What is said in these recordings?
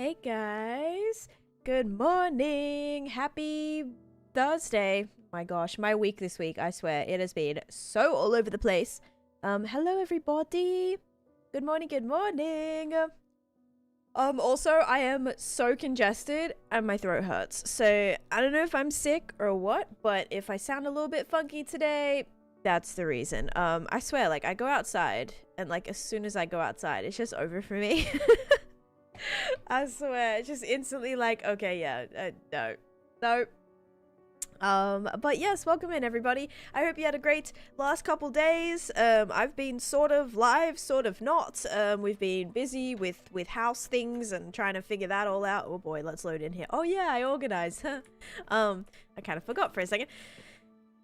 Hey guys, good morning. Happy Thursday. My gosh, my week this week, I swear, it has been so all over the place. Hello everybody. Good morning, good morning. Also, I am so congested and my throat hurts. So, I don't know if I'm sick or what, but if I sound a little bit funky today, that's the reason. I swear, like, I go outside and, like, as soon as I go outside, it's just over for me. I swear, it's just instantly like, okay, yeah, no. But yes, welcome in everybody. I hope you had a great last couple days. I've been sort of live, sort of not. We've been busy with house things and trying to figure that all out. Oh boy, let's load in here. Oh yeah, I organized. I kind of forgot for a second.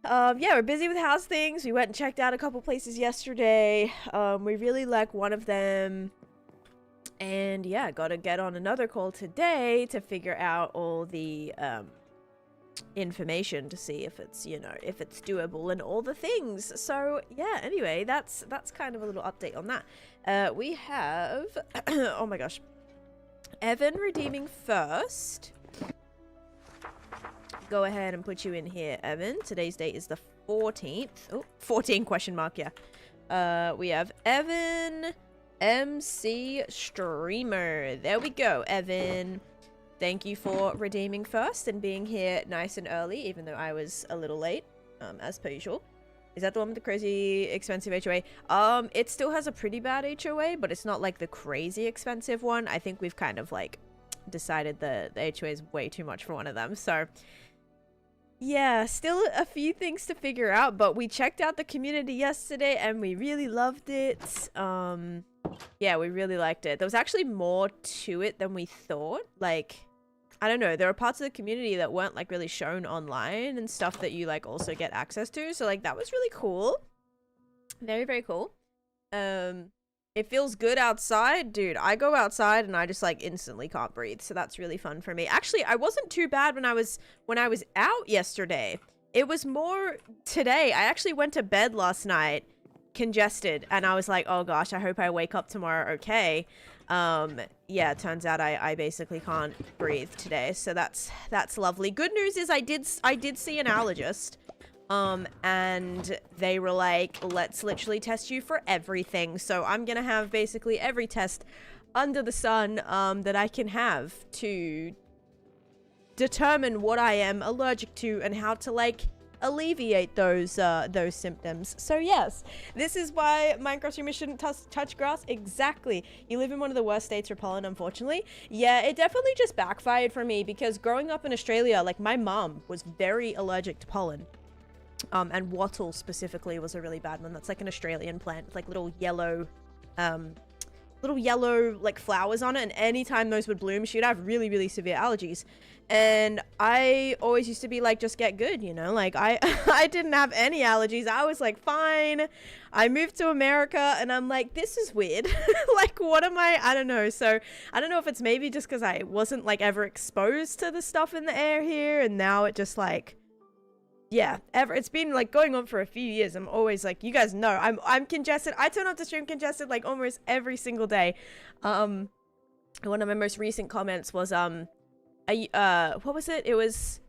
Yeah, we're busy with house things. We went and checked out a couple places yesterday. We really like one of them. And yeah, gotta get on another call today to figure out all the information to see if it's, you know, if it's doable and all the things. So yeah, anyway, that's kind of a little update on that. We have oh my gosh, Evan redeeming first. Go ahead and put you in here, Evan. Today's date is the 14th. Oh, 14 question mark, yeah. We have Evan MC Streamer. There we go, Evan. Thank you for redeeming first and being here nice and early, even though I was a little late, as per usual. Is that the one with the crazy expensive HOA? It still has a pretty bad HOA, but it's not like the crazy expensive one. I think we've kind of like decided the HOA is way too much for one of them. So yeah, still a few things to figure out, but we checked out the community yesterday and we really loved it. Yeah, we really liked it. There was actually more to it than we thought. Like, I don't know, there are parts of the community that weren't like really shown online and stuff that you like also get access to. So like that was really cool. Very, very cool. It feels good outside. Dude, I go outside and I just like instantly can't breathe. So that's really fun for me. Actually, I wasn't too bad when I was out yesterday. It was more today. I actually went to bed last night congested and I was like, oh gosh, I hope I wake up tomorrow okay. Yeah, it turns out I basically can't breathe today, so that's lovely. Good news is I did see an allergist, and they were like, let's literally test you for everything. So I'm gonna have basically every test under the sun that I can have to determine what I am allergic to and how to like alleviate those symptoms. So yes, this is why Minecraft streamers shouldn't touch grass. Exactly. You live in one of the worst states for pollen, unfortunately. Yeah, it definitely just backfired for me because growing up in Australia, like my mom was very allergic to pollen. And wattle specifically was a really bad one. That's like an Australian plant with like little yellow like flowers on it, and anytime those would bloom she would have really, really severe allergies. And I always used to be like, just get good, you know, like I didn't have any allergies. I was like fine. I moved to America and I'm like, this is weird. Like, what am I don't know. So I don't know if it's maybe just because I wasn't like ever exposed to the stuff in the air here, and now it just like, yeah, it's been like going on for a few years. I'm always like, you guys know I'm congested. I turn up to stream congested like almost every single day. One of my most recent comments was what was it? It was,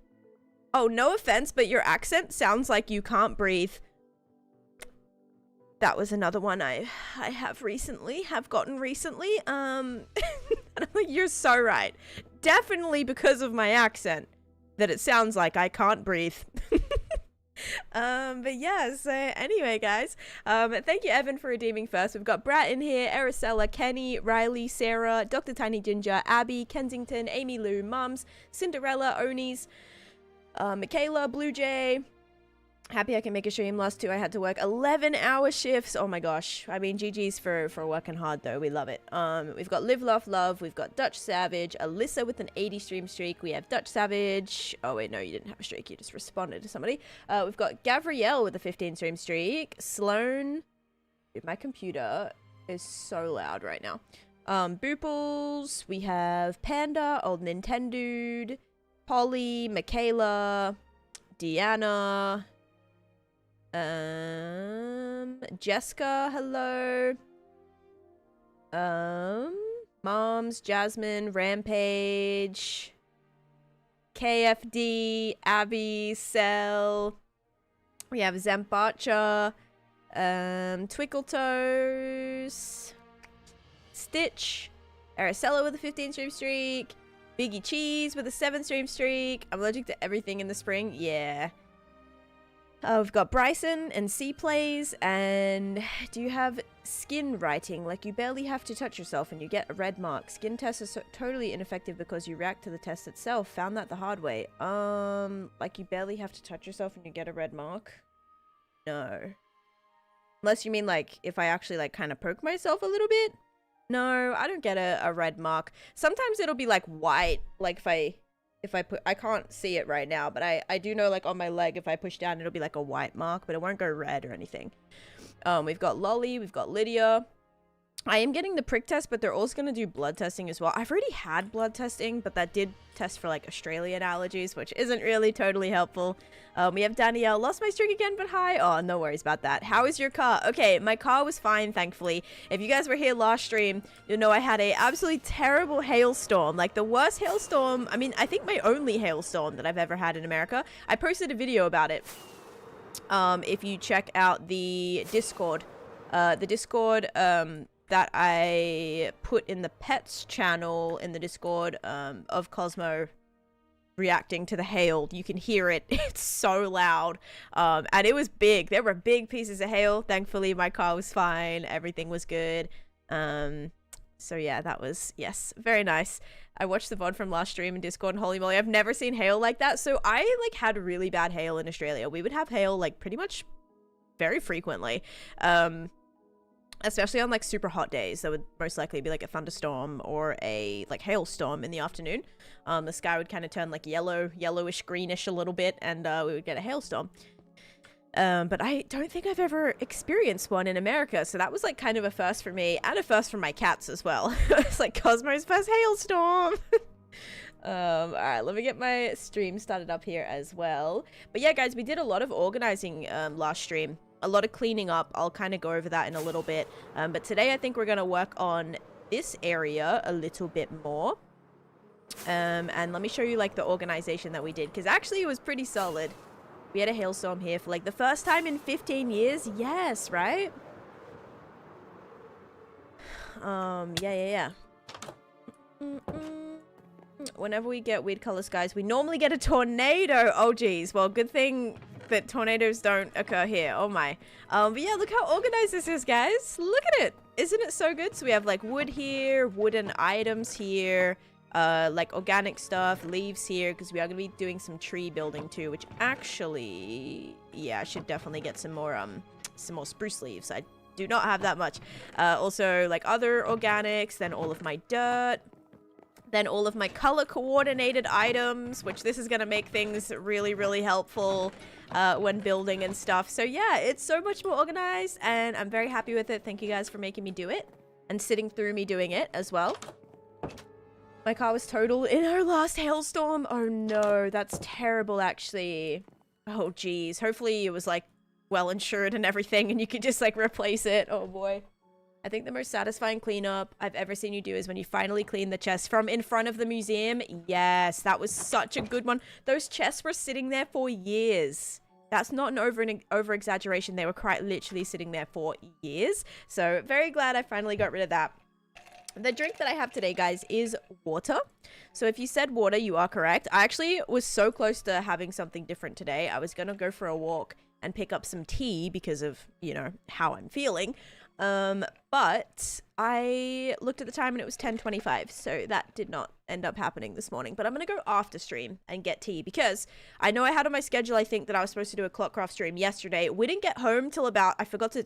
oh, no offense, but your accent sounds like you can't breathe. That was another one I have gotten recently. And I'm like, you're so right. Definitely because of my accent that it sounds like I can't breathe. But yeah, so anyway guys, thank you Evan for redeeming first. We've got Brat in here, Aracella, Kenny, Riley, Sarah, Dr. Tiny Ginger, Abby, Kensington, Amy Lou, Mums, Cinderella, Onis, Michaela, Blue Jay. Happy I can make a stream. Last two I had to work 11-hour shifts. Oh my gosh. I mean, GG's for working hard though. We love it. We've got Live Laugh Love. We've got Dutch Savage, Alyssa with an 80 stream streak. We have Dutch Savage. Oh wait, no, you didn't have a streak. You just responded to somebody. We've got Gavrielle with a 15 stream streak. Sloan. Dude, my computer is so loud right now. Booples. We have Panda, Old Nintendude, Polly, Michaela, Deanna, Jessica, hello. Moms, Jasmine, Rampage, KFD, Abby, Cell. We have Zambacha, Twickletoes, Stitch, Araceli with a 15 stream streak, Biggie Cheese with a 7 stream streak. I'm allergic to everything in the spring. Yeah. We've got Bryson and C Plays, and do you have skin writing? Like you barely have to touch yourself and you get a red mark. Skin test is totally ineffective because you react to the test itself. Found that the hard way. Like you barely have to touch yourself and you get a red mark? No. Unless you mean like if I actually like kind of poke myself a little bit? No, I don't get a red mark. Sometimes it'll be like white, like if I put, I can't see it right now, but I do know like on my leg, if I push down, it'll be like a white mark, but it won't go red or anything. We've got Lolly, we've got Lydia. I am getting the prick test, but they're also going to do blood testing as well. I've already had blood testing, but that did test for like Australian allergies, which isn't really totally helpful. We have Danielle, lost my streak again, but hi. Oh, no worries about that. How is your car? Okay, my car was fine, thankfully. If you guys were here last stream, you'll know I had a absolutely terrible hailstorm, like the worst hailstorm. I mean, I think my only hailstorm that I've ever had in America. I posted a video about it. If you check out the Discord, that I put in the pets channel in the Discord of Cosmo reacting to the hail. You can hear it. It's so loud. And it was big. There were big pieces of hail. Thankfully, my car was fine. Everything was good. So yeah, that was, yes, very nice. I watched the VOD from last stream in Discord and holy moly, I've never seen hail like that. So I like had really bad hail in Australia. We would have hail like pretty much very frequently. Especially on like super hot days, there would most likely be like a thunderstorm or a like hailstorm in the afternoon. The sky would kind of turn like yellowish, greenish a little bit, and we would get a hailstorm. But I don't think I've ever experienced one in America, so that was like kind of a first for me, and a first for my cats as well. It's like Cosmo's first hailstorm. All right, let me get my stream started up here as well. But yeah, guys, we did a lot of organizing last stream. A lot of cleaning up. I'll kind of go over that in a little bit. But today I think we're going to work on this area a little bit more. And let me show you like the organization that we did, because actually it was pretty solid. We had a hailstorm here for like the first time in 15 years. Yes, right? Yeah. Whenever we get weird color skies, we normally get a tornado. Oh geez, well, good thing that tornadoes don't occur here. Oh my. But yeah, look how organized this is, guys. Look at it. Isn't it so good? So we have like wood here, wooden items here, like organic stuff, leaves here, because we are going to be doing some tree building too, which actually, yeah, I should definitely get some more spruce leaves. I do not have that much. Also like other organics, then all of my dirt, then all of my color coordinated items, which this is going to make things really, really helpful when building and stuff. So yeah, it's so much more organized and I'm very happy with it. Thank you guys for making me do it and sitting through me doing it as well. My car was totaled in our last hailstorm. Oh no, that's terrible actually. Oh geez. Hopefully it was like well insured and everything and you could just like replace it. Oh boy. I think the most satisfying cleanup I've ever seen you do is when you finally clean the chest from in front of the museum. Yes, that was such a good one. Those chests were sitting there for years. That's not an over-exaggeration. They were quite literally sitting there for years. So very glad I finally got rid of that. The drink that I have today, guys, is water. So if you said water, you are correct. I actually was so close to having something different today. I was going to go for a walk and pick up some tea because of, you know, how I'm feeling. But I looked at the time and it was 10:25, so that did not end up happening this morning. But I'm gonna go after stream and get tea because I know I had on my schedule, I think, that I was supposed to do a Clockcraft stream yesterday. We didn't get home till about,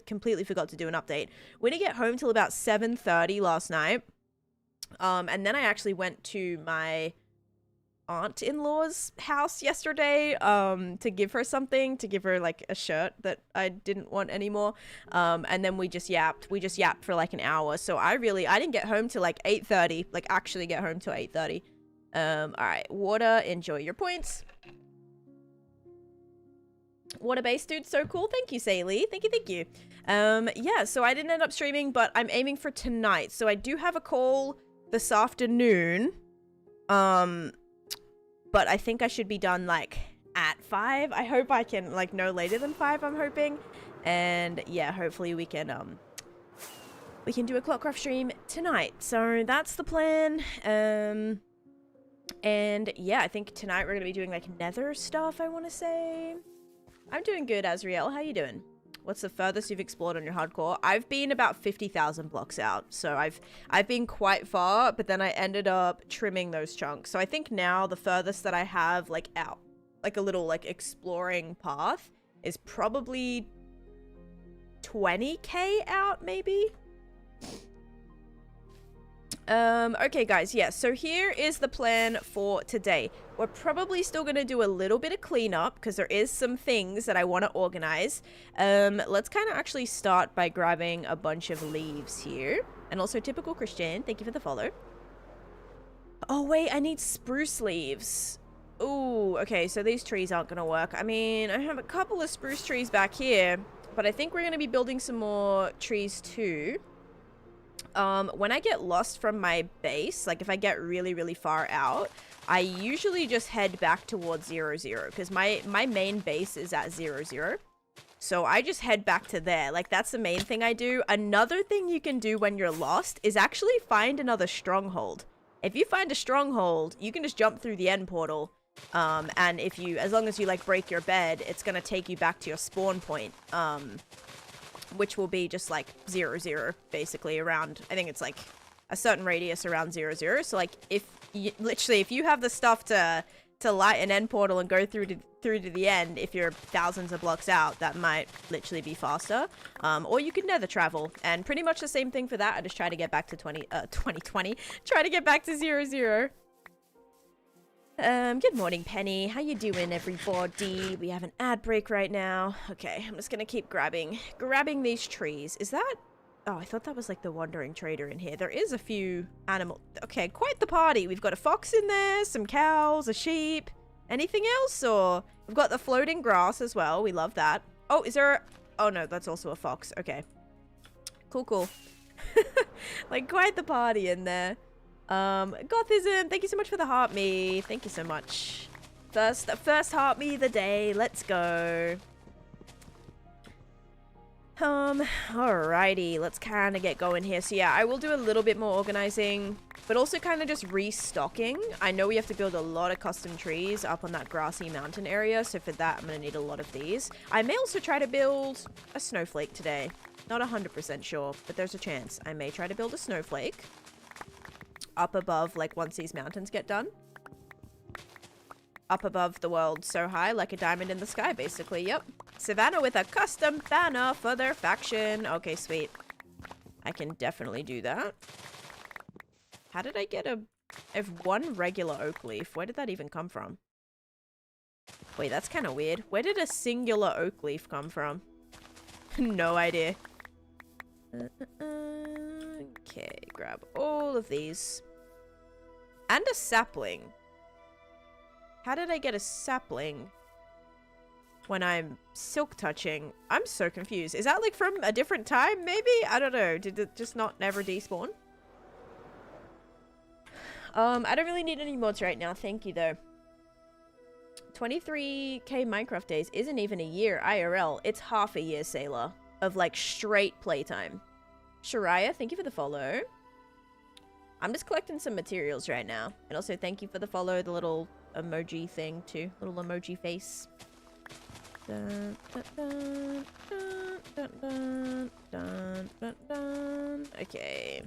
completely forgot to do an update. We didn't get home till about 7:30 last night. And then I actually went to my aunt-in-law's house yesterday to give her something, to give her like a shirt that I didn't want anymore, and then we just yapped for like an hour. So I didn't get home till like 8:30, like actually get home till 8:30. All right, water, enjoy your points. Water-based dude, so cool. Thank you, Salee. Thank you. Yeah, so I didn't end up streaming, but I'm aiming for tonight. So I do have a call this afternoon. But I think I should be done like at 5. I hope I can like no later than 5, I'm hoping. And yeah, hopefully we can do a Clockcraft stream tonight. So that's the plan. And yeah, I think tonight we're gonna be doing like nether stuff, I want to say. I'm doing good, Azriel. How you doing? What's the furthest you've explored on your hardcore? I've been about 50,000 blocks out. So I've been quite far, but then I ended up trimming those chunks. So I think now the furthest that I have like out, like a little like exploring path is probably 20k out maybe. Okay guys, yeah, so here is the plan for today. We're probably still gonna do a little bit of cleanup because there is some things that I want to organize. Let's kind of actually start by grabbing a bunch of leaves here. And also typical Christian, thank you for the follow. Oh wait, I need spruce leaves. Ooh, okay, so these trees aren't gonna work. I mean, I have a couple of spruce trees back here, but I think we're gonna be building some more trees too. When I get lost from my base, like if I get really, really far out, I usually just head back towards 0, 0 because my main base is at 0, 0. So I just head back to there. Like that's the main thing I do. Another thing you can do when you're lost is actually find another stronghold. If you find a stronghold, you can just jump through the end portal. And as long as you like break your bed, it's gonna take you back to your spawn point. Which will be just like 0, 0 basically around, I think it's like a certain radius around 0, 0. So like if you have the stuff to light an end portal and go through to the end, if you're thousands of blocks out, that might literally be faster. Or you could nether travel, and pretty much the same thing for that. I just try to get back to 2020, try to get back to 0, 0. Good morning, Penny. How you doing, everybody? We have an ad break right now. Okay, I'm just gonna keep grabbing these trees. Is that... Oh, I thought that was like the wandering trader in here. There is a few animal... Okay, quite the party. We've got a fox in there, some cows, a sheep. Anything else? Or... We've got the floating grass as well. We love that. Oh, is there a... Oh, no, that's also a fox. Okay. Cool, cool. Like, quite the party in there. Gothism, thank you so much for the heart me. Thank you so much. First heart me of the day. Let's go. Alrighty, let's kind of get going here. So yeah, I will do a little bit more organizing, but also kind of just restocking. I know we have to build a lot of custom trees up on that grassy mountain area, so for that I'm gonna need a lot of these. I may also try to build a snowflake today. Not 100% sure, but there's a chance. I may try to build a snowflake up above, like, once these mountains get done. Up above the world so high, like a diamond in the sky, basically. Yep. Savannah with a custom banner for their faction. Okay, sweet. I can definitely do that. How did I get one regular oak leaf? Where did that even come from? Wait, that's kind of weird. Where did a singular oak leaf come from? No idea. Okay, grab all of these. And a sapling. How did I get a sapling when I'm silk touching? I'm so confused. Is that like from a different time, maybe? I don't know. Did it just not never despawn? I don't really need any mods right now. Thank you, though. 23k Minecraft days isn't even a year IRL. It's half a year, Sailor, of like straight playtime. Shariah, thank you for the follow. I'm just collecting some materials right now. And also thank you for the follow, the little emoji thing too. Little emoji face. Dun, dun, dun, dun, dun, dun, dun, dun. Okay.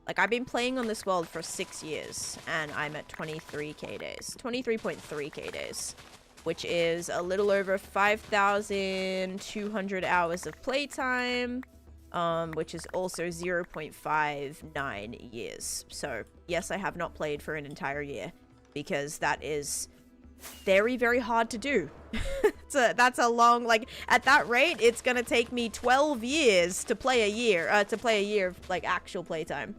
Like, I've been playing on this world for 6 years, and I'm at 23k days. 23.3k days. Which is a little over 5,200 hours of playtime. Which is also 0.59 years. So, yes, I have not played for an entire year. Because that is very, very hard to do. That's a long, like, at that rate, it's gonna take me 12 years to play a year. Of, like, actual playtime.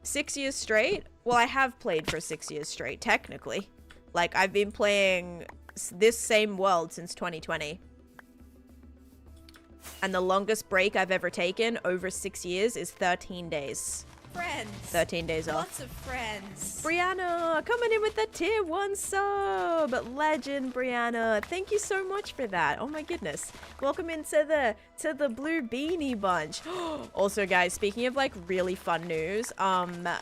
6 years straight? Well, I have played for 6 years straight, technically. Like, I've been playing this same world since 2020. And the longest break I've ever taken over 6 years is 13 days. friends. 13 days off. Lots of friends. Brianna coming in with the tier 1 sub. Legend, Brianna. Thank you so much for that. Oh my goodness. Welcome into the blue beanie bunch. Also, guys, speaking of like really fun news, I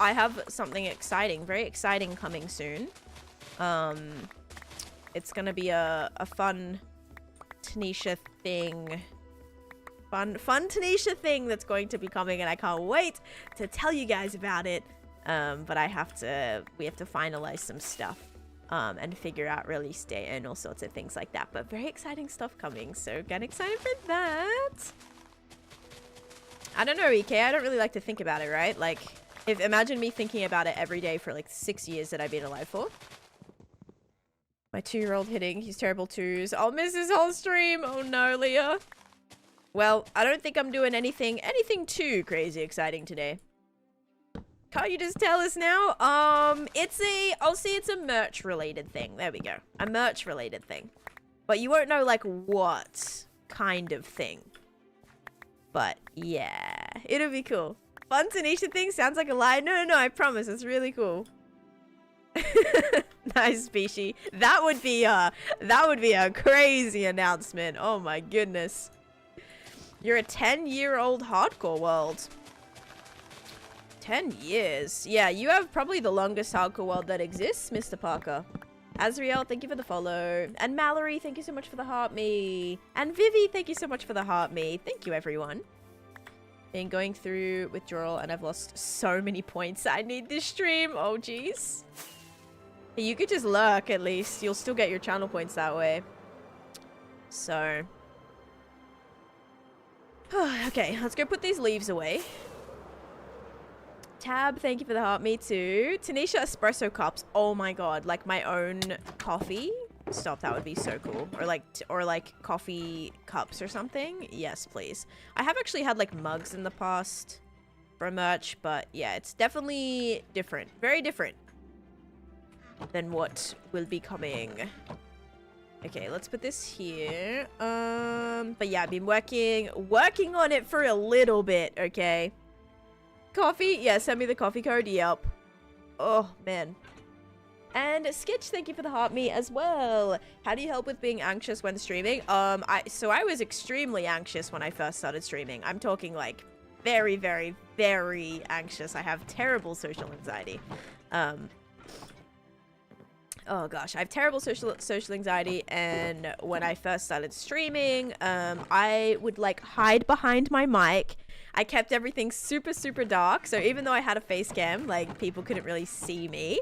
have something exciting, very exciting coming soon. It's gonna be a fun Taneesha thing. Fun Taneesha thing that's going to be coming, and I can't wait to tell you guys about it. But we have to finalize some stuff and figure out release date and all sorts of things like that. But very exciting stuff coming, so get excited for that. I don't know, EK, I don't really like to think about it, right? Like, imagine me thinking about it every day for like 6 years that I've been alive for. My 2-year-old hitting, he's terrible twos. I'll miss his whole stream. Oh no, Leah. Well, I don't think I'm doing anything too crazy exciting today. Can't you just tell us now? I'll see it's a merch related thing. There we go. A merch related thing. But you won't know like what kind of thing. But yeah, it'll be cool. Fun Taneesha thing sounds like a lie. No, I promise. It's really cool. Nice species. That would be a crazy announcement. Oh my goodness. You're a 10-year-old hardcore world. 10 years. Yeah, you have probably the longest hardcore world that exists, Mr. Parker. Azriel, thank you for the follow. And Mallory, thank you so much for the heart me. And Vivi, thank you so much for the heart me. Thank you, everyone. Been going through withdrawal and I've lost so many points. I need this stream. Oh, jeez. You could just lurk at least. You'll still get your channel points that way. So. Okay, let's go put these leaves away. Tab, thank you for the heart. Me too. Taneesha espresso cups. Oh my god, like my own coffee. Stop, that would be so cool. Or like coffee cups or something. Yes, please. I have actually had like mugs in the past for merch, but yeah, it's definitely different. Very different than what will be coming. Okay, let's put this here. But yeah, I've been working on it for a little bit, okay? Coffee? Yeah, send me the coffee code. Yep. Oh, man. And Sketch, thank you for the heart me as well. How do you help with being anxious when streaming? So I was extremely anxious when I first started streaming. I'm talking like very, very, very anxious. I have terrible social anxiety. Oh gosh, I have terrible social anxiety, and when I first started streaming, I would like hide behind my mic. I kept everything super, super dark, so even though I had a face cam, like people couldn't really see me,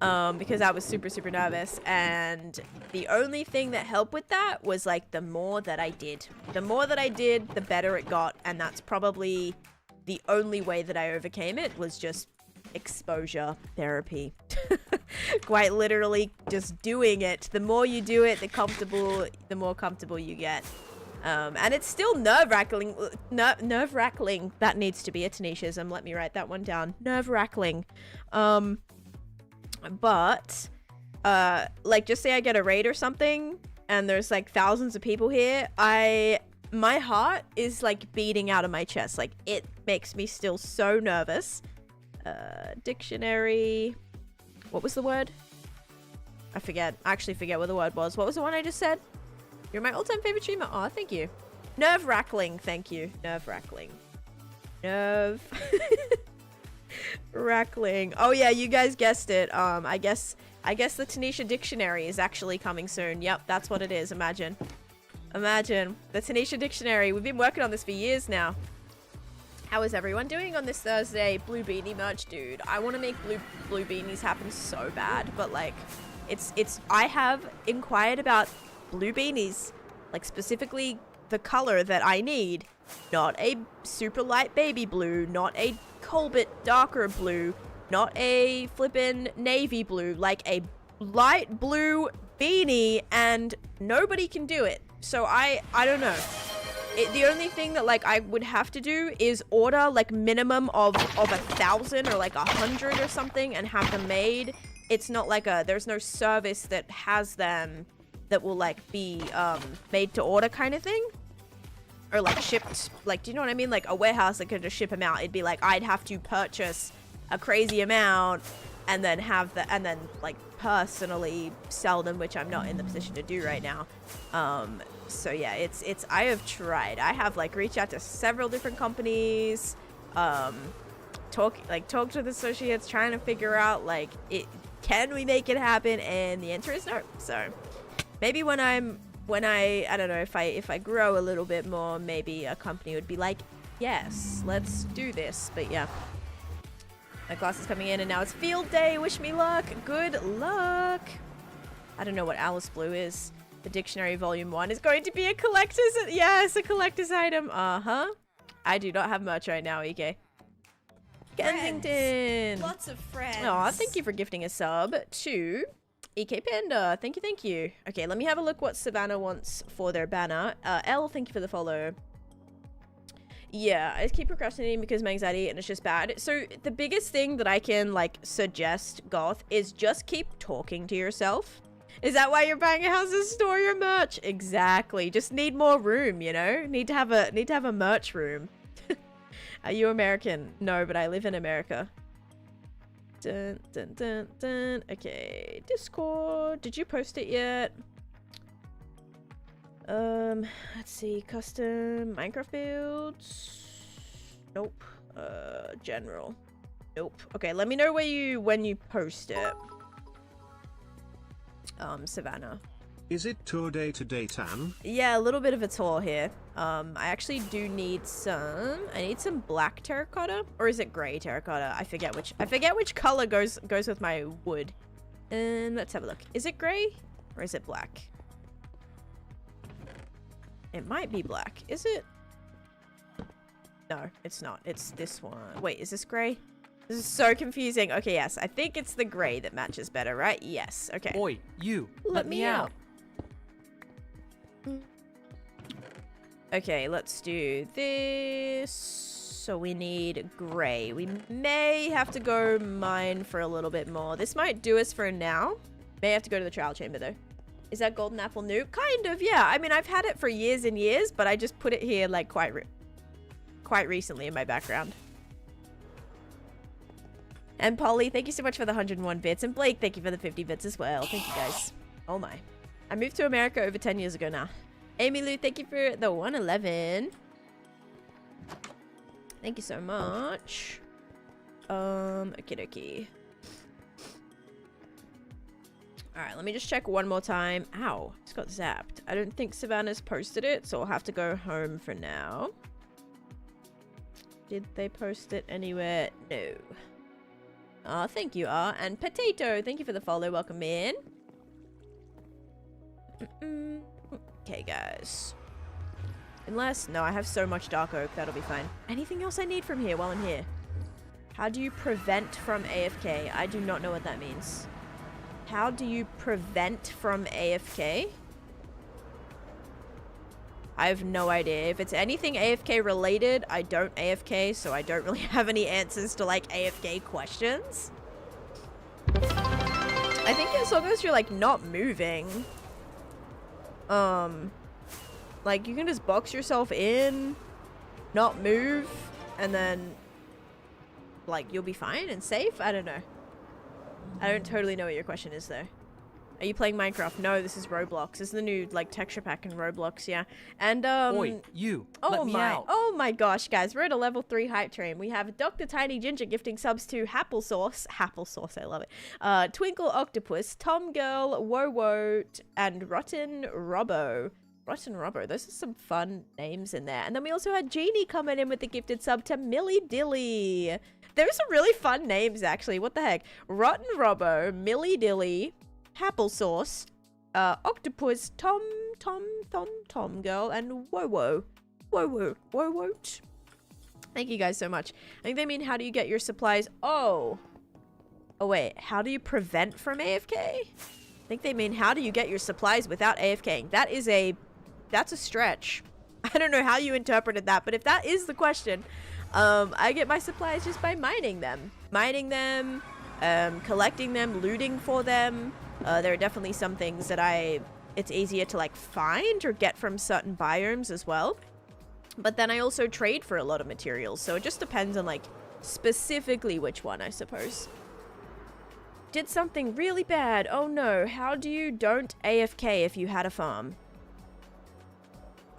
because I was super, super nervous. And the only thing that helped with that was like the more that I did. The more that I did, the better it got, and that's probably the only way that I overcame it, was just exposure therapy. Quite literally just doing it. The more you do it, the more comfortable you get. And it's still nerve-wracking. Nerve-wracking. That needs to be a Taneeshaism. Let me write that one down. Nerve-wracking. But like just say I get a raid or something and there's like thousands of people here, my heart is like beating out of my chest. Like it makes me still so nervous. Dictionary. What was the word? I forget. I actually forget what the word was. What was the one I just said? You're my all-time favorite streamer. Oh, thank you. Nerve-wracking. Thank you. Nerve-wracking. Nerve-wracking. Oh yeah, you guys guessed it. I guess the Taneesha dictionary is actually coming soon. Yep, that's what it is. Imagine. Imagine. The Taneesha dictionary. We've been working on this for years now. How is everyone doing on this Thursday? Blue beanie merch, dude. I want to make blue beanies happen so bad, but like, I have inquired about blue beanies, like specifically the color that I need. Not a super light baby blue, not a Colbert darker blue, not a flippin' navy blue, like a light blue beanie, and nobody can do it. So I don't know. The only thing that like I would have to do is order like minimum of 1,000 or like 100 or something and have them made. It's not like there's no service that has them that will like be made to order kind of thing. or like shipped, like, do you know what I mean? Like a warehouse that could just ship them out. It'd be like, I'd have to purchase a crazy amount and then like personally sell them, which I'm not in the position to do right now. So yeah, I have tried. I have like reached out to several different companies, talked with associates, trying to figure out like, can we make it happen? And the answer is no. So maybe when I don't know, if I grow a little bit more, maybe a company would be like, yes, let's do this. But yeah, my class is coming in and now it's field day. Wish me luck. Good luck. I don't know what Alice Blue is. The dictionary volume 1 is going to be a collector's. Yes, a collector's item. I do not have much right now, EK. Kensington. Lots of friends. Oh, thank you for gifting a sub to EK Panda. Thank you. Okay, let me have a look what Savannah wants for their banner. L, thank you for the follow. Yeah, I keep procrastinating because of my anxiety and it's just bad. So the biggest thing that I can like suggest, Goth, is just keep talking to yourself. Is that why you're buying a house to store your merch? Exactly. Just need more room, you know? Need to have a merch room. Are you American? No, but I live in America. Dun, dun, dun, dun. Okay, Discord. Did you post it yet? Let's see. Custom Minecraft builds. Nope. General. Nope. Okay, let me know when you post it. Savannah. Is it tour day today, Tan? Yeah, a little bit of a tour here. I actually do need some. I need some black terracotta, or is it gray terracotta? I forget which color goes with my wood. And let's have a look. Is it gray or is it black? It might be black. Is it? No, it's not. It's this one. Wait, is this gray? This is so confusing. Okay, yes. I think it's the gray that matches better, right? Yes. Okay. Oi, you. Let me out. Okay, let's do this. So we need gray. We may have to go mine for a little bit more. This might do us for now. May have to go to the trial chamber though. Is that golden apple new? Kind of, yeah. I mean, I've had it for years and years, but I just put it here like quite recently in my background. And Polly, thank you so much for the 101 bits. And Blake, thank you for the 50 bits as well. Thank you guys. Oh my. I moved to America over 10 years ago now. Amy Lou, thank you for the 111. Thank you so much. Okie dokie. Alright, let me just check one more time. Ow, just got zapped. I don't think Savannah's posted it, so I'll have to go home for now. Did they post it anywhere? No. Oh, thank you, and Potato, thank you for the follow. Welcome in. Okay, guys. Unless, no, I have so much dark oak, that'll be fine. Anything else I need from here while I'm here? How do you prevent from AFK? I do not know what that means. How do you prevent from AFK? I have no idea. If it's anything AFK related, I don't AFK, so I don't really have any answers to like AFK questions. I think as long as you're like not moving, like you can just box yourself in, not move, and then like you'll be fine and safe. I don't know. I don't totally know what your question is though. Are you playing Minecraft? No, this is Roblox. This is the new like texture pack in Roblox, yeah. And Oi, you. Let me out. Oh my gosh, guys, we're at a level 3 hype train. We have Dr. Tiny Ginger gifting subs to Applesauce, I love it. Twinkle Octopus, Tom Girl, Woe, and Rotten Robbo. Those are some fun names in there. And then we also had Jeannie coming in with the gifted sub to Millie Dilly. Those are really fun names, actually. What the heck? Rotten Robbo, Millie Dilly, Applesauce, Octopus, Tom Girl, and Woe. Thank you guys so much. I think they mean, how do you get your supplies? Oh wait, how do you prevent from AFK? I think they mean, how do you get your supplies without AFKing? That's a stretch. I don't know how you interpreted that, but if that is the question, I get my supplies just by mining them, collecting them, looting for them. There are definitely some things that it's easier to like find or get from certain biomes as well. But then I also trade for a lot of materials, so it just depends on, like, specifically which one, I suppose. Did something really bad. Oh no, how do you don't AFK if you had a farm?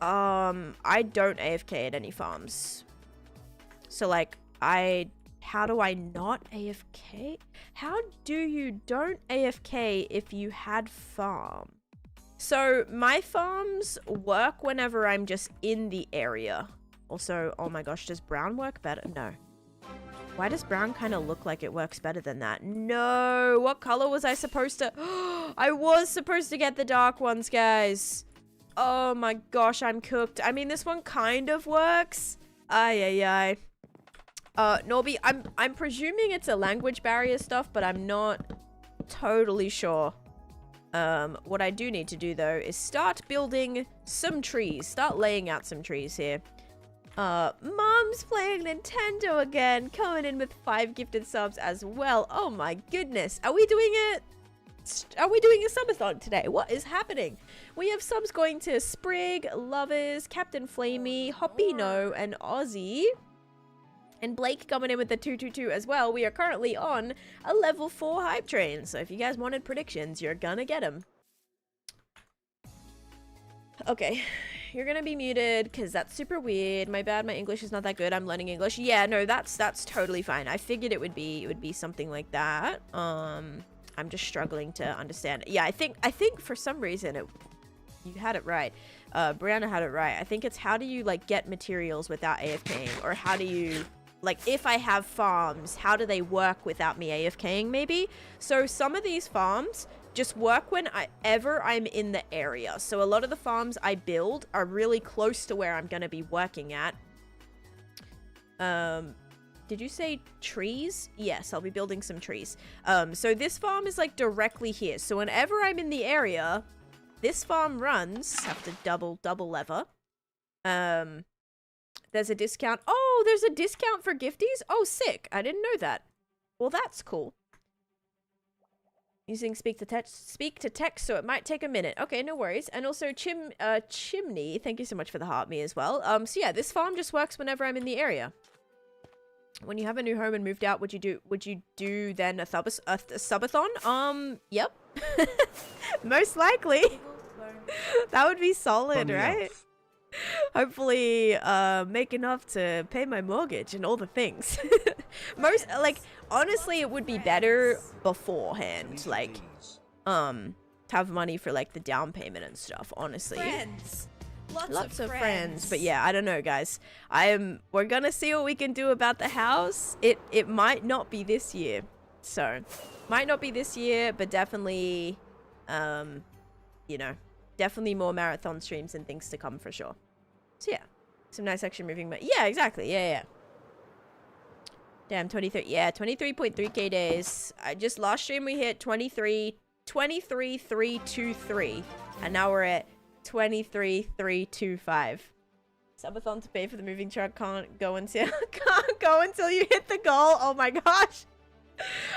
I don't AFK at any farms. So, like, how do I not AFK? How do you don't AFK if you had farm? So, my farms work whenever I'm just in the area. Also, oh my gosh, does brown work better? No. Why does brown kind of look like it works better than that? No, what color was I supposed to? I was supposed to get the dark ones, guys. Oh my gosh, I'm cooked. I mean, this one kind of works. Ay, ay, ay. Norby, I'm presuming it's a language barrier stuff, but I'm not totally sure. What I do need to do, though, is start building some trees. Start laying out some trees here. Mom's playing Nintendo again, coming in with 5 gifted subs as well. Oh my goodness. Are we doing it? Are we doing a subathon today? What is happening? We have subs going to Sprig, Lovers, Captain Flamey, Hoppino, and Ozzy. And Blake coming in with the 222 as well. We are currently on a level 4 hype train. So if you guys wanted predictions, you're gonna get them. Okay. You're gonna be muted because that's super weird. My bad, my English is not that good. I'm learning English. Yeah, no, that's totally fine. I figured it would be something like that. I'm just struggling to understand. Yeah, I think for some reason you had it right. Brianna had it right. I think it's how do you like get materials without AFKing, or how do you like if I have farms, how do they work without me AFKing maybe? So some of these farms just work whenever I'm in the area. So a lot of the farms I build are really close to where I'm going to be working at. Did you say trees? Yes, I'll be building some trees. So this farm is like directly here. So whenever I'm in the area, this farm runs. Have to double lever. There's a discount. Oh, there's a discount for gifties? Oh, sick. I didn't know that. Well, that's cool. Using speak to text, so it might take a minute. Okay, no worries. And also Chimney, thank you so much for the heart me as well. So yeah, this farm just works whenever I'm in the area. When you have a new home and moved out, would you do then a subathon? Yep. Most likely. That would be solid, right? Hopefully make enough to pay my mortgage and all the things. Most like honestly it would be better beforehand, like to have money for like the down payment and stuff, honestly. Friends. Lots of friends. But yeah, I don't know, guys. We're gonna see what we can do about the house. It might not be this year. So might not be this year, but definitely you know, definitely more marathon streams and things to come for sure. So yeah, some nice action moving, but yeah, exactly. Yeah. Damn, 23. Yeah, 23.3k days. Just last stream we hit 23,323, and now we're at 23,325. Subathon to pay for the moving truck can't go until you hit the goal. Oh my gosh.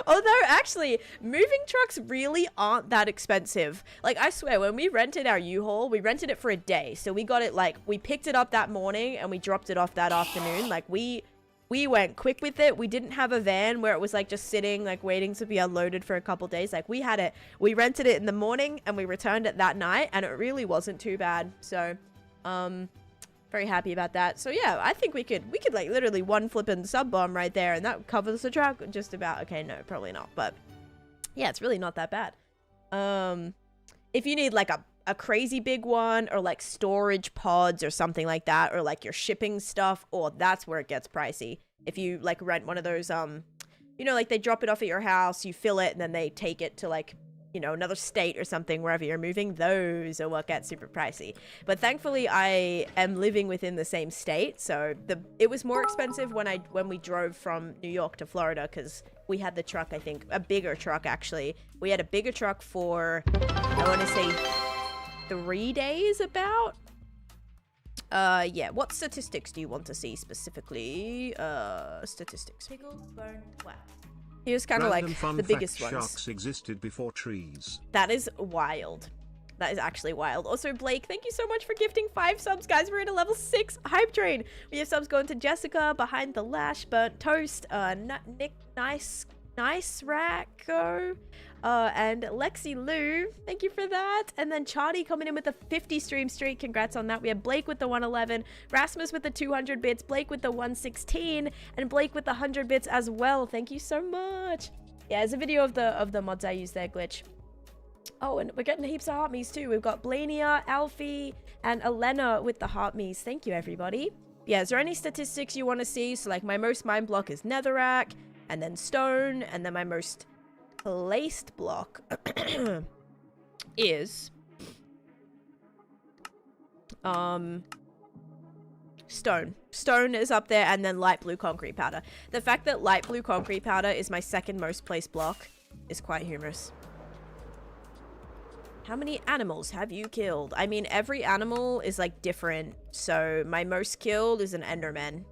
Although actually moving trucks really aren't that expensive. Like I swear, when we rented our U-Haul, we rented it for a day, so we got it like we picked it up that morning and we dropped it off that afternoon. Like we went quick with it. We didn't have a van where it was like just sitting like waiting to be unloaded for a couple days. Like we rented it in the morning and we returned it that night, and it really wasn't too bad. So very happy about that. So yeah, I think we could like literally one flipping sub bomb right there, and that covers the truck just about. Okay, no, probably not, but yeah, it's really not that bad. If you need like a crazy big one, or like storage pods or something like that, or like your shipping stuff, or that's where it gets pricey. If you like rent one of those you know, like they drop it off at your house, you fill it, and then they take it to like, you know, another state or something, wherever you're moving, those are what get super pricey. But thankfully I am living within the same state, so it was more expensive when we drove from New York to Florida, because we had the truck, I think a bigger truck actually. We had a bigger truck for, I want to say 3 days about. Yeah, what statistics do you want to see specifically? Statistics. Wow. Here's kind of like the biggest ones. Sharks existed before trees. That is wild. That is actually wild. Also, Blake, thank you so much for gifting 5 subs, guys. We're in a level 6 hype train. We have subs going to Jessica, Behind the Lash, Burnt Toast, Nick Nice Racko, and Lexi Lou. Thank you for that. And then Charlie coming in with a 50 stream streak. Congrats on that. We have Blake with the 111, Rasmus with the 200 bits, Blake with the 116, and Blake with the 100 bits as well. Thank you so much. Yeah, there's a video of the mods I use there, Glitch. Oh, and we're getting heaps of heart me's too. We've got Blania, Alfie, and Elena with the heart me's. Thank you, everybody. Yeah, is there any statistics you want to see? So, like, my most mine block is netherrack, and then stone, and then my most placed block is stone. Stone is up there, and then light blue concrete powder. The fact that light blue concrete powder is my second most placed block is quite humorous. How many animals have you killed? I mean, every animal is like different. So my most killed is an enderman.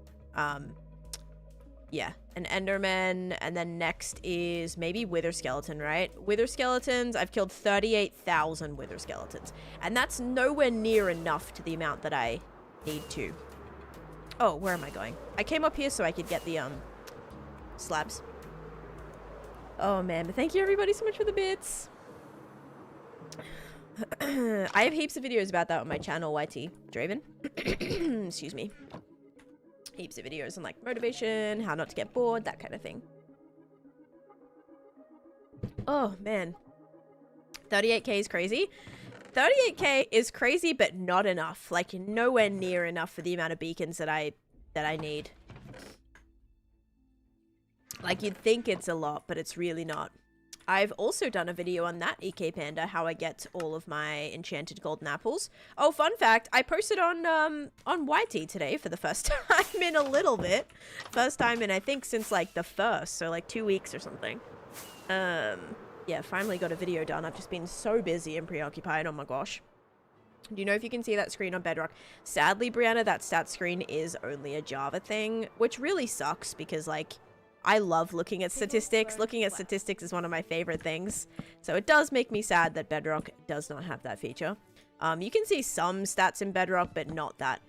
Yeah, an enderman, and then next is maybe wither skeleton, right? Wither skeletons, I've killed 38,000 wither skeletons, and that's nowhere near enough to the amount that I need to. Oh, where am I going? I came up here so I could get the slabs. Oh man, but thank you everybody so much for the bits. I have heaps of videos about that on my channel, YT Draven. Excuse me. Heaps of videos on like motivation, how not to get bored, that kind of thing. Oh man, 38k is crazy. 38k is crazy, but not enough. Like nowhere near enough for the amount of beacons that I need. Like you'd think it's a lot, but it's really not. I've also done a video on that, EK Panda, how I get all of my enchanted golden apples. Oh, fun fact, I posted on YT today for the first time in a little bit. First time in, I think, since, like, the first, so, like, 2 weeks or something. Yeah, finally got a video done. I've just been so busy and preoccupied, oh my gosh. Do you know if you can see that screen on Bedrock? Sadly, Brianna, that stat screen is only a Java thing, which really sucks because, like, I love looking at statistics. Looking at statistics is one of my favorite things. So it does make me sad that Bedrock does not have that feature. You can see some stats in Bedrock, but not that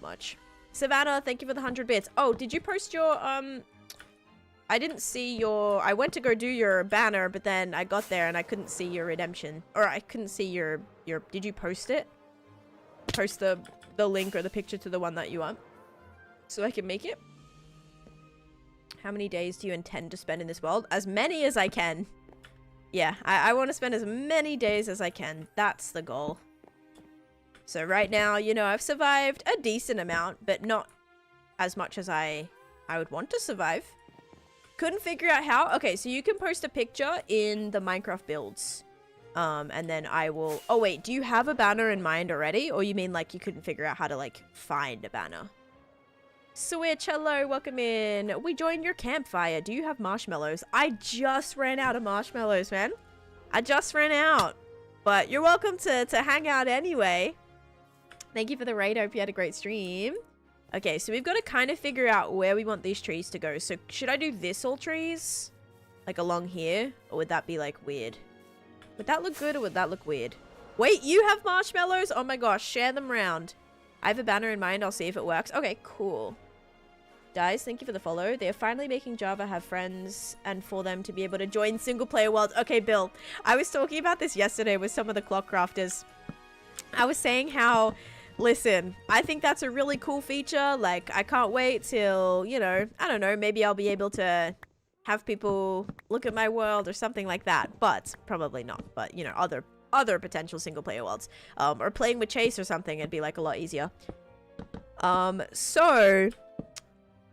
much. Savannah, thank you for the 100 bits. Oh, did you post your, I didn't see your, I went to go do your banner, but then I got there and I couldn't see your redemption. Or I couldn't see your, did you post it? Post the link or the picture to the one that you want? So I can make it? How many days do you intend to spend in this world? As many as I can. Yeah, I want to spend as many days as I can. That's the goal. So right now, you know, I've survived a decent amount, but not as much as I would want to survive. Couldn't figure out how. Okay, so you can post a picture in the Minecraft builds. And then I will... Oh, wait, do you have a banner in mind already? Or you mean, like, you couldn't figure out how to, like, find a banner? Switch, hello, welcome in. We joined your campfire. Do you have marshmallows? I just ran out of marshmallows, man. I just ran out. But you're welcome to hang out anyway. Thank you for the raid. I hope you had a great stream. Okay, so we've got to kind of figure out where we want these trees to go. So should I do this all trees? Like along here? Or would that be like weird? Would that look good or would that look weird? Wait, you have marshmallows? Oh my gosh, share them round. I have a banner in mind. I'll see if it works. Okay, cool. Guys, thank you for the follow. They are finally making Java have friends and for them to be able to join single player worlds. Okay, Bill, I was talking about this yesterday with some of the clock crafters. I was saying how, listen, I think that's a really cool feature. Like, I can't wait till, you know, I don't know, maybe I'll be able to have people look at my world or something like that. But probably not. But, you know, other potential single player worlds, or playing with Chase or something, it'd be like a lot easier. So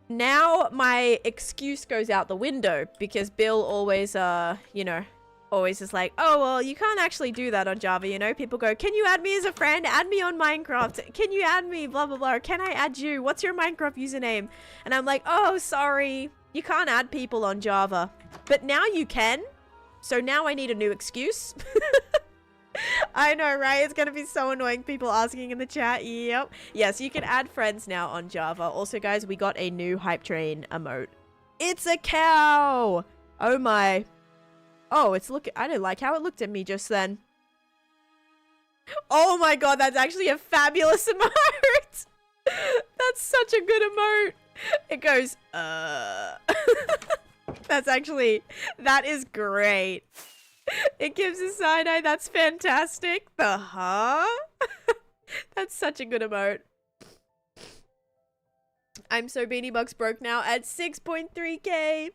now my excuse goes out the window because Bill always you know, always is like, oh well, you can't actually do that on Java, you know. People go, can you add me as a friend? Add me on Minecraft. Can you add me? Blah blah blah. Or, can I add you? What's your Minecraft username? And I'm like, oh sorry, you can't add people on Java, but now you can. So now I need a new excuse. I know, right? It's gonna be so annoying, people asking in the chat. Yep. Yes, you can add friends now on Java. Also, guys, we got a new hype train emote. It's a cow! Oh my. Oh, it's looking... I didn't like how it looked at me just then. Oh my god, that's actually a fabulous emote. That's such a good emote. It goes, That's actually, that is great. It gives a side eye. That's fantastic. The huh? That's such a good emote. I'm so Beanie Bucks broke now at 6.3k.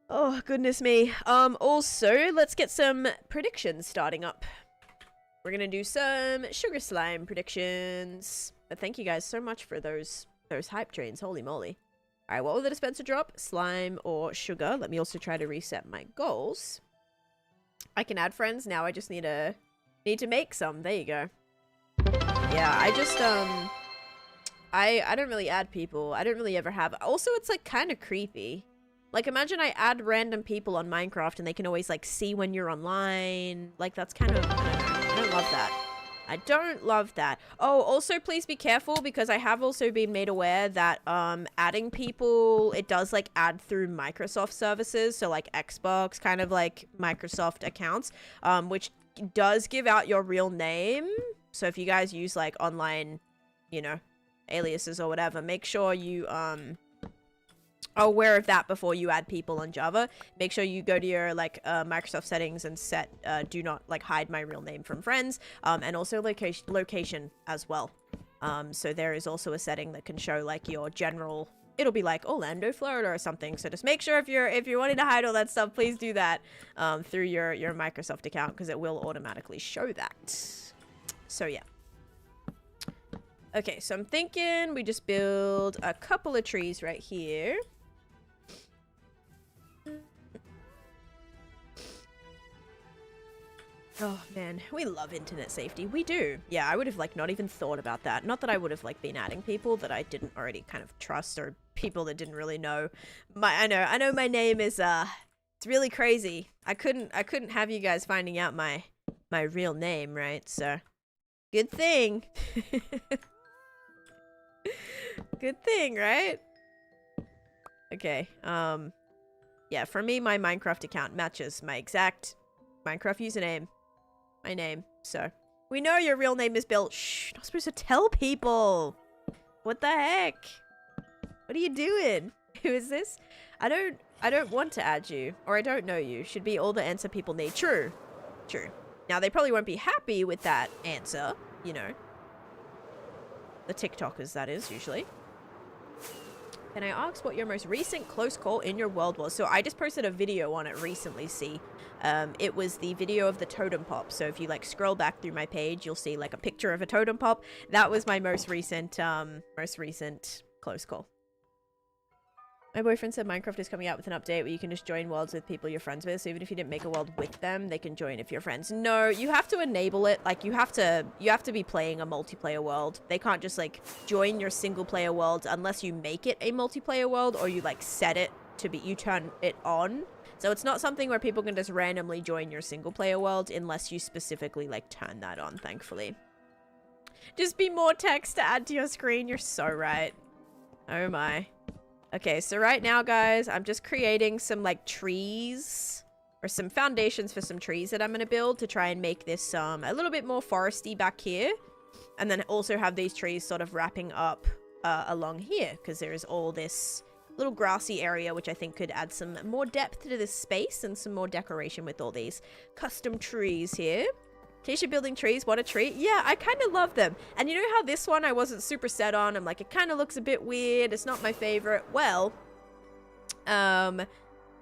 Oh, goodness me. Also, let's get some predictions starting up. We're gonna do some sugar slime predictions. But thank you guys so much for those hype trains. Holy moly. Alright, what will the dispenser drop? Slime or sugar? Let me also try to reset my goals. I can add friends. Now I just need to make some. There you go. Yeah, I just, I don't really add people. I don't really ever have. Also, it's, like, kind of creepy. Like, imagine I add random people on Minecraft and they can always, like, see when you're online. Like, that's kind of, I don't know. I don't love that. I don't love that. Oh, also, please be careful because I have also been made aware that, adding people, it does, like, add through Microsoft services. So, like, Xbox, kind of like Microsoft accounts, which does give out your real name. So if you guys use, like, online, you know, aliases or whatever, make sure you, are aware of that before you add people on Java. Make sure you go to your, like, Microsoft settings and set, do not, like, hide my real name from friends, and also location as well. So there is also a setting that can show, like, your general, it'll be like Orlando, Florida or something. So just make sure if you're wanting to hide all that stuff, please do that, through your Microsoft account, because it will automatically show that. So yeah. Okay, so I'm thinking we just build a couple of trees right here. Oh man, we love internet safety. We do. Yeah, I would have, like, not even thought about that. Not that I would have, like, been adding people that I didn't already kind of trust, or people that didn't really know. I know my name is, it's really crazy. I couldn't have you guys finding out my real name, right? So, good thing. Good thing, right? Okay, yeah, for me, my Minecraft account matches my exact Minecraft username. My name. So, we know your real name is Bill. Shh, not supposed to tell people. What the heck? What are you doing? Who is this? I don't want to add you, or I don't know you. Should be all the answer people need. True. True. Now, they probably won't be happy with that answer, you know. The TikTokers, that is, usually. Can I ask what your most recent close call in your world was? So I just posted a video on it recently, see. It was the video of the totem pop. So if you, like, scroll back through my page, you'll see, like, a picture of a totem pop. That was my most recent close call. My boyfriend said Minecraft is coming out with an update where you can just join worlds with people you're friends with. So even if you didn't make a world with them, they can join if you're friends. No, you have to enable it. Like, you have to be playing a multiplayer world. They can't just, like, join your single player world unless you make it a multiplayer world, or you, like, set it to be, you turn it on. So it's not something where people can just randomly join your single player world unless you specifically, like, turn that on, thankfully. Just be more text to add to your screen. You're so right. Oh my. Okay, so right now, guys, I'm just creating some, like, trees, or some foundations for some trees that I'm going to build to try and make this a little bit more foresty back here. And then also have these trees sort of wrapping up along here, because there is all this little grassy area, which I think could add some more depth to this space and some more decoration with all these custom trees here. Taneesha building trees, what a treat. Yeah, I kind of love them. And you know how this one I wasn't super set on? I'm like, it kind of looks a bit weird. It's not my favorite. Well,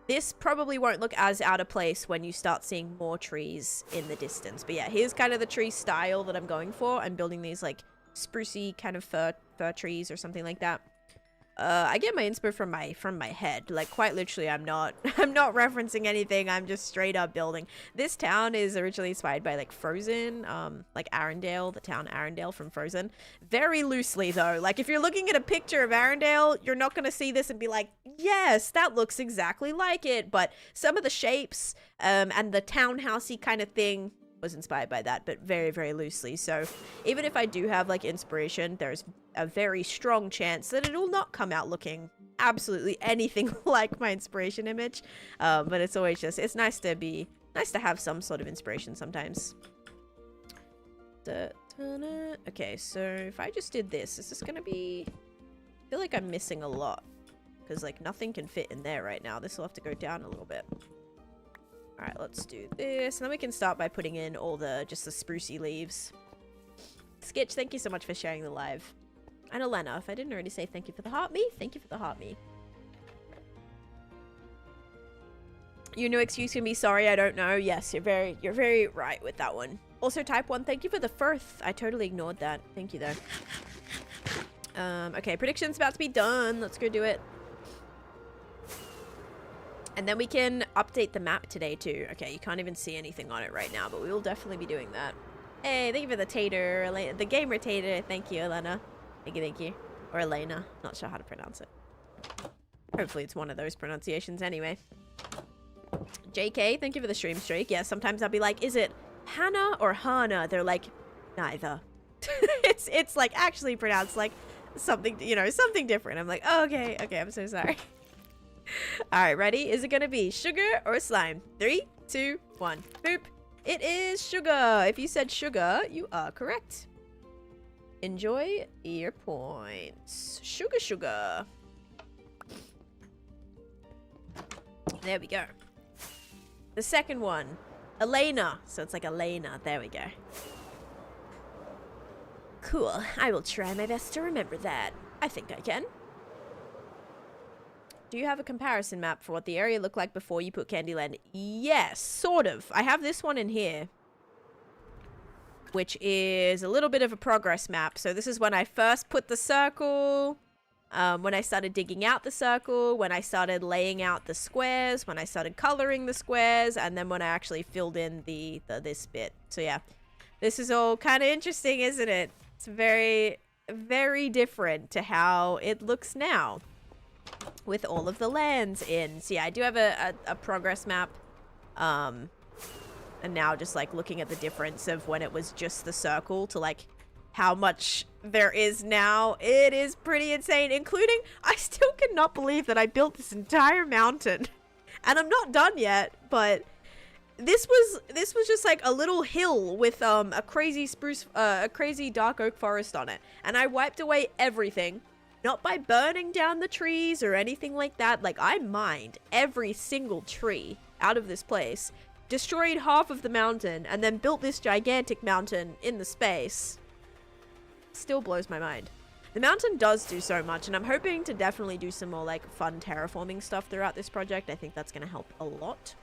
this probably won't look as out of place when you start seeing more trees in the distance. But yeah, here's kind of the tree style that I'm going for. I'm building these, like, sprucey kind of fir trees or something like that. I get my inspo from my head. Like, quite literally, I'm not referencing anything. I'm just straight up building. This town is originally inspired by, like, Frozen, like Arendelle, the town Arendelle from Frozen. Very loosely, though. Like, if you're looking at a picture of Arendelle, you're not gonna see this and be like, yes, that looks exactly like it. But some of the shapes, and the townhousey kind of thing was inspired by that, but very, very loosely. So even if I do have, like, inspiration, there's a very strong chance that it'll not come out looking absolutely anything like my inspiration image. But it's always just, it's nice to have some sort of inspiration sometimes. Okay, so if I just did this, is this gonna be... I feel like I'm missing a lot. Because, like, nothing can fit in there right now. This will have to go down a little bit. Alright, let's do this. And then we can start by putting in all the, just the sprucey leaves. Skitch, thank you so much for sharing the live. And Elena, if I didn't already say thank you for the heart me, thank you for the heart me. Your new excuse can be sorry, I don't know. Yes, you're very right with that one. Also, type 1, thank you for the firth. I totally ignored that. Thank you, though. Okay, prediction's about to be done. Let's go do it. And then we can update the map today, too. Okay, you can't even see anything on it right now, but we will definitely be doing that. Hey, thank you for the tater. The gamer tater. Thank you, Elena. Thank you. Or Elena. Not sure how to pronounce it. Hopefully it's one of those pronunciations anyway. JK, thank you for the stream streak. Yeah, sometimes I'll be like, is it Hannah or Hana? They're like, neither. it's like actually pronounced like something, you know, something different. I'm like, oh, okay, I'm so sorry. All right, ready? Is it gonna be sugar or slime? 3, 2, 1. Boop. It is sugar. If you said sugar, you are correct. Enjoy your points. Sugar, sugar. There we go. The second one, Elena. So it's like Elena. There we go. Cool. I will try my best to remember that. I think I can. Do you have a comparison map for what the area looked like before you put Candyland? Yes, sort of. I have this one in here, which is a little bit of a progress map. So this is when I first put the circle, when I started digging out the circle, when I started laying out the squares, when I started coloring the squares, and then when I actually filled in this bit. So yeah, this is all kind of interesting, isn't it? It's very, very different to how it looks now with all of the lands in. So yeah, I do have a progress map. And now just like looking at the difference of when it was just the circle to like how much there is now, it is pretty insane, including I still cannot believe that I built this entire mountain and I'm not done yet, but this was just like a little hill with a crazy a crazy dark oak forest on it, and I wiped away everything, not by burning down the trees or anything like that. Like, I mined every single tree out of this place, destroyed half of the mountain, and then built this gigantic mountain in the space. Still blows my mind. The mountain does do so much, and I'm hoping to definitely do some more like fun terraforming stuff throughout this project. I think that's going to help a lot.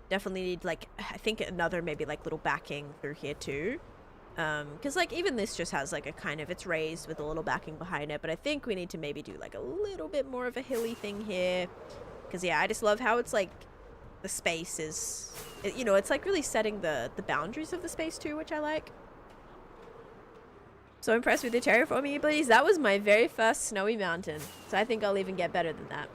Definitely need like, I think another maybe like little backing through here too. Because like even this just has like a kind of, it's raised with a little backing behind it, but I think we need to maybe do like a little bit more of a hilly thing here. Because yeah, I just love how it's like the space is, you know, it's like really setting the boundaries of the space too, which I like. So impressed with the terraforming abilities. That was my very first snowy mountain, so I think I'll even get better than that.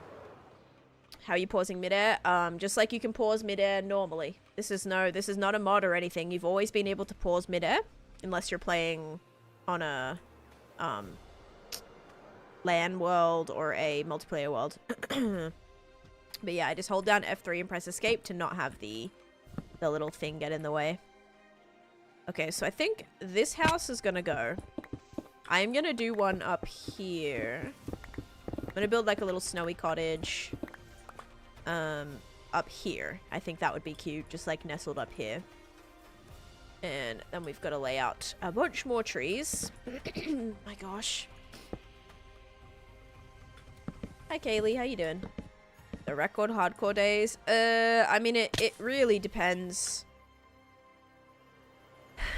How are you pausing midair? Just like you can pause midair normally. This is not a mod or anything. You've always been able to pause midair, unless you're playing on a LAN world or a multiplayer world. But yeah, I just hold down F3 and press escape to not have the little thing get in the way. Okay, so I think this house is gonna go. I'm gonna do one up here. I'm gonna build like a little snowy cottage up here. I think that would be cute, just like nestled up here. And then we've got to lay out a bunch more trees. My gosh. Hi Kaylee, how you doing? The record hardcore days? I mean, it really depends.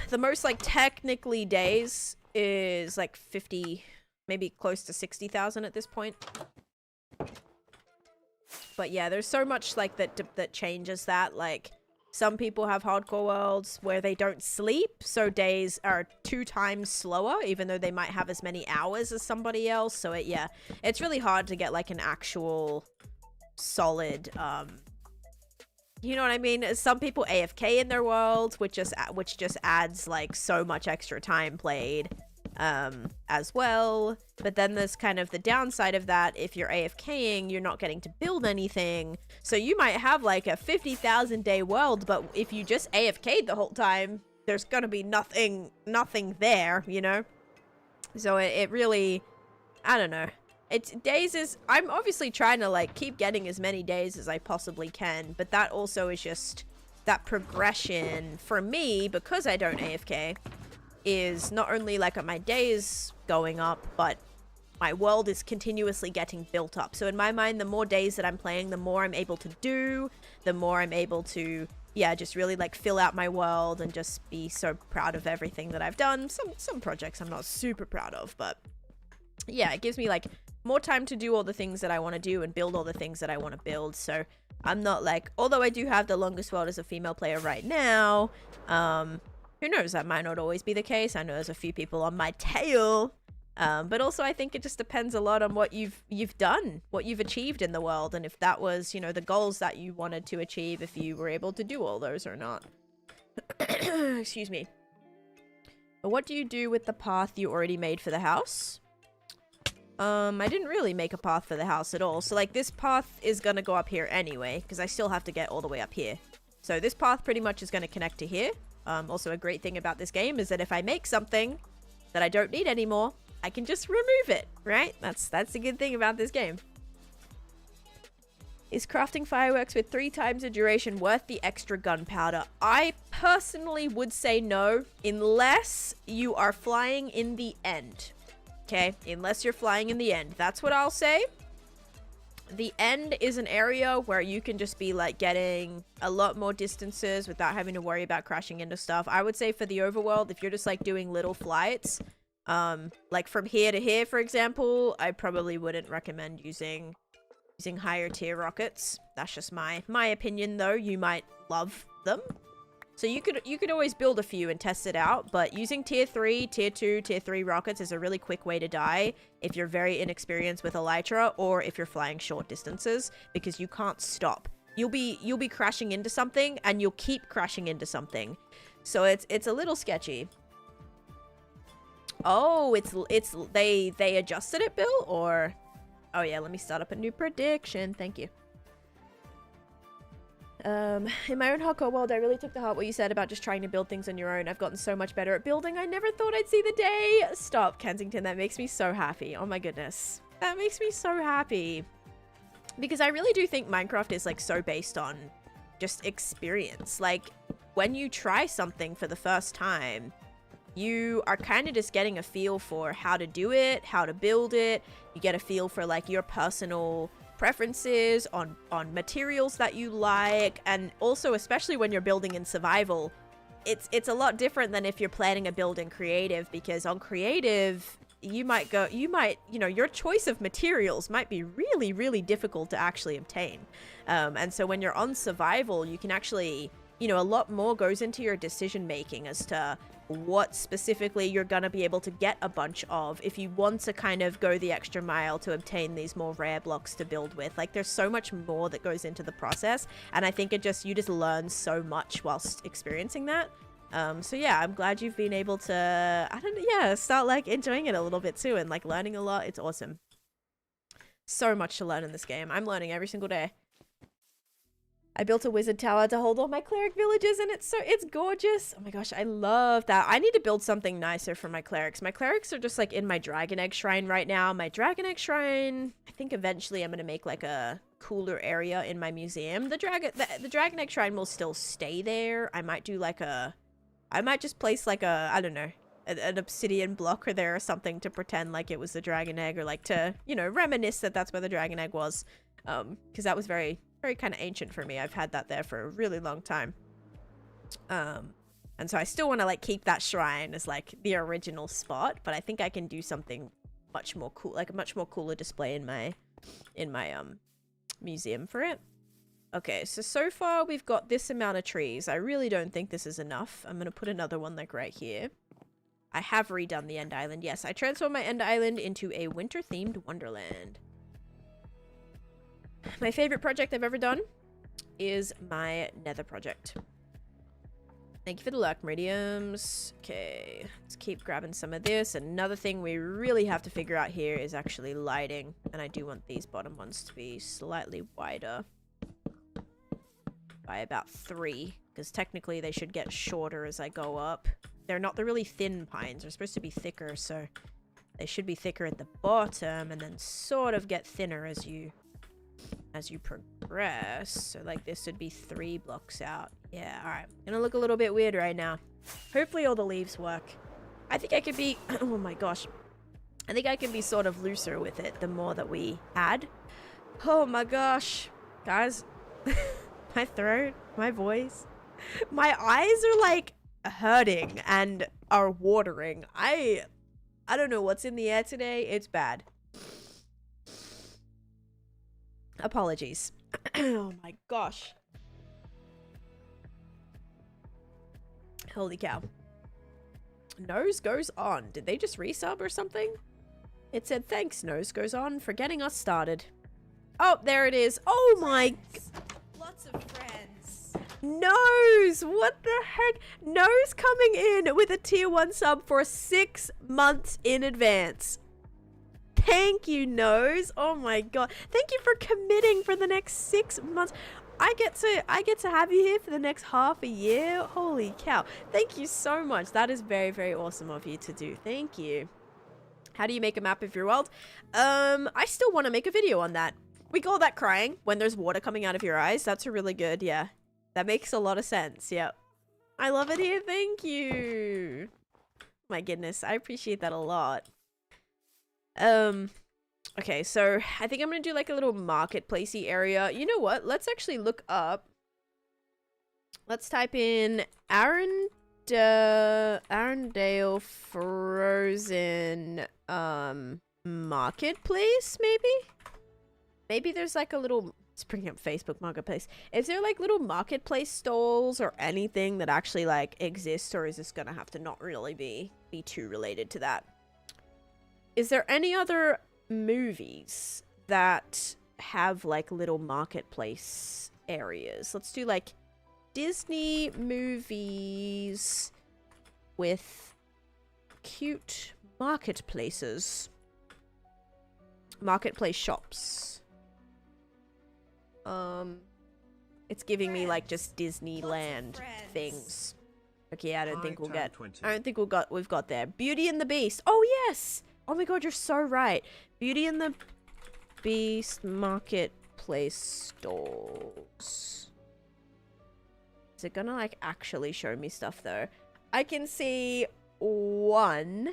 The most like technically days is like 50, maybe close to 60,000 at this point. But yeah, there's so much like that changes that. Like, some people have hardcore worlds where they don't sleep, so days are 2 times slower, even though they might have as many hours as somebody else. So yeah, it's really hard to get like an actual solid, you know what I mean? Some people AFK in their worlds, which just adds like so much extra time played. As well, but then there's kind of the downside of that. If you're AFKing, you're not getting to build anything, so you might have like a 50,000 day world, but if you just AFK'd the whole time, there's gonna be nothing there, you know? So it really, I don't know. I'm obviously trying to like keep getting as many days as I possibly can, but that also is just that progression for me, because I don't AFK, is not only like my days going up, but my world is continuously getting built up. So in my mind, the more days that I'm playing, the more I'm able to do, the more I'm able to, yeah, just really like fill out my world and just be so proud of everything that I've done. Some projects I'm not super proud of, but yeah, it gives me like more time to do all the things that I want to do and build all the things that I want to build. So I'm not like, although I do have the longest world as a female player right now, who knows, that might not always be the case. I know there's a few people on my tail, but also I think it just depends a lot on what you've done, what you've achieved in the world, and if that was, you know, the goals that you wanted to achieve, if you were able to do all those or not. Excuse me. But what do you do with the path you already made for the house? I didn't really make a path for the house at all. So like this path is gonna go up here anyway, because I still have to get all the way up here. So this path pretty much is gonna connect to here. Also a great thing about this game is that if I make something that I don't need anymore, I can just remove it, right? That's a good thing about this game. Is crafting fireworks with 3 times the duration worth the extra gunpowder? I personally would say no, unless you are flying in the end. Okay, unless you're flying in the end. That's what I'll say. The end is an area where you can just be like getting a lot more distances without having to worry about crashing into stuff. I would say for the overworld, if you're just like doing little flights, like from here to here, for example, I probably wouldn't recommend using higher tier rockets. That's just my opinion though. You might love them. So you could always build a few and test it out, but using tier 3, tier 2, tier 3 rockets is a really quick way to die if you're very inexperienced with elytra or if you're flying short distances, because you can't stop. You'll be crashing into something and you'll keep crashing into something. So it's a little sketchy. Oh, they adjusted it, Bill? Or oh yeah, let me start up a new prediction. Thank you. In my own hardcore world, I really took to heart what you said about just trying to build things on your own. I've gotten so much better at building. I never thought I'd see the day. Stop, Kensington. That makes me so happy. Oh my goodness. That makes me so happy. Because I really do think Minecraft is like so based on just experience. Like when you try something for the first time, you are kind of just getting a feel for how to do it, how to build it. You get a feel for like your personal preferences on materials that you like, and also especially when you're building in survival, it's a lot different than if you're planning a build in creative, because on creative you might you know, your choice of materials might be really difficult to actually obtain, and so when you're on survival, you can actually, you know, a lot more goes into your decision making as to what specifically you're gonna be able to get a bunch of if you want to kind of go the extra mile to obtain these more rare blocks to build with. Like there's so much more that goes into the process, and I think you just learn so much whilst experiencing that. So yeah, I'm glad you've been able to, I don't know, yeah, start like enjoying it a little bit too and like learning a lot. It's awesome. So much to learn in this game. I'm learning every single day. I built a wizard tower to hold all my cleric villages, and it's gorgeous. Oh my gosh, I love that. I need to build something nicer for my clerics. My clerics are just like in my dragon egg shrine right now. My dragon egg shrine, I think eventually I'm going to make like a cooler area in my museum. The dragon egg shrine will still stay there. I might do like I might just place like I don't know, an obsidian block or there or something to pretend like it was the dragon egg, or like to, you know, reminisce that that's where the dragon egg was. Because that was very kind of ancient for me. I've had that there for a really long time. And so I still want to like keep that shrine as like the original spot, but I think I can do something much more cool, like a much more cooler display in my museum for it. Okay, so far we've got this amount of trees. I really don't think this is enough. I'm gonna put another one like right here. I have redone the end island. Yes, I transformed my end island into a winter themed wonderland. My favorite project I've ever done is my nether project. Thank you for the luck, meridiums. Okay, let's keep grabbing some of this. Another thing we really have to figure out here is actually lighting. And I do want these bottom ones to be slightly wider. by about 3, because technically they should get shorter as I go up. They're not the really thin pines. They're supposed to be thicker, so they should be thicker at the bottom and then sort of get thinner as you progress. So like this would be 3 blocks out. Yeah, all right. Gonna look a little bit weird right now. Hopefully all the leaves work. I think I could be, oh my gosh. I think I can be sort of looser with it the more that we add. Oh my gosh. Guys, my throat, my voice, my eyes are like hurting and are watering. I don't know what's in the air today. It's bad. Apologies. Oh my gosh. Holy cow. Nose goes on. Did they just resub or something? It said, thanks, Nose goes on, for getting us started. Oh, there it is. Oh my... Lots of friends. Nose! What the heck? Nose coming in with a tier 1 sub for 6 months in advance. Thank you, Nose. Oh my god. Thank you for committing for the next 6 months. I get to have you here for the next half a year. Holy cow. Thank you so much. That is very, very awesome of you to do. Thank you. How do you make a map of your world? I still want to make a video on that. We call that crying when there's water coming out of your eyes. That's a really good, yeah. That makes a lot of sense. Yep. I love it here. Thank you. My goodness. I appreciate that a lot. Okay, so I think I'm going to do like a little marketplacey area. You know what? Let's actually look up. Let's type in Arendelle Frozen marketplace, maybe? Maybe there's like a little... Let's bring up Facebook Marketplace. Is there like little marketplace stalls or anything that actually like exists, or is this going to have to not really be too related to that? Is there any other movies that have like little marketplace areas? Let's do like Disney movies with cute marketplaces. Marketplace shops. It's giving me like just Disneyland things. Okay, I don't think we'll get. I don't think we've got there. Beauty and the Beast. Oh yes. Oh my god, you're so right. Beauty and the Beast marketplace stalls. Is it gonna like actually show me stuff though? I can see one.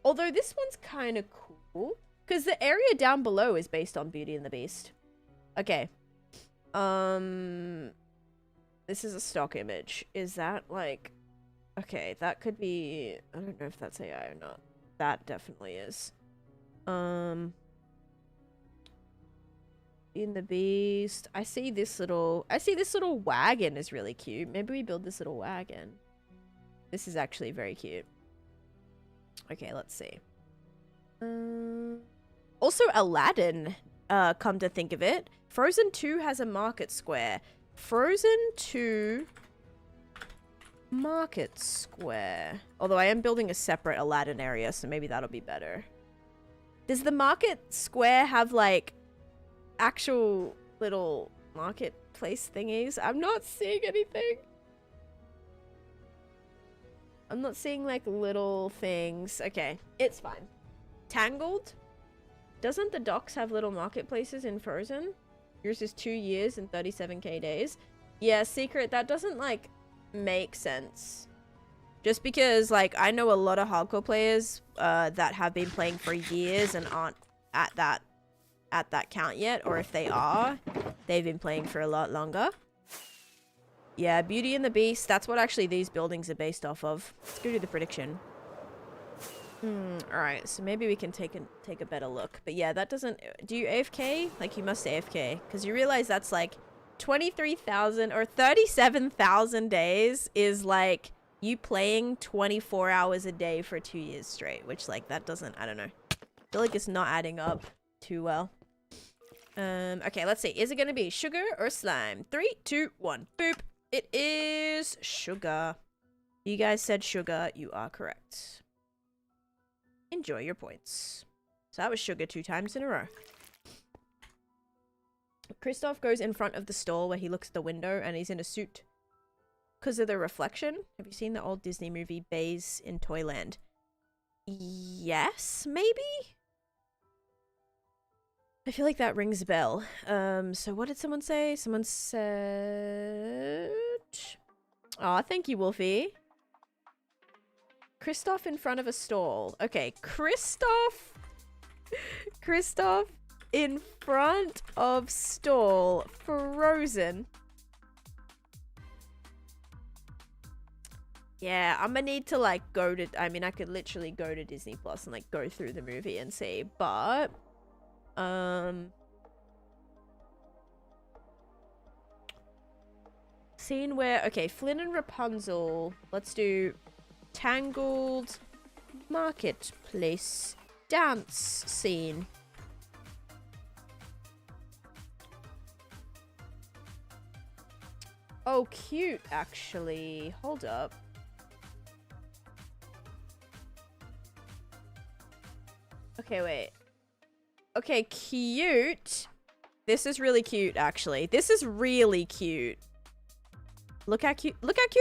Although this one's kind of cool. Because the area down below is based on Beauty and the Beast. Okay. This is a stock image. Is that like... Okay, that could be... I don't know if that's AI or not. That definitely is. In the Beast. I see this little wagon is really cute. Maybe we build this little wagon. This is actually very cute. Okay, let's see. Also Aladdin, come to think of it. Frozen 2 has a market square. Frozen 2 market square. Although I am building a separate Aladdin area, so maybe that'll be better. Does the market square have like actual little marketplace thingies? I'm not seeing anything. I'm not seeing like little things. Okay, it's fine. Tangled? Doesn't the docks have little marketplaces in Frozen? Yours is 2 years and 37k days. Yeah, Secret, that doesn't like make sense. Just because like I know a lot of hardcore players that have been playing for years and aren't at that count yet, or if they are, they've been playing for a lot longer. Yeah, Beauty and the Beast, that's what actually these buildings are based off of. Let's go do the prediction. Alright, so maybe we can take a better look. But yeah, that doesn't... Do you AFK? Like, you must AFK. Because you realize that's like 23,000 or 37,000 days is like you playing 24 hours a day for 2 years straight. Which, like, that doesn't... I don't know. I feel like it's not adding up too well. Okay, let's see. Is it going to be sugar or slime? 3, 2, 1. Boop. It is sugar. You guys said sugar. You are correct. Enjoy your points. So that was sugar 2 times in a row. Kristoff goes in front of the stall where he looks at the window and he's in a suit because of the reflection. Have you seen the old Disney movie Bays in Toyland? Yes, maybe? I feel like that rings a bell. So what did someone say? Someone said... Aw, thank you, Wolfie. Kristoff in front of a stall. Okay, Kristoff in front of stall. Frozen. Yeah, I'm gonna need to like go to... I mean, I could literally go to Disney Plus and like go through the movie and see, but... Scene where... Okay, Flynn and Rapunzel. Let's do Tangled Marketplace dance scene. Oh, cute, actually. Hold up. Okay, wait. Okay, cute. This is really cute, actually. This is really cute. Look how cute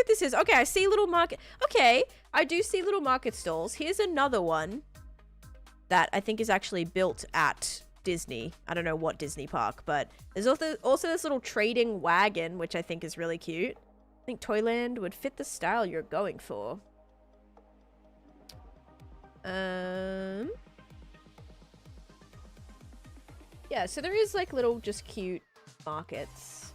this is. Okay, I see little market. Okay, I do see little market stalls. Here's another one that I think is actually built at Disney. I don't know what Disney park, but there's also this little trading wagon, which I think is really cute. I think Toyland would fit the style you're going for. Yeah, so there is like little just cute markets.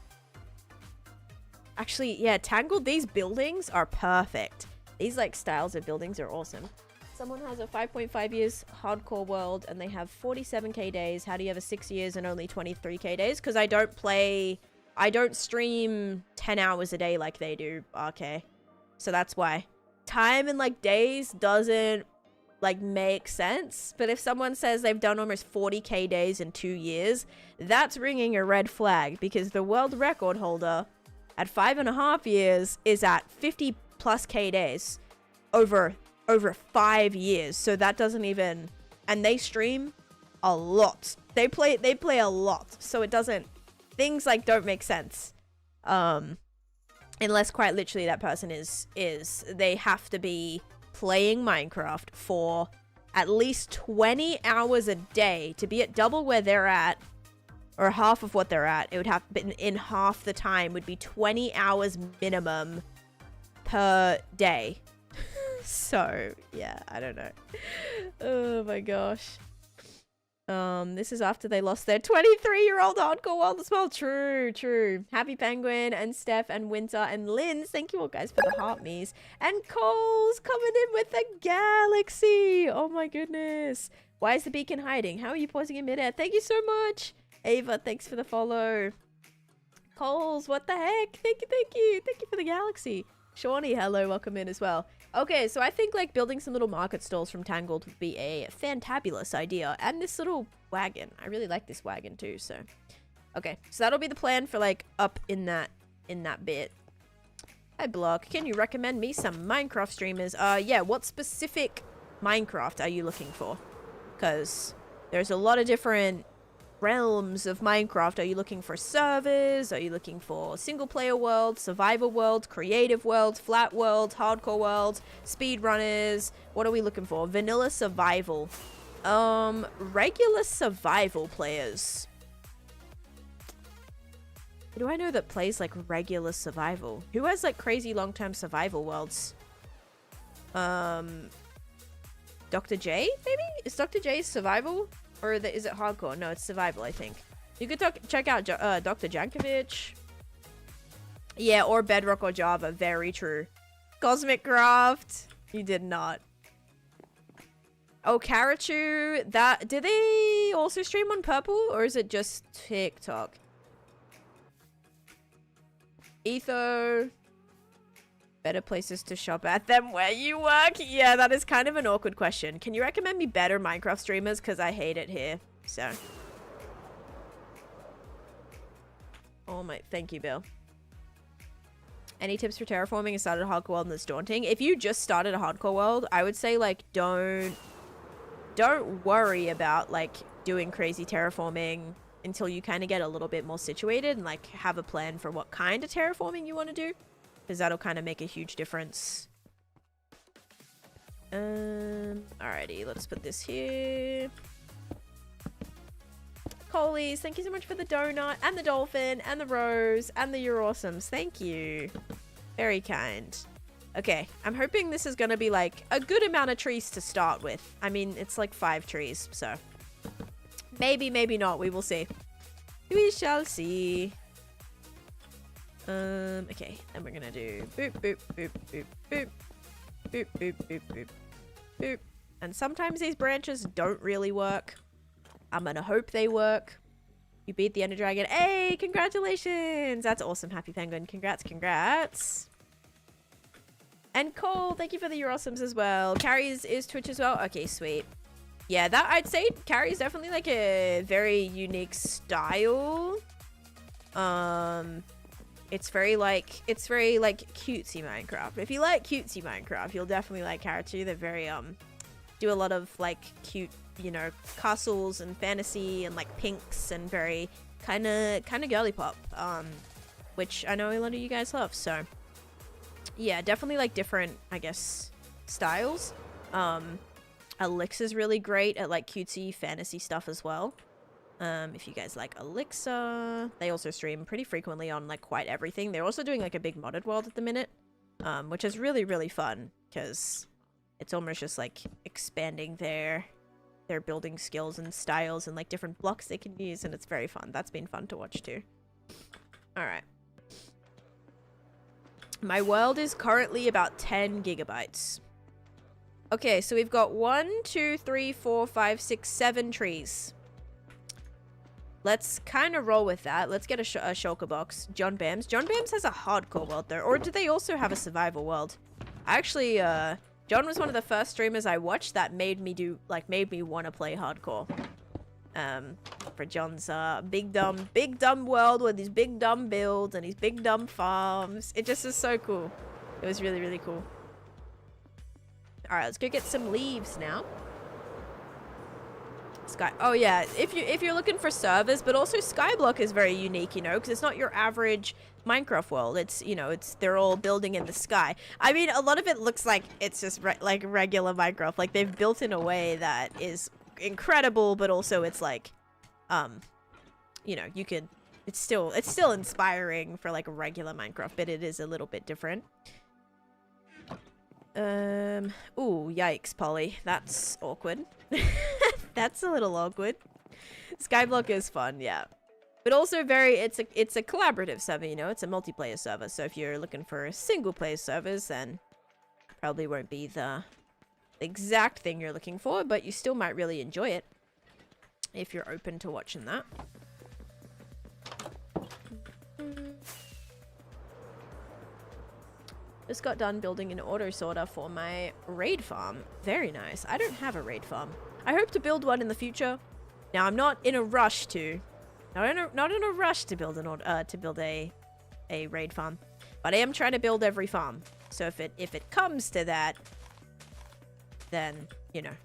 Actually, yeah, Tangled, these buildings are perfect. These like styles of buildings are awesome. Someone has a 5.5 years hardcore world and they have 47k days. How do you have a 6 years and only 23k days? Because I don't stream 10 hours a day like they do, RK. So that's why. Time and like days doesn't like make sense. But if someone says they've done almost 40k days in 2 years, that's ringing a red flag because the world record holder at 5.5 years is at 50 plus k days over 5 years. So that doesn't even, and they stream a lot. They play a lot. So it doesn't, things like don't make sense. Unless quite literally that person is they have to be playing Minecraft for at least 20 hours a day to be at double where they're at, or half of what they're at. It would have been in half the time would be 20 hours minimum per day. So yeah, I don't know. Oh my gosh. This is after they lost their 23-year-old hardcore world as well. True. Happy Penguin and Steph and Winter and Linz. Thank you all guys for the heart me's. And Cole's coming in with the galaxy. Oh my goodness. Why is the beacon hiding? How are you pausing in midair? Thank you so much. Ava, thanks for the follow. Coles, what the heck? Thank you. Thank you for the galaxy. Shawnee, hello, welcome in as well. Okay, so I think like building some little market stalls from Tangled would be a fantabulous idea. And this little wagon. I really like this wagon too, so. Okay, so that'll be the plan for like up in that bit. Hi Block, can you recommend me some Minecraft streamers? Yeah, what specific Minecraft are you looking for? Because there's a lot of different realms of Minecraft. Are you looking for servers? Are you looking for single player world, survival world, creative world, flat world, hardcore world, speedrunners? What are we looking for? Vanilla survival. Regular survival players. Who do I know that plays like regular survival? Who has like crazy long-term survival worlds? Dr. J, maybe? Is Dr. J's survival? Or is it hardcore? No, it's survival, I think. You could check out Dr. Jankovic. Yeah, or Bedrock or Java. Very true. Cosmic Craft. You did not. Oh, Karachu. Do they also stream on Purple? Or is it just TikTok? Etho. Better places to shop at than where you work? Yeah, that is kind of an awkward question. Can you recommend me better Minecraft streamers? Because I hate it here. So. Oh my, thank you, Bill. Any tips for terraforming? I started a hardcore world and it's daunting. If you just started a hardcore world, I would say like don't worry about like doing crazy terraforming until you kind of get a little bit more situated and like have a plan for what kind of terraforming you want to do, because that'll kind of make a huge difference. Alrighty, let's put this here. Coleys, thank you so much for the donut and the dolphin and the rose and the you're awesomes. Thank you. Very kind. Okay, I'm hoping this is gonna be like a good amount of trees to start with. I mean, it's like 5 trees, so maybe, maybe not. We will see. We shall see. Okay, and we're gonna do boop, boop, boop, boop, boop, boop, boop, boop, boop, boop. And sometimes these branches don't really work. I'm gonna hope they work. You beat the Ender Dragon. Hey, congratulations! That's awesome, Happy Penguin. Congrats, congrats. And Cole, thank you for the You're Awesomes as well. Carrie's is Twitch as well. Okay, sweet. Yeah, that I'd say Carrie's definitely like a very unique style. It's very like cutesy Minecraft. If you like cutesy Minecraft, you'll definitely like Carrie too. They're very do a lot of like cute, you know, castles and fantasy and like pinks and very kind of girly pop, which I know a lot of you guys love. So yeah, definitely like different, I guess, styles. Elixir's really great at like cutesy fantasy stuff as well. If you guys like Elixir, they also stream pretty frequently on like quite everything. They're also doing like a big modded world at the minute, which is really, really fun because it's almost just like expanding their building skills and styles and like different blocks they can use, and it's very fun. That's been fun to watch too. All right. My world is currently about 10 gigabytes. Okay, so we've got 1, 2, 3, 4, 5, 6, 7 trees. Let's kind of roll with that. Let's get a shulker box. John Bams. John Bams has a hardcore world though. Or do they also have a survival world? Actually, John was one of the first streamers I watched that made me want to play hardcore. For John's big dumb world with his big dumb builds and his big dumb farms. It just is so cool. It was really, really cool. Alright, let's go get some leaves now. Sky. Oh yeah, if you're looking for servers, but also Skyblock is very unique, you know, because it's not your average Minecraft world. It's, you know, they're all building in the sky. I mean, a lot of it looks like it's just like regular Minecraft. Like they've built in a way that is incredible, but also it's like, you know, you could. It's still inspiring for like a regular Minecraft, but it is a little bit different. Ooh, yikes, Polly. That's awkward. That's a little awkward. Skyblock is fun, yeah. But also it's a collaborative server, you know, it's a multiplayer server. So if you're looking for single player servers, then probably won't be the exact thing you're looking for, but you still might really enjoy it if you're open to watching that. Just got done building an auto sorter for my raid farm. Very nice. I don't have a raid farm. I hope to build one in the future. Now I'm not in a rush to, not in a rush to build a raid farm, but I am trying to build every farm. So if it comes to that, then you know,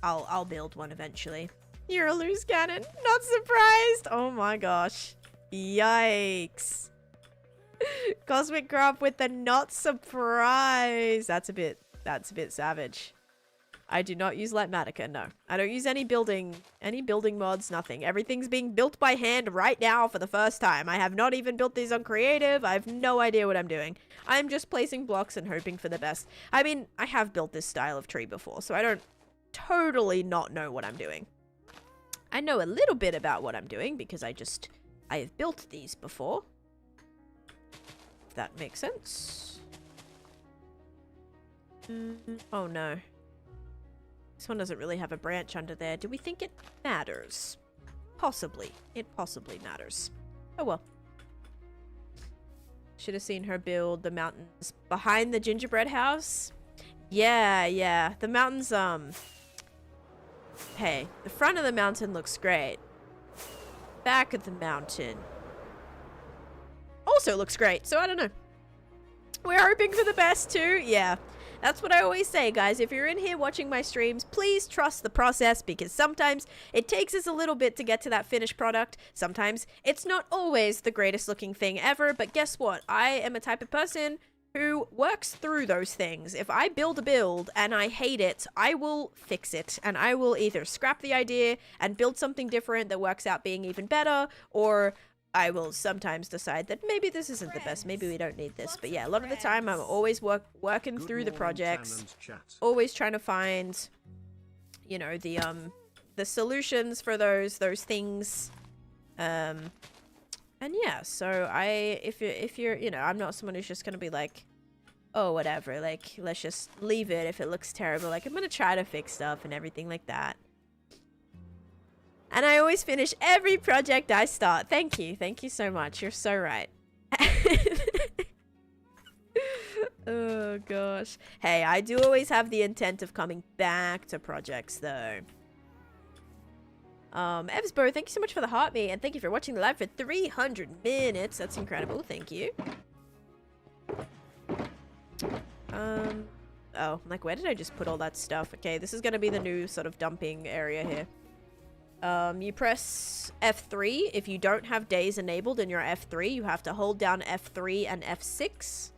I'll build one eventually. You're a loose cannon. Not surprised. Oh my gosh. Yikes. Cosmic Grub with the not surprised. That's a bit savage. I do not use Lightmatica, no. I don't use any building mods, nothing. Everything's being built by hand right now for the first time. I have not even built these on creative. I have no idea what I'm doing. I'm just placing blocks and hoping for the best. I mean, I have built this style of tree before, so I don't totally not know what I'm doing. I know a little bit about what I'm doing because I have built these before. If that makes sense. Oh no. This one doesn't really have a branch under there. Do we think it matters? Possibly. It possibly matters. Oh well. Should have seen her build the mountains behind the gingerbread house. Yeah. The mountains, hey, the front of the mountain looks great. Back of the mountain also looks great. So I don't know. We're hoping for the best too. Yeah. That's what I always say, guys. If you're in here watching my streams, please trust the process, because sometimes it takes us a little bit to get to that finished product. Sometimes it's not always the greatest looking thing ever, but guess what? I am a type of person who works through those things. If I build a build and I hate it, I will fix it, and I will either scrap the idea and build something different that works out being even better, or I will sometimes decide that maybe this isn't the best, maybe we don't need this. But yeah, a lot of the time I'm always working through the projects, always trying to find, you know, the solutions for those things. And yeah, so if you're, you know, I'm not someone who's just gonna be like, oh, whatever, like, let's just leave it if it looks terrible. Like, I'm gonna try to fix stuff and everything like that. And I always finish every project I start. Thank you so much. You're so right. Oh gosh. Hey, I do always have the intent of coming back to projects though. Evsbo, thank you so much for the heartbeat, and thank you for watching the live for 300 minutes. That's incredible. Thank you. Oh, like, where did I just put all that stuff? Okay, this is gonna be the new sort of dumping area here. You press F3. If you don't have days enabled in your F3, you have to hold down F3 and F6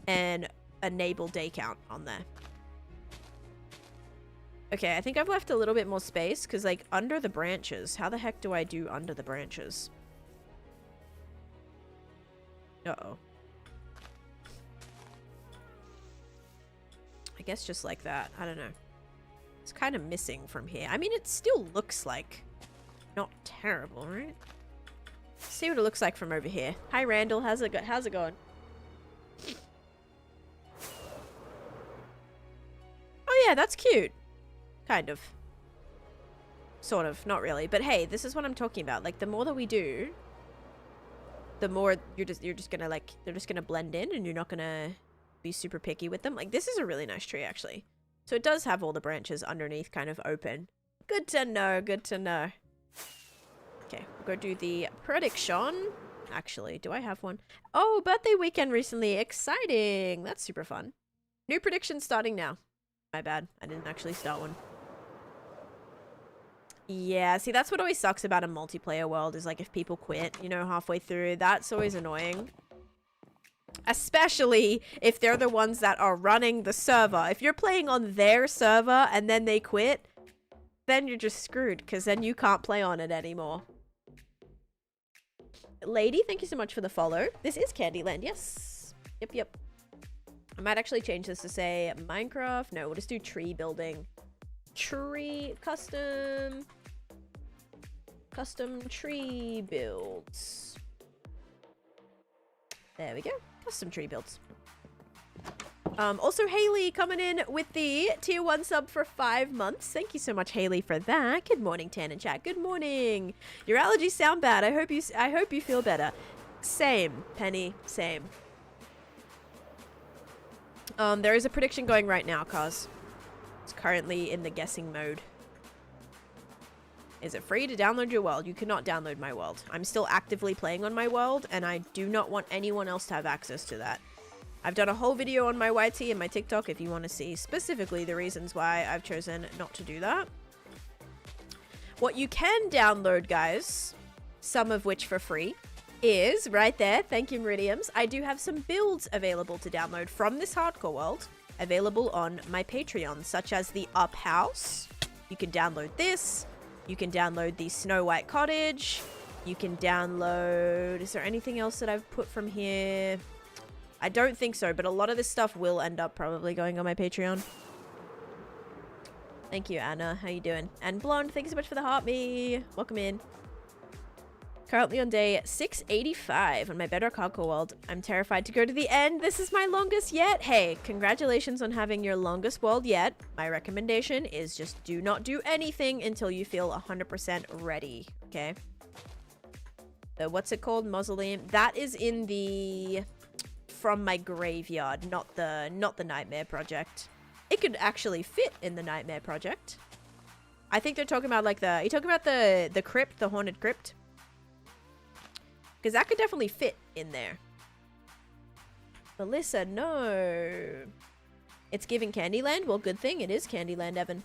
and enable day count on there. Okay, I think I've left a little bit more space because, like, under the branches. How the heck do I do under the branches? Uh-oh. I guess just like that. I don't know. It's kind of missing from here. I mean, it still looks like not terrible, right? Let's see what it looks like from over here. Hi, Randall. How's it going? Oh, yeah, that's cute. Kind of. Sort of. Not really. But hey, this is what I'm talking about. Like, the more that we do, the more you're just gonna, like, they're just gonna blend in, and you're not gonna be super picky with them. Like, this is a really nice tree, actually. So it does have all the branches underneath kind of open. Good to know. Good to know. Okay, we'll go do the prediction. Actually, do I have one? Oh, birthday weekend recently. Exciting. That's super fun. New prediction starting now. My bad. I didn't actually start one. Yeah, see, that's what always sucks about a multiplayer world is, like, if people quit, you know, halfway through. That's always annoying. Especially if they're the ones that are running the server. If you're playing on their server and then they quit, then you're just screwed, because then you can't play on it anymore. Lady, thank you so much for the follow. This is Candyland, yes. Yep. I might actually change this to say Minecraft. No, we'll just do tree building. Tree custom tree builds. There we go. Custom tree builds. Also, Haley coming in with the tier 1 sub for 5 months. Thank you so much, Haley, for that. Good morning, Tan and chat. Good morning. Your allergies sound bad. I hope you feel better. Same, Penny. Same. There is a prediction going right now, cause it's currently in the guessing mode. Is it free to download your world? You cannot download my world. I'm still actively playing on my world, and I do not want anyone else to have access to that. I've done a whole video on my YT and my TikTok if you want to see specifically the reasons why I've chosen not to do that. What you can download, guys, some of which for free, is right there. Thank you, Meridiums. I do have some builds available to download from this hardcore world, available on my Patreon, such as the Up House. You can download this. You can download the Snow White Cottage. You can download... Is there anything else that I've put from here? I don't think so, but a lot of this stuff will end up probably going on my Patreon. Thank you, Anna. How you doing? And Blonde, thank you so much for the heart me. Welcome in. Currently on day 685 on my Bedrock Hardcore world. I'm terrified to go to the end. This is my longest yet. Hey, congratulations on having your longest world yet. My recommendation is just do not do anything until you feel 100% ready, okay? The, what's it called? Mausoleum. That is in the... From my graveyard, not the Nightmare Project. It could actually fit in the Nightmare Project. I think they're talking about, like, the... Are you talking about the crypt, the haunted crypt? Because that could definitely fit in there. Melissa, no. It's giving Candyland? Well, good thing it is Candyland, Evan.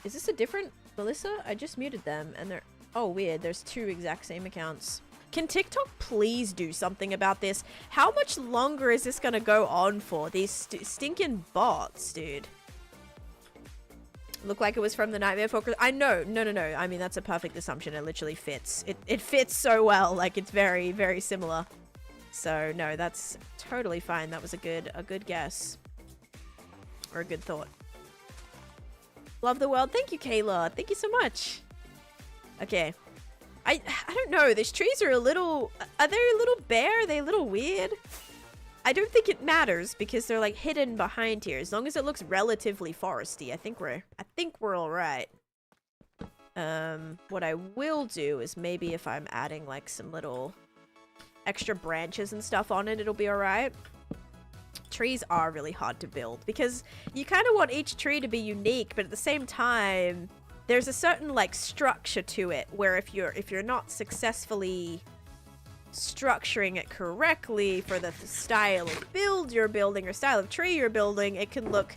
Is this a different Melissa? I just muted them and they're... Oh, weird. There's two exact same accounts. Can TikTok please do something about this? How much longer is this gonna go on for? These stinking bots, dude. Look like it was from the Nightmare Before Christmas. I know. No. I mean, that's a perfect assumption. It literally fits. It fits so well. Like, it's very, very similar. So, no, that's totally fine. That was a good guess. Or a good thought. Love the world. Thank you, Kayla. Thank you so much. Okay. I don't know. These trees are a little... Are they a little bare? Are they a little weird? I don't think it matters because they're like hidden behind here. As long as it looks relatively foresty, I think we're all right. What I will do is maybe if I'm adding like some little extra branches and stuff on it, it'll be all right. Trees are really hard to build because you kind of want each tree to be unique, but at the same time, there's a certain like structure to it where if you're not successfully structuring it correctly for the style of build you're building or style of tree you're building, it can look,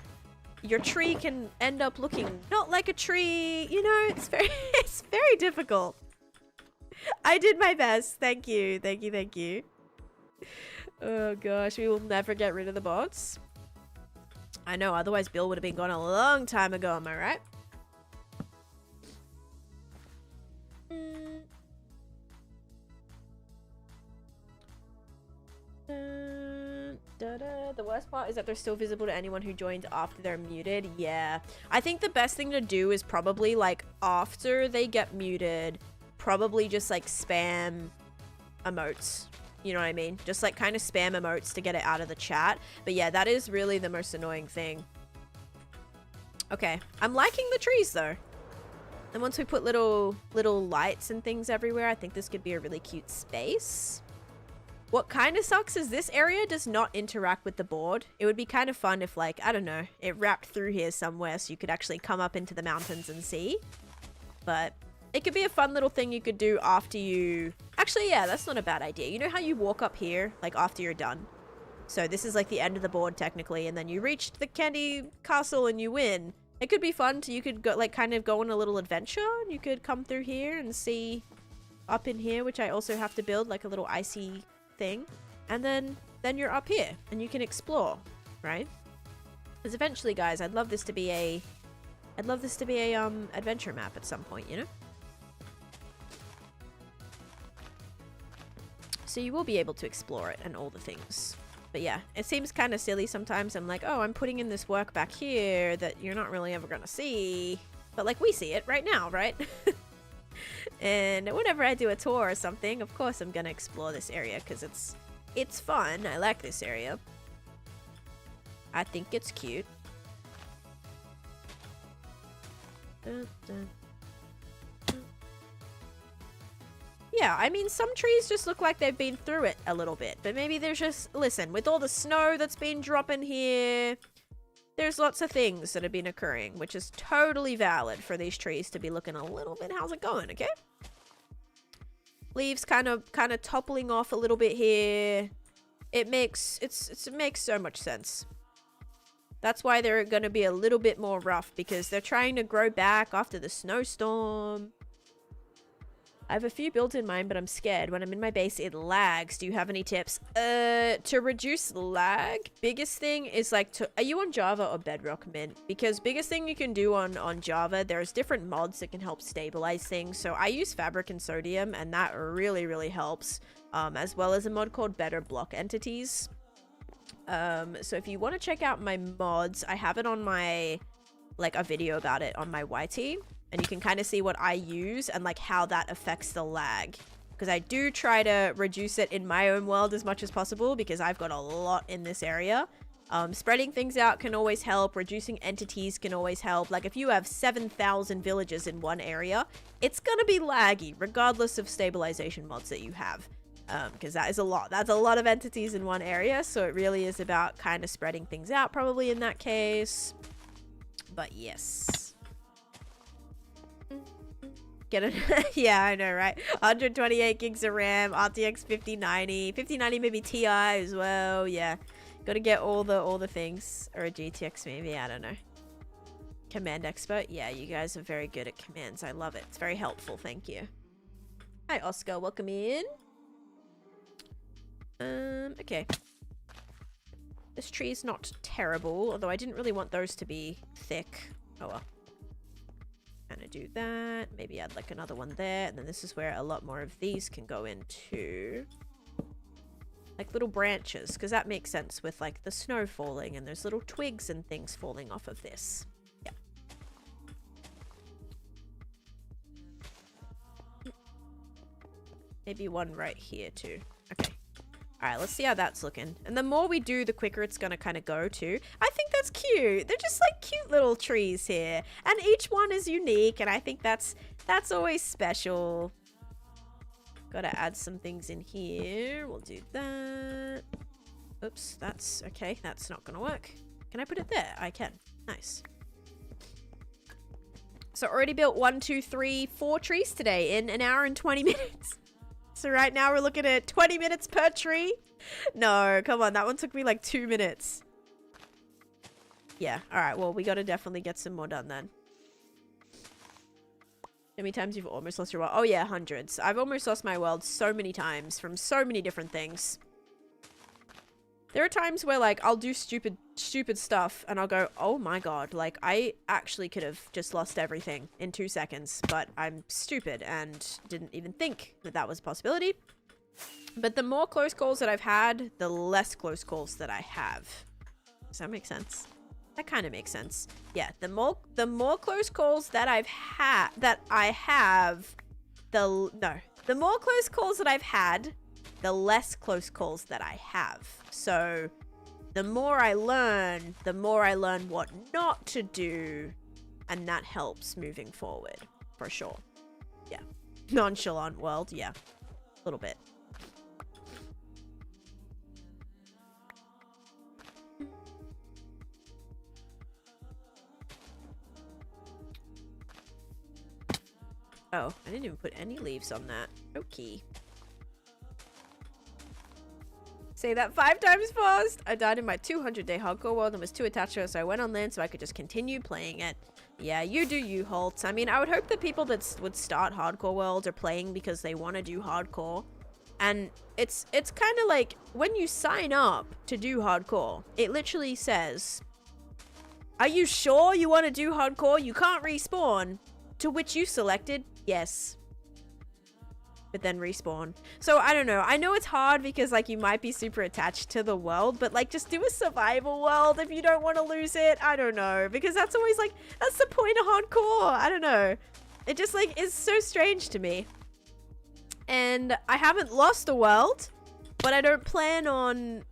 your tree can end up looking not like a tree, you know. It's very difficult. I did my best. Thank you. Oh gosh, we will never get rid of the bots. I know, otherwise Bill would have been gone a long time ago, am I right? The worst part is that they're still visible to anyone who joined after they're muted. Yeah, I think the best thing to do is probably like after they get muted, probably just like spam emotes. You know what I mean? Just like kind of spam emotes to get it out of the chat. But yeah, that is really the most annoying thing. Okay, I'm liking the trees though. And once we put little lights and things everywhere, I think this could be a really cute space. What kind of sucks is this area does not interact with the board. It would be kind of fun if, like, I don't know, it wrapped through here somewhere so you could actually come up into the mountains and see. But it could be a fun little thing you could do after you... Actually, yeah, that's not a bad idea. You know how you walk up here, like, after you're done? So this is, like, the end of the board, technically, and then you reach the candy castle and you win. It could be fun to, you could go, like, kind of go on a little adventure. You could come through here and see up in here, which I also have to build, like, a little icy... thing, and then you're up here and you can explore, right? Because eventually, guys, I'd love this to be a adventure map at some point, you know? So you will be able to explore it and all the things. But yeah, it seems kind of silly sometimes. I'm like, oh, I'm putting in this work back here that you're not really ever gonna see, but like we see it right now, right? And whenever I do a tour or something, of course I'm gonna explore this area because it's fun. I like this area. I think it's cute. Dun, dun, dun. Yeah, I mean, some trees just look like they've been through it a little bit, but maybe there's just, listen, with all the snow that's been dropping here, there's lots of things that have been occurring, which is totally valid for these trees to be looking a little bit. How's it going? Okay. Leaves kind of toppling off a little bit here. It makes so much sense. That's why they're going to be a little bit more rough because they're trying to grow back after the snowstorm. I have a few builds in mind, but I'm scared. When I'm in my base, it lags. Do you have any tips? To reduce lag, biggest thing is like are you on Java or Bedrock Mint? Because biggest thing you can do on Java, there's different mods that can help stabilize things. So I use Fabric and Sodium, and that really, really helps. As well as a mod called Better Block Entities. So if you want to check out my mods, I have it on my, like a video about it on my YT. And you can kind of see what I use and like how that affects the lag. Because I do try to reduce it in my own world as much as possible because I've got a lot in this area. Spreading things out can always help. Reducing entities can always help. Like if you have 7,000 villages in one area, it's going to be laggy regardless of stabilization mods that you have. Because that is a lot. That's a lot of entities in one area. So it really is about kind of spreading things out probably in that case. But yes. Get it? Yeah, I know, right? 128 gigs of RAM, RTX 5090, 5090 maybe Ti as well. Yeah, Gotta get all the things. Or a GTX maybe, I don't know. Command expert. Yeah, you guys are very good at commands. I love it. It's very helpful. Thank you. Hi, Oscar. Welcome in. Okay. This tree is not terrible, although I didn't really want those to be thick. Oh well. Kind of do that. Maybe add like another one there, and then this is where a lot more of these can go into. Like little branches, because that makes sense with like the snow falling and there's little twigs and things falling off of this. Yeah. Maybe one right here too. Okay. Alright, let's see how that's looking. And the more we do, the quicker it's gonna kind of go too. I think that's cute. They're just like cute little trees here. And each one is unique, and I think that's always special. Gotta add some things in here. We'll do that. Oops, that's okay. That's not gonna work. Can I put it there? I can. Nice. So already built 1, 2, 3, 4 trees today in an hour and 20 minutes. So right now we're looking at 20 minutes per tree. No, come on. That one took me like 2 minutes. Yeah. All right. Well, we gotta definitely get some more done then. How many times you've almost lost your world? Oh yeah, hundreds. I've almost lost my world so many times from so many different things. There are times where like I'll do stupid stuff and I'll go, oh my god, like I actually could have just lost everything in 2 seconds, but I'm stupid and didn't even think that that was a possibility. But the more close calls that I've had, the less close calls that I have. Does that make sense? That kind of makes sense. Yeah, the more close calls that the more close calls that I've had, the less close calls that I have. So the more I learn what not to do, and that helps moving forward for sure. Yeah. Nonchalant world, yeah. A little bit. Oh, I didn't even put any leaves on that. Okay. Say that 5 times fast. I died in my 200-day hardcore world and was too attached to it, so I went on land so I could just continue playing it. Yeah, you do you, Holtz. I mean, I would hope that people that would start hardcore worlds are playing because they want to do hardcore. And it's kind of like when you sign up to do hardcore, it literally says, are you sure you want to do hardcore? You can't respawn. To which you selected yes, but then respawn. So I don't know. I know it's hard because like you might be super attached to the world, but like just do a survival world if you don't want to lose it. I don't know, because that's always like, that's the point of hardcore. I don't know. It just like is so strange to me. And I haven't lost a world, but I don't plan on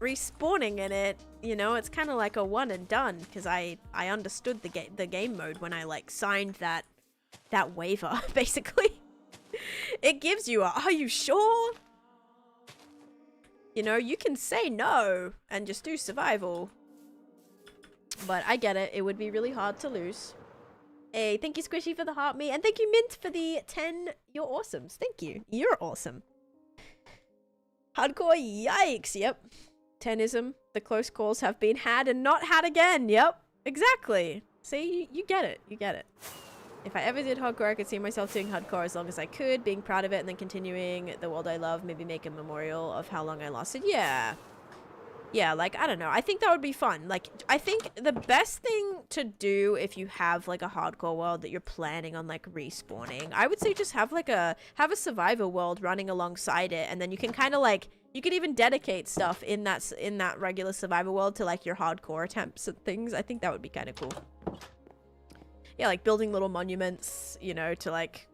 respawning in it. You know, it's kind of like a one and done because I understood the game mode when I like signed that waiver, basically. It gives you a, are you sure? You know, you can say no and just do survival. But I get it. It would be really hard to lose. Hey, thank you, Squishy, for the heart me. And thank you, Mint, for the 10. You're awesome. Thank you. You're awesome. Hardcore, yikes. Yep. 10ism. The close calls have been had and not had again. Yep. Exactly. See, you get it. You get it. If I ever did hardcore, I could see myself doing hardcore as long as I could, being proud of it, and then continuing the world I love, maybe make a memorial of how long I lasted. Yeah. Yeah, like, I don't know. I think that would be fun. Like, I think the best thing to do if you have, like, a hardcore world that you're planning on, like, respawning, I would say just have, like, have a survivor world running alongside it, and then you can kind of, like, you could even dedicate stuff in that regular survivor world to, like, your hardcore attempts and things. I think that would be kind of cool. Yeah, like building little monuments, you know, to like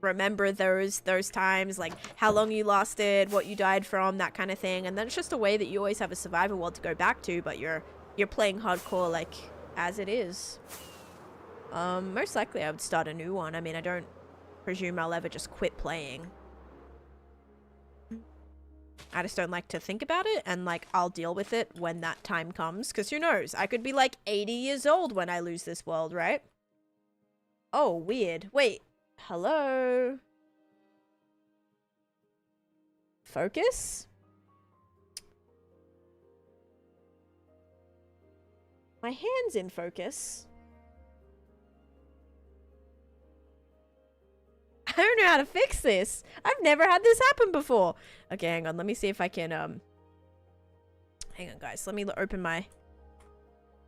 remember those times, like how long you lasted, what you died from, that kind of thing. And then it's just a way that you always have a survivor world to go back to, but you're playing hardcore like as it is. Most likely I would start a new one. I mean, I don't presume I'll ever just quit playing. I just don't like to think about it, and like I'll deal with it when that time comes, because who knows, I could be like 80 years old when I lose this world, right? Oh, weird. Wait, hello? Focus? my hand's in focus. I don't know how to fix this. I've never had this happen before. Okay, hang on. Let me see if I can, hang on, guys. Let me open my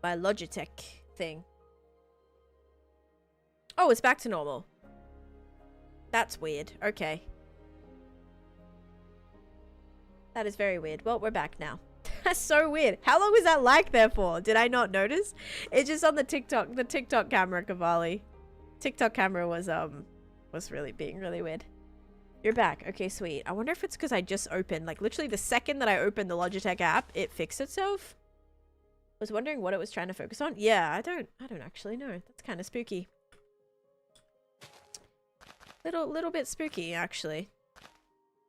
Logitech thing. Oh, it's back to normal. That's weird. Okay. That is very weird. Well, we're back now. That's so weird. How long was that like there for? Did I not notice? It's just on the TikTok camera, Cavalli. TikTok camera was really being really weird. You're back. Okay, sweet. I wonder if it's because I just opened, like literally the second that I opened the Logitech app, it fixed itself. I was wondering what it was trying to focus on. Yeah, I don't actually know. That's kind of spooky. Little bit spooky, actually.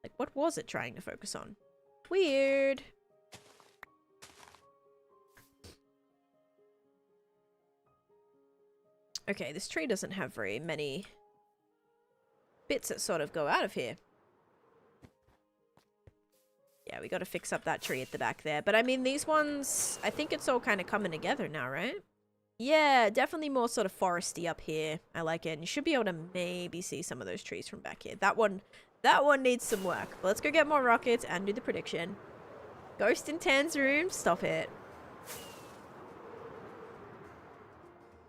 Like, what was it trying to focus on? Weird. Okay, this tree doesn't have very many bits that sort of go out of here. Yeah, we got to fix up that tree at the back there. But I mean, these ones, I think it's all kind of coming together now, right? Yeah, definitely more sort of foresty up here. I like it. And you should be able to maybe see some of those trees from back here. That one needs some work. But let's go get more rockets and do the prediction. Ghost in Tan's room. Stop it.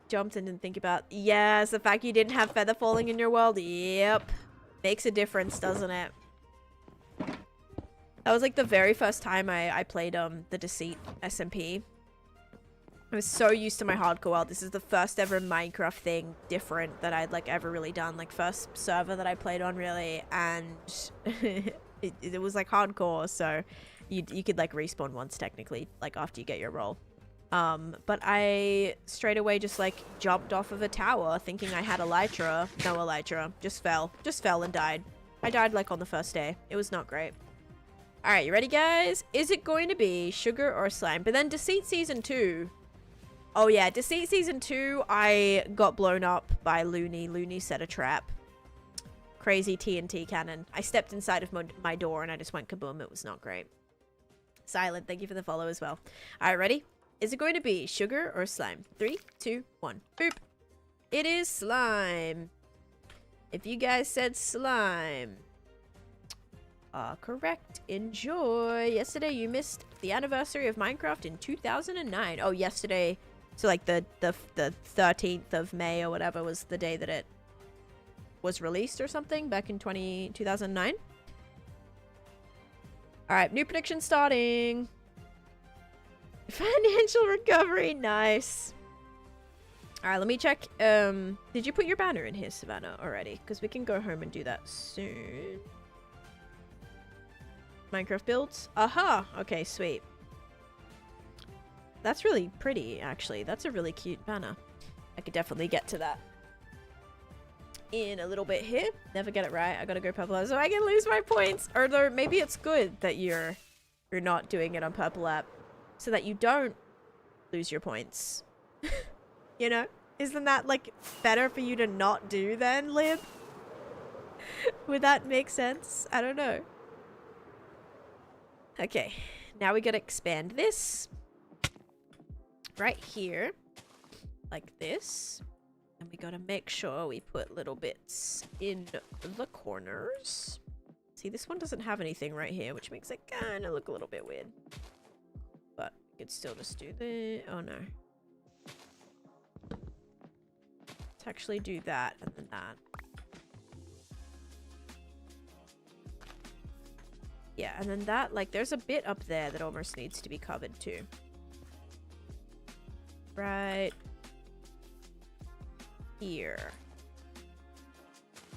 Jumped and didn't think about. Yes, the fact you didn't have feather falling in your world. Yep. Makes a difference, doesn't it? That was like the very first time I played the Deceit SMP. I was so used to my hardcore world. This is the first ever Minecraft thing different that I'd like ever really done. Like first server that I played on really, and it was like hardcore, so you could like respawn once technically, like after you get your role. But I straight away just like jumped off of a tower thinking I had elytra. No elytra. Just fell and died. I died like on the first day. It was not great. Alright, you ready guys? Is it going to be sugar or slime? But then Deceit Season 2. Oh yeah, Deceit Season 2, I got blown up by Looney. Looney set a trap. Crazy TNT cannon. I stepped inside of my door and I just went kaboom. It was not great. Silent, thank you for the follow as well. Alright, ready? Is it going to be sugar or slime? 3, 2, 1. Boop. It is slime. If you guys said slime. Correct. Enjoy. Yesterday you missed the anniversary of Minecraft in 2009. Oh, yesterday. So like the 13th of May or whatever was the day that it was released or something back in 2009. All right, new prediction starting. Financial recovery, nice. All right, let me check. Did you put your banner in here, Savannah, already? Because we can go home and do that soon. Minecraft builds. Aha! Okay, sweet. That's really pretty, actually. That's a really cute banner. I could definitely get to that in a little bit here. Never get it right. I gotta go purple so I can lose my points. Or maybe it's good that you're not doing it on purple app so that you don't lose your points. You know? Isn't that like better for you to not do then, Lib? Would that make sense? I don't know. Okay, now we gotta expand this right here like this, and we gotta make sure we put little bits in the corners. See, this one doesn't have anything right here, which makes it kind of look a little bit weird, but we could still just do the oh no, let's actually do that and then that. Yeah, and then that, like, there's a bit up there that almost needs to be covered too. Right here.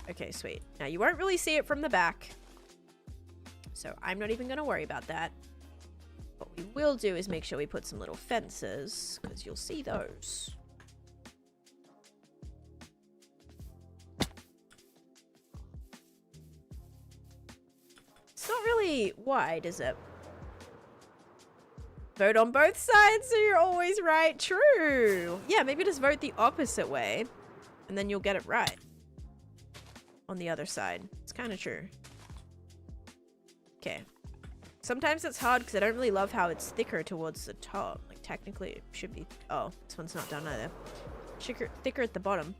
Okay, sweet. Now, you won't really see it from the back, so I'm not even going to worry about that. What we will do is make sure we put some little fences, because you'll see those. It's not really wide, is it? Vote on both sides so you're always right. True. Yeah, maybe just vote the opposite way and then you'll get it right on the other side. It's kind of true. Okay. Sometimes it's hard because I don't really love how it's thicker towards the top. Like technically it should be... Oh, this one's not done either. Thicker at the bottom.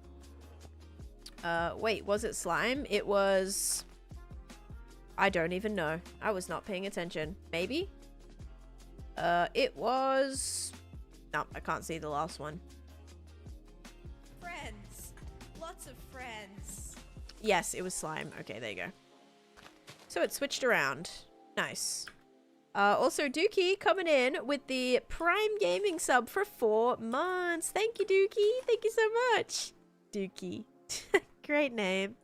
Wait, was it slime? It was... I don't even know. I was not paying attention. Maybe? It was... No, I can't see the last one. Friends. Lots of friends. Yes, it was slime. Okay, there you go. So it switched around. Nice. Also, Dookie coming in with the Prime Gaming sub for 4 months. Thank you, Dookie. Thank you so much. Dookie. Great name.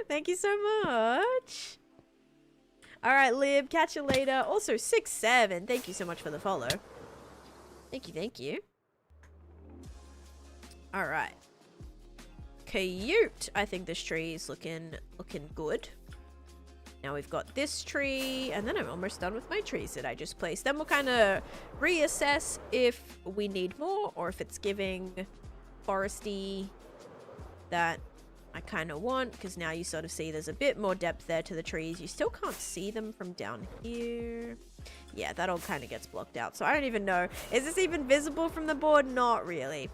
Thank you so much. All right, Lib. Catch you later. Also, 6-7. Thank you so much for the follow. Thank you. Thank you. All right. Cute. I think this tree is looking good. Now we've got this tree, and then I'm almost done with my trees that I just placed. Then we'll kind of reassess if we need more or if it's giving foresty that I kind of want, because now you sort of see there's a bit more depth there to the trees. You still can't see them from down here. Yeah, that all kind of gets blocked out. So I don't even know. Is this even visible from the board? Not really.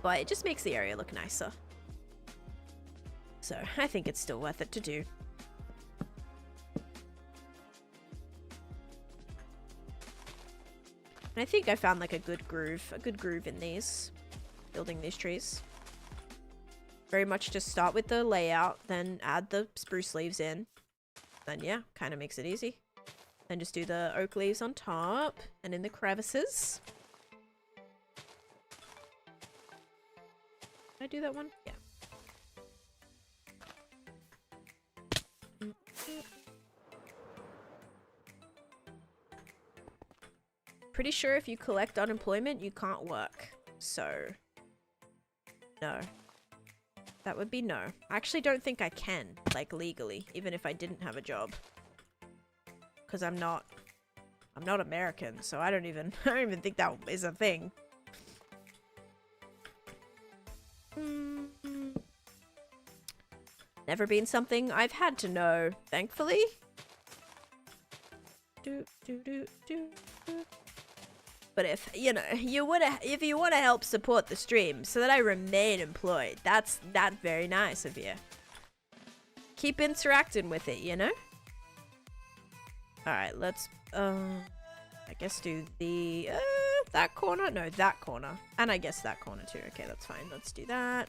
But it just makes the area look nicer. So I think it's still worth it to do. And I think I found like a good groove in these, building these trees. Very much just start with the layout, then add the spruce leaves in. Then yeah, kind of makes it easy. Then just do the oak leaves on top and in the crevices. Did I do that one? Yeah. Pretty sure if you collect unemployment, you can't work. So, no. That would be no. I actually don't think I can, like, legally, even if I didn't have a job. Because I'm not American, so I don't even think that is a thing. Never been something I've had to know, thankfully. But if, you know, if you want to help support the stream so that I remain employed, that's very nice of you. Keep interacting with it, you know? Alright, let's, I guess do the, that corner? No, that corner. And I guess that corner too. Okay, that's fine. Let's do that.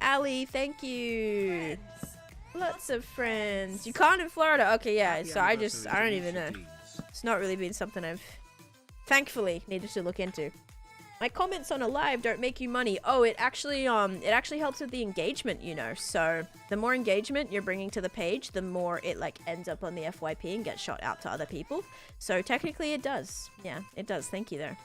Ali, thank you. Friends. Lots of friends. You can't in Florida. Okay, yeah, Happy so I anniversary don't to even know. Taneesha. It's not really been something I've thankfully needed to look into. My comments on a live don't make you money. Oh, it actually helps with the engagement, you know. So the more engagement you're bringing to the page, the more it like ends up on the FYP and gets shot out to other people. So technically it does. Yeah, it does. Thank you though.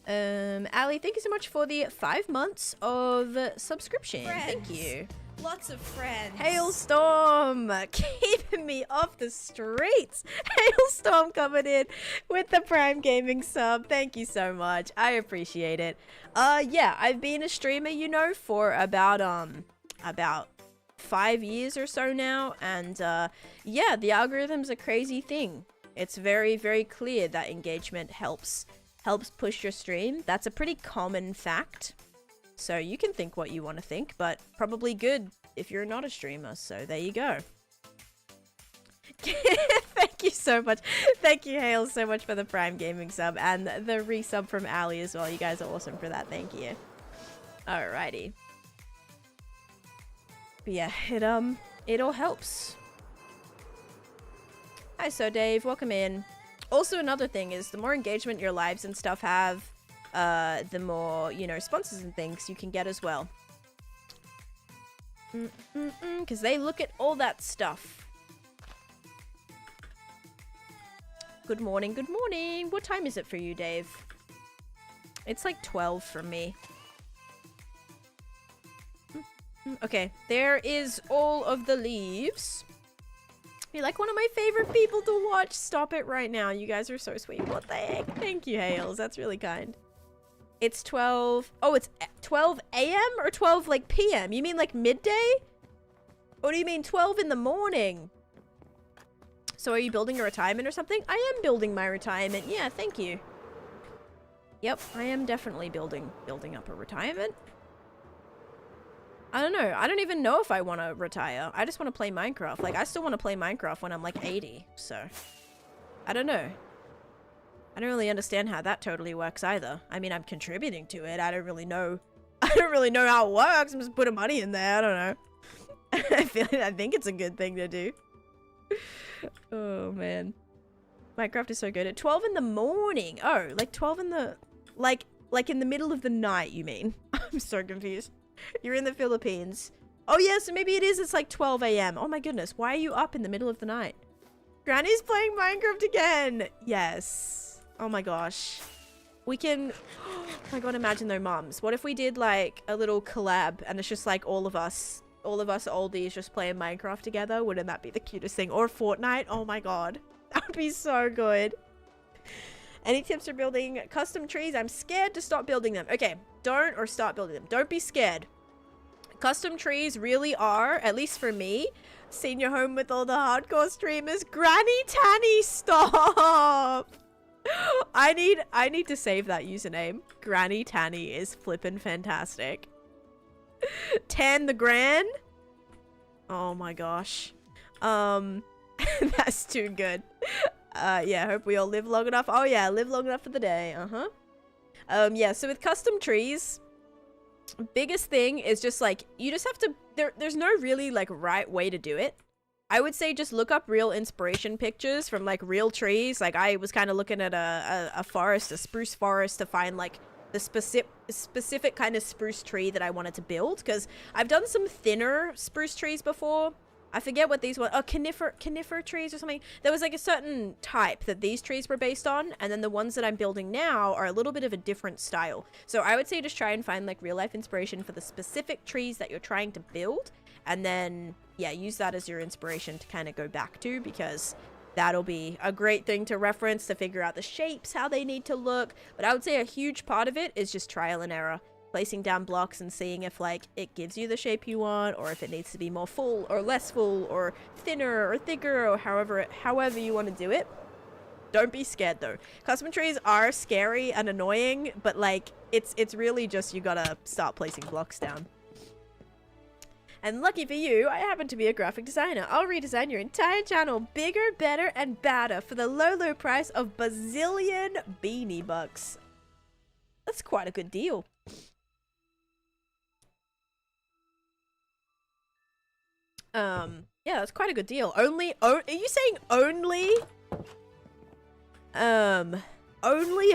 Ali, thank you so much for the 5 months of subscription. Friends. Thank you. Lots of friends. Hailstorm keeping me off the streets. Hailstorm coming in with the Prime Gaming sub. Thank you so much. I appreciate it. Yeah, I've been a streamer, you know, for about 5 years or so now, and yeah, the algorithm's a crazy thing. It's very, very clear that engagement helps push your stream. That's a pretty common fact. So you can think what you want to think, but probably good if you're not a streamer. So there you go. Thank you so much. Thank you, Hale, so much for the Prime Gaming sub and the resub from Ali as well. You guys are awesome for that. Thank you. Alrighty. But yeah, it all helps. Hi, so Dave, welcome in. Also, another thing is the more engagement your lives and stuff have, the more, you know, sponsors and things you can get as well. Because they look at all that stuff. Good morning, good morning. What time is it for you, Dave? It's like 12 for me. Okay, there is all of the leaves. You're like one of my favorite people to watch. Stop it right now. You guys are so sweet. What the heck? Thank you, Hales. That's really kind. It's 12. Oh, it's 12 a.m. or 12 like p.m.? You mean like midday? Or do you mean 12 in the morning? So are you building a retirement or something? I am building my retirement. Yeah, thank you. Yep, I am definitely building up a retirement. I don't know. I don't even know if I want to retire. I just want to play Minecraft. Like, I still want to play Minecraft when I'm like 80. So, I don't know. I don't really understand how that totally works either. I mean, I'm contributing to it. I don't really know. I don't really know how it works. I'm just putting money in there. I don't know. I think it's a good thing to do. Oh, man. Minecraft is so good. At 12 in the morning. Oh, like 12 in the... Like in the middle of the night, you mean? I'm so confused. You're in the Philippines. Oh, yeah, so maybe it is. It's like 12 a.m. Oh, my goodness. Why are you up in the middle of the night? Granny's playing Minecraft again. Yes. Oh my gosh. We can... Oh my god, imagine though, mums. What if we did like a little collab and it's just like all of us oldies just playing Minecraft together? Wouldn't that be the cutest thing? Or Fortnite? Oh my god. That would be so good. Any tips for building custom trees? I'm scared to stop building them. Okay, don't or start building them. Don't be scared. Custom trees really are, at least for me, senior home with all the hardcore streamers. Granny Tanny, stop! I need to save that username. Granny Tanny is flippin' fantastic. Tan the Gran? Oh my gosh. That's too good. Yeah, hope we all live long enough. Oh yeah, live long enough for the day. Yeah, so with custom trees, biggest thing is just like, you just have to, there's no really like right way to do it. I would say just look up real inspiration pictures from like real trees. Like I was kind of looking at a forest, a spruce forest, to find like the specific kind of spruce tree that I wanted to build. Because I've done some thinner spruce trees before. I forget what these were. Oh, conifer trees or something. There was like a certain type that these trees were based on. And then the ones that I'm building now are a little bit of a different style. So I would say just try and find like real life inspiration for the specific trees that you're trying to build. And then, yeah, use that as your inspiration to kind of go back to, because that'll be a great thing to reference to figure out the shapes, how they need to look. But I would say a huge part of it is just trial and error. Placing down blocks and seeing if, like, it gives you the shape you want, or if it needs to be more full or less full or thinner or thicker, or however you want to do it. Don't be scared, though. Custom trees are scary and annoying, but, like, it's really just you gotta start placing blocks down. And lucky for you, I happen to be a graphic designer. I'll redesign your entire channel bigger, better, and badder for the low, low price of bazillion beanie bucks. That's quite a good deal. Yeah, that's quite a good deal. Are you saying only a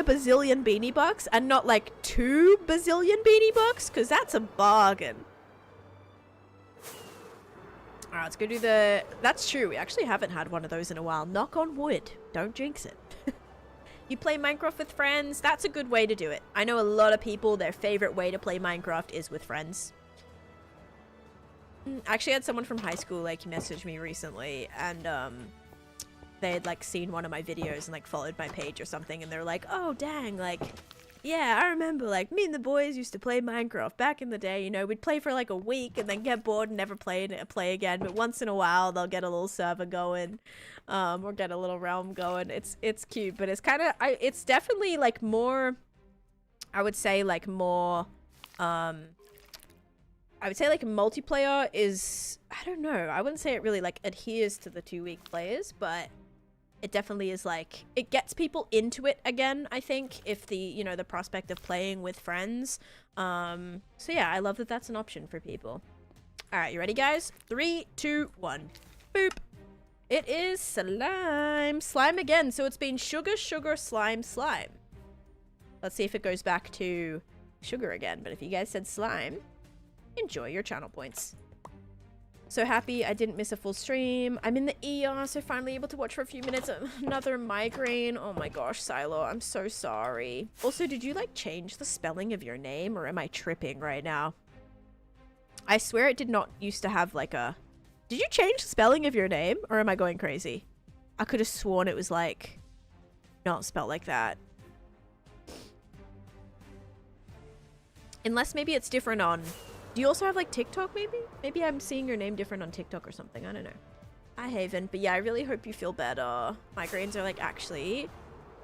bazillion beanie bucks and not like 2 bazillion beanie bucks? Because that's a bargain. Alright, let's go do the... That's true, we actually haven't had one of those in a while. Knock on wood. Don't jinx it. You play Minecraft with friends? That's a good way to do it. I know a lot of people, their favorite way to play Minecraft is with friends. I actually had someone from high school, like, message me recently, and, they had, like, seen one of my videos and, like, followed my page or something, and they're like, oh, dang, like... Yeah, I remember, like, me and the boys used to play Minecraft back in the day, you know, we'd play for, like, a week and then get bored and never play again, but once in a while, they'll get a little server going, or get a little realm going. It's cute, but it's kind of, it's definitely, like, more, I would say, like, more, I would say, like, multiplayer is, I don't know, I wouldn't say it really, like, adheres to the 2-week players, but... It definitely is like, it gets people into it again, I think, if the, you know, the prospect of playing with friends. So yeah, I love that that's an option for people. All right, you ready, guys? 3, 2, 1. Boop. It is slime. Slime again. So it's been sugar, sugar, slime, slime. Let's see if it goes back to sugar again. But if you guys said slime, enjoy your channel points. So happy I didn't miss a full stream. I'm in the ER, so finally able to watch for a few minutes. Another migraine. Oh my gosh, Silo, I'm so sorry. Also, did you like change the spelling of your name, or am I tripping right now? I swear it did not used to have like a... Did you change the spelling of your name, or am I going crazy? I could have sworn it was like not spelled like that. Unless maybe it's different on... Do you also have like TikTok maybe? Maybe I'm seeing your name different on TikTok or something. I don't know. Hi, Haven. But yeah, I really hope you feel better. Migraines are like actually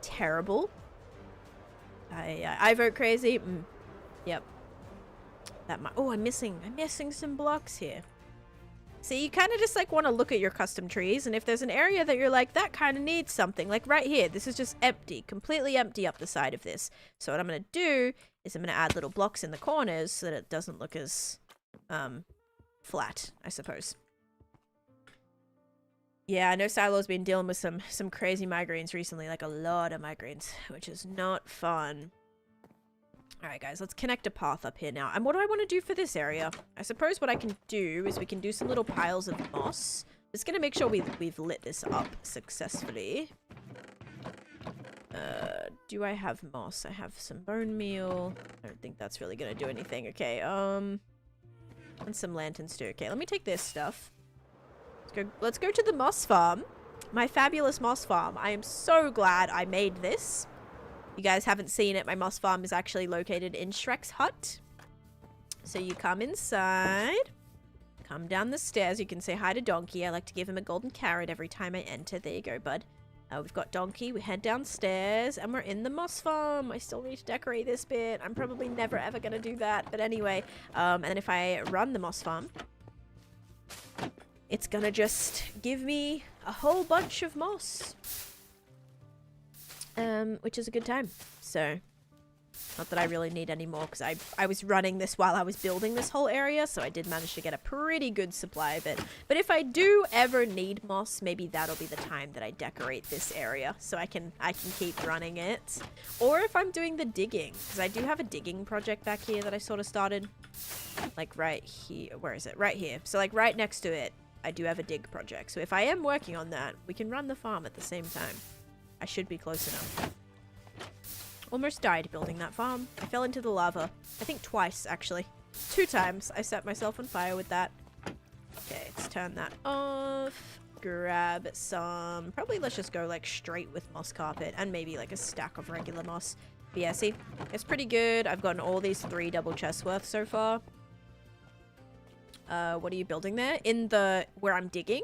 terrible. I vote crazy. Yep. That might. Oh, I'm missing some blocks here. See, you kind of just like want to look at your custom trees, and if there's an area that you're like, that kind of needs something, like right here, this is just empty, completely empty up the side of this. So what I'm going to do is I'm going to add little blocks in the corners so that it doesn't look as flat, I suppose. Yeah, I know Silo's been dealing with some crazy migraines recently, like a lot of migraines, which is not fun. Alright guys, let's connect a path up here now. And what do I want to do for this area? I suppose what I can do is we can do some little piles of moss. Just gonna make sure we've lit this up successfully. Do I have moss? I have some bone meal. I don't think that's really gonna do anything. Okay, and some lanterns too. Okay, let me take this stuff. Let's go to the moss farm. My fabulous moss farm. I am so glad I made this. You guys haven't seen it. My moss farm is actually located in Shrek's hut. So you come inside. Come down the stairs. You can say hi to Donkey. I like to give him a golden carrot every time I enter. There you go, bud. We've got Donkey. We head downstairs and we're in the moss farm. I still need to decorate this bit. I'm probably never ever going to do that. But anyway, and then if I run the moss farm, it's going to just give me a whole bunch of moss. Which is a good time. So, not that I really need any more, because I was running this while I was building this whole area, so I did manage to get a pretty good supply of it. But if I do ever need moss, maybe that'll be the time that I decorate this area, so I can keep running it. Or if I'm doing the digging, because I do have a digging project back here that I sort of started, like right here. Where is it? Right here. So like right next to it, I do have a dig project. So if I am working on that, we can run the farm at the same time. I should be close enough. Almost died building that farm. I fell into the lava. I think twice, actually. 2 times I set myself on fire with that. Okay, let's turn that off. Grab some... Probably let's just go like straight with moss carpet and maybe like a stack of regular moss. But yeah, see? It's pretty good. I've gotten all these 3 double chests worth so far. What are you building there? In the... Where I'm digging?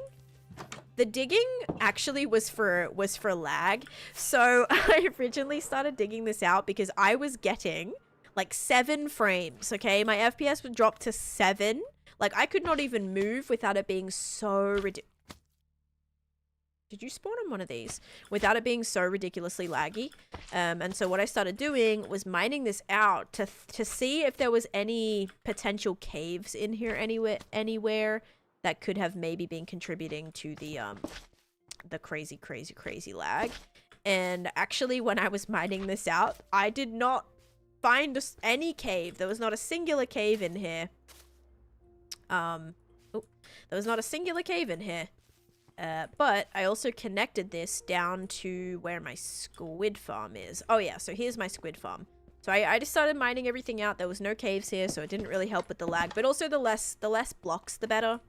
The digging actually was for lag. So I originally started digging this out because I was getting like 7 frames, okay? My FPS would drop to 7. Like I could not even move without it being so ridiculous. Did you spawn on one of these? Without it being so ridiculously laggy. And so what I started doing was mining this out to see if there was any potential caves in here anywhere that could have maybe been contributing to the crazy lag. And actually, when I was mining this out, I did not find any cave. There was not a singular cave in here. There was not a singular cave in here. But I also connected this down to where my squid farm is. Oh yeah, so here's my squid farm. So I just started mining everything out. There was no caves here, so it didn't really help with the lag. But also the less blocks, the better.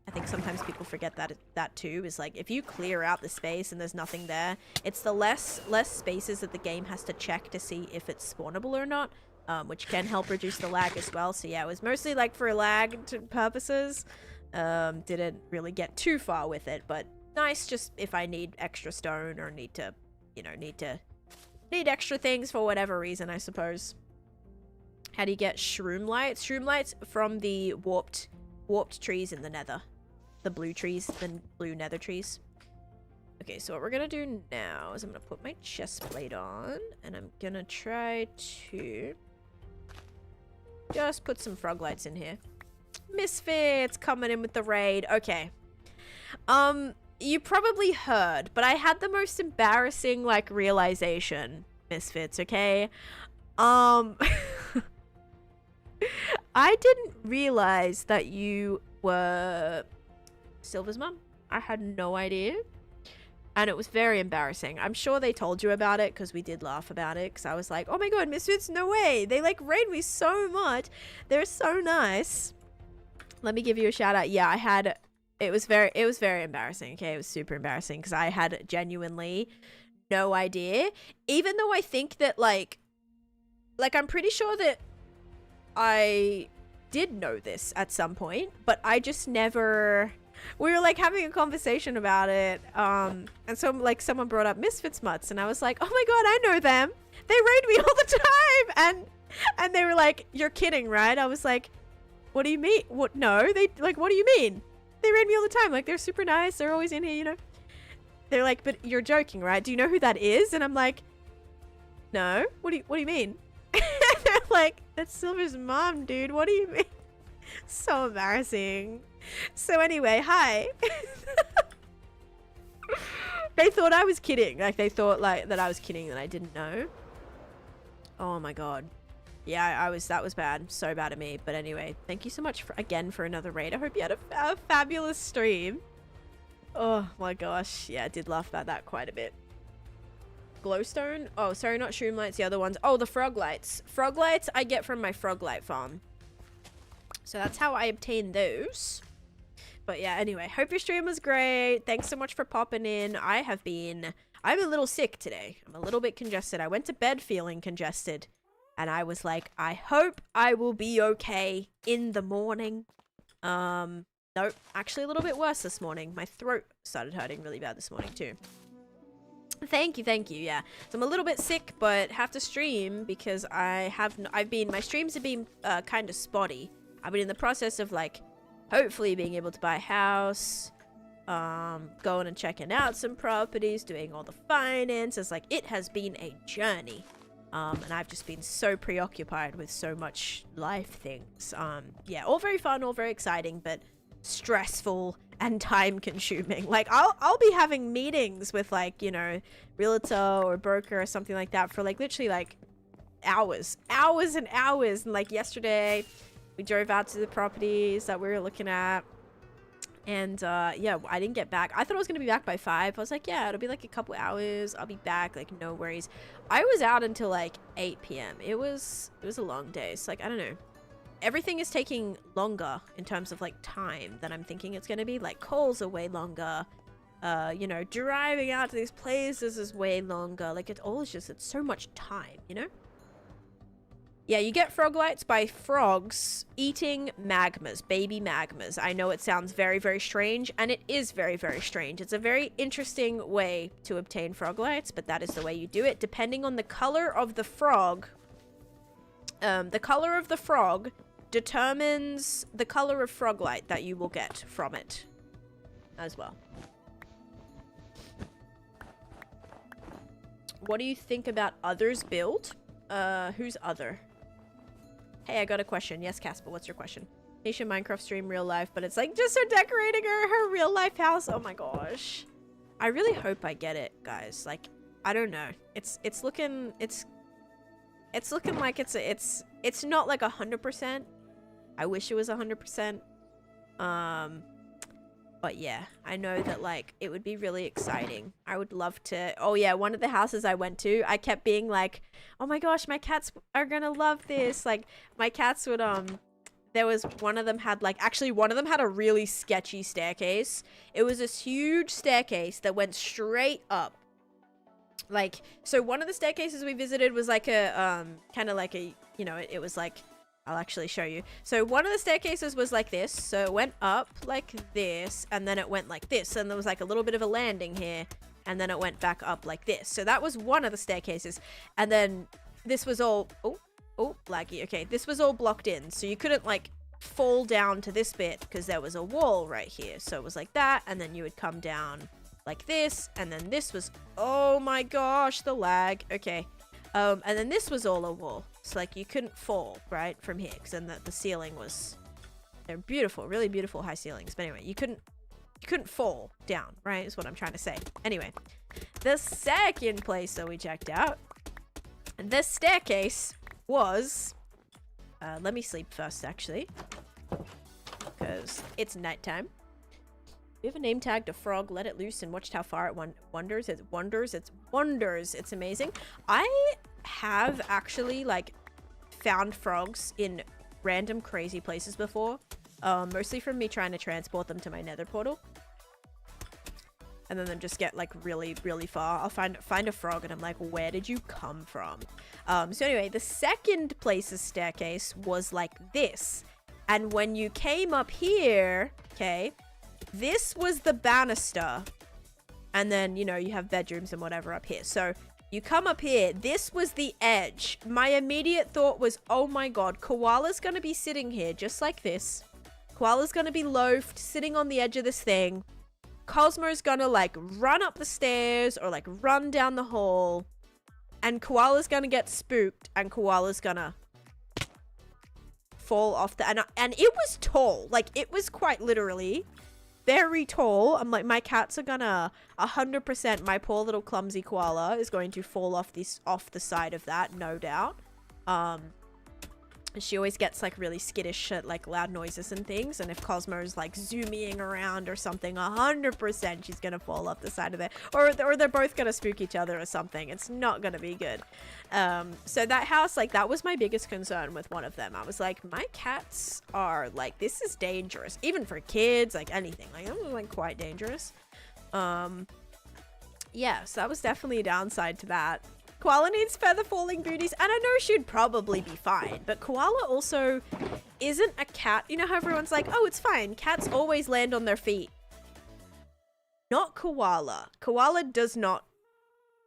I think sometimes people forget that too, is like if you clear out the space and there's nothing there, it's the less spaces that the game has to check to see if it's spawnable or not, which can help reduce the lag as well. So yeah, it was mostly like for lag purposes. Didn't really get too far with it, but nice just if I need extra stone or need extra things for whatever reason, I suppose. How do you get shroom lights? Shroom lights from the warped trees in the nether. The blue trees, the blue nether trees. Okay, so what we're gonna do now is I'm gonna put my chest plate on and I'm gonna try to just put some frog lights in here. Misfits coming in with the raid. Okay. You probably heard, but I had the most embarrassing like realization, Misfits, okay? I didn't realize that you were Silver's mum. I had no idea. And it was very embarrassing. I'm sure they told you about it because we did laugh about it. Because I was like, oh my god, Misfits, no way. They like raid me so much. They're so nice. Let me give you a shout out. Yeah, I had... It was very embarrassing, okay? It was super embarrassing because I had genuinely no idea. Even though I think that like I'm pretty sure that I did know this at some point, but I just never we were like having a conversation about it. And so like someone brought up Misfits Mutts, and I was like, oh my god, I know them. They raid me all the time. And they were like, you're kidding, right? I was like, what do you mean? What? No, they like, what do you mean? They raid me all the time. Like, they're super nice. They're always in here, you know? They're like, but you're joking, right? Do you know who that is? And I'm like, no. What do you mean? They're like, that's Silver's mom, dude. What do you mean? So embarrassing. So anyway, hi. They thought I was kidding. Like, they thought like that I was kidding, that I didn't know. Oh my god. Yeah, that was bad. So bad of me. But anyway, thank you so much again for another raid. I hope you had a fabulous stream. Oh my gosh. Yeah, I did laugh about that quite a bit. Glowstone? Oh, sorry, not shroom lights, the other ones. Oh, the frog lights. Frog lights I get from my frog light farm. So that's how I obtain those. But yeah, anyway, hope your stream was great. Thanks so much for popping in. I'm a little sick today. I'm a little bit congested. I went to bed feeling congested. And I was like, I hope I will be okay in the morning. Nope, actually a little bit worse this morning. My throat started hurting really bad this morning too. Thank you, yeah. So I'm a little bit sick, but have to stream because my streams have been kind of spotty. I've been in the process of like, hopefully being able to buy a house, going and checking out some properties, doing all the finances. Like, it has been a journey. And I've just been so preoccupied with so much life things. Yeah, all very fun, all very exciting, but stressful and time consuming. Like, I'll be having meetings with like, you know, realtor or broker or something like that for like literally like hours and hours. And like yesterday we drove out to the properties that we were looking at, and yeah, I didn't get back. I thought I was gonna be back by 5. I was like, yeah, it'll be like a couple hours, I'll be back, like no worries. I was out until like 8 p.m. It was a long day. So like, I don't know, everything is taking longer in terms of like time than I'm thinking it's gonna be. Like, calls are way longer, you know, driving out to these places is way longer. Like, it's so much time, you know. Yeah, you get frog lights by frogs eating magmas, baby magmas. I know it sounds very, very strange, and it is very, very strange. It's a very interesting way to obtain frog lights, but that is the way you do it. Depending on the color of the frog, determines the color of frog light that you will get from it as well. What do you think about others' build? Who's other? Hey, I got a question. Yes, Casper, what's your question? Taneesha Minecraft stream real life, but it's like just her decorating her real life house. Oh my gosh. I really hope I get it, guys. Like, I don't know. It's looking like it's not like 100%. I wish it was 100%. But yeah, I know that like it would be really exciting. I would love to. Oh yeah, one of the houses I went to, I kept being like, oh my gosh, my cats are gonna love this. Like, my cats would there was one of them had like, actually one of them had a really sketchy staircase. It was this huge staircase that went straight up. Like, so one of the staircases we visited was like a kind of like a, you know, it was like, I'll actually show you. So one of the staircases was like this. So it went up like this, and then it went like this. And there was like a little bit of a landing here, and then it went back up like this. So that was one of the staircases. And then this was all, oh, laggy. Okay, this was all blocked in. So you couldn't like fall down to this bit because there was a wall right here. So it was like that, and then you would come down like this, and then this was, oh my gosh, the lag. Okay. And then this was all a wall. So like you couldn't fall right from here, because then the ceiling was, they're beautiful, really beautiful high ceilings. But anyway, you couldn't fall down, right, is what I'm trying to say. Anyway, the second place that we checked out, this staircase was, let me sleep first actually, because it's nighttime. We have a name tagged a frog, let it loose and watched how far it wanders. It wanders, it's amazing. I have actually like found frogs in random crazy places before, mostly from me trying to transport them to my nether portal, and then just get like really, really far. I'll find a frog and I'm like, where did you come from? So anyway, the second place's staircase was like this, and when you came up here, okay, this was the banister. And then, you know, you have bedrooms and whatever up here. So you come up here. This was the edge. My immediate thought was, oh my god, Koala's going to be sitting here just like this. Koala's going to be loafed, sitting on the edge of this thing. Cosmo's going to, like, run up the stairs or, like, run down the hall. And Koala's going to get spooked. And Koala's going to fall off the... And it was tall. Like, it was quite literally... very tall. I'm like, my cats are gonna 100%, my poor little clumsy koala is going to fall off the side of that, no doubt. She always gets like really skittish at like loud noises and things, and if Cosmo's like zooming around or something, 100% she's gonna fall off the side of it, or they're both gonna spook each other or something. It's not gonna be good. So that house, like, that was my biggest concern with one of them. I was like, my cats are like, this is dangerous, even for kids, like anything, like it was like quite dangerous. Yeah, so that was definitely a downside to that. Koala needs feather falling booties, and I know she'd probably be fine, but Koala also isn't a cat. You know how everyone's like, oh, it's fine, cats always land on their feet. Not Koala. Koala does not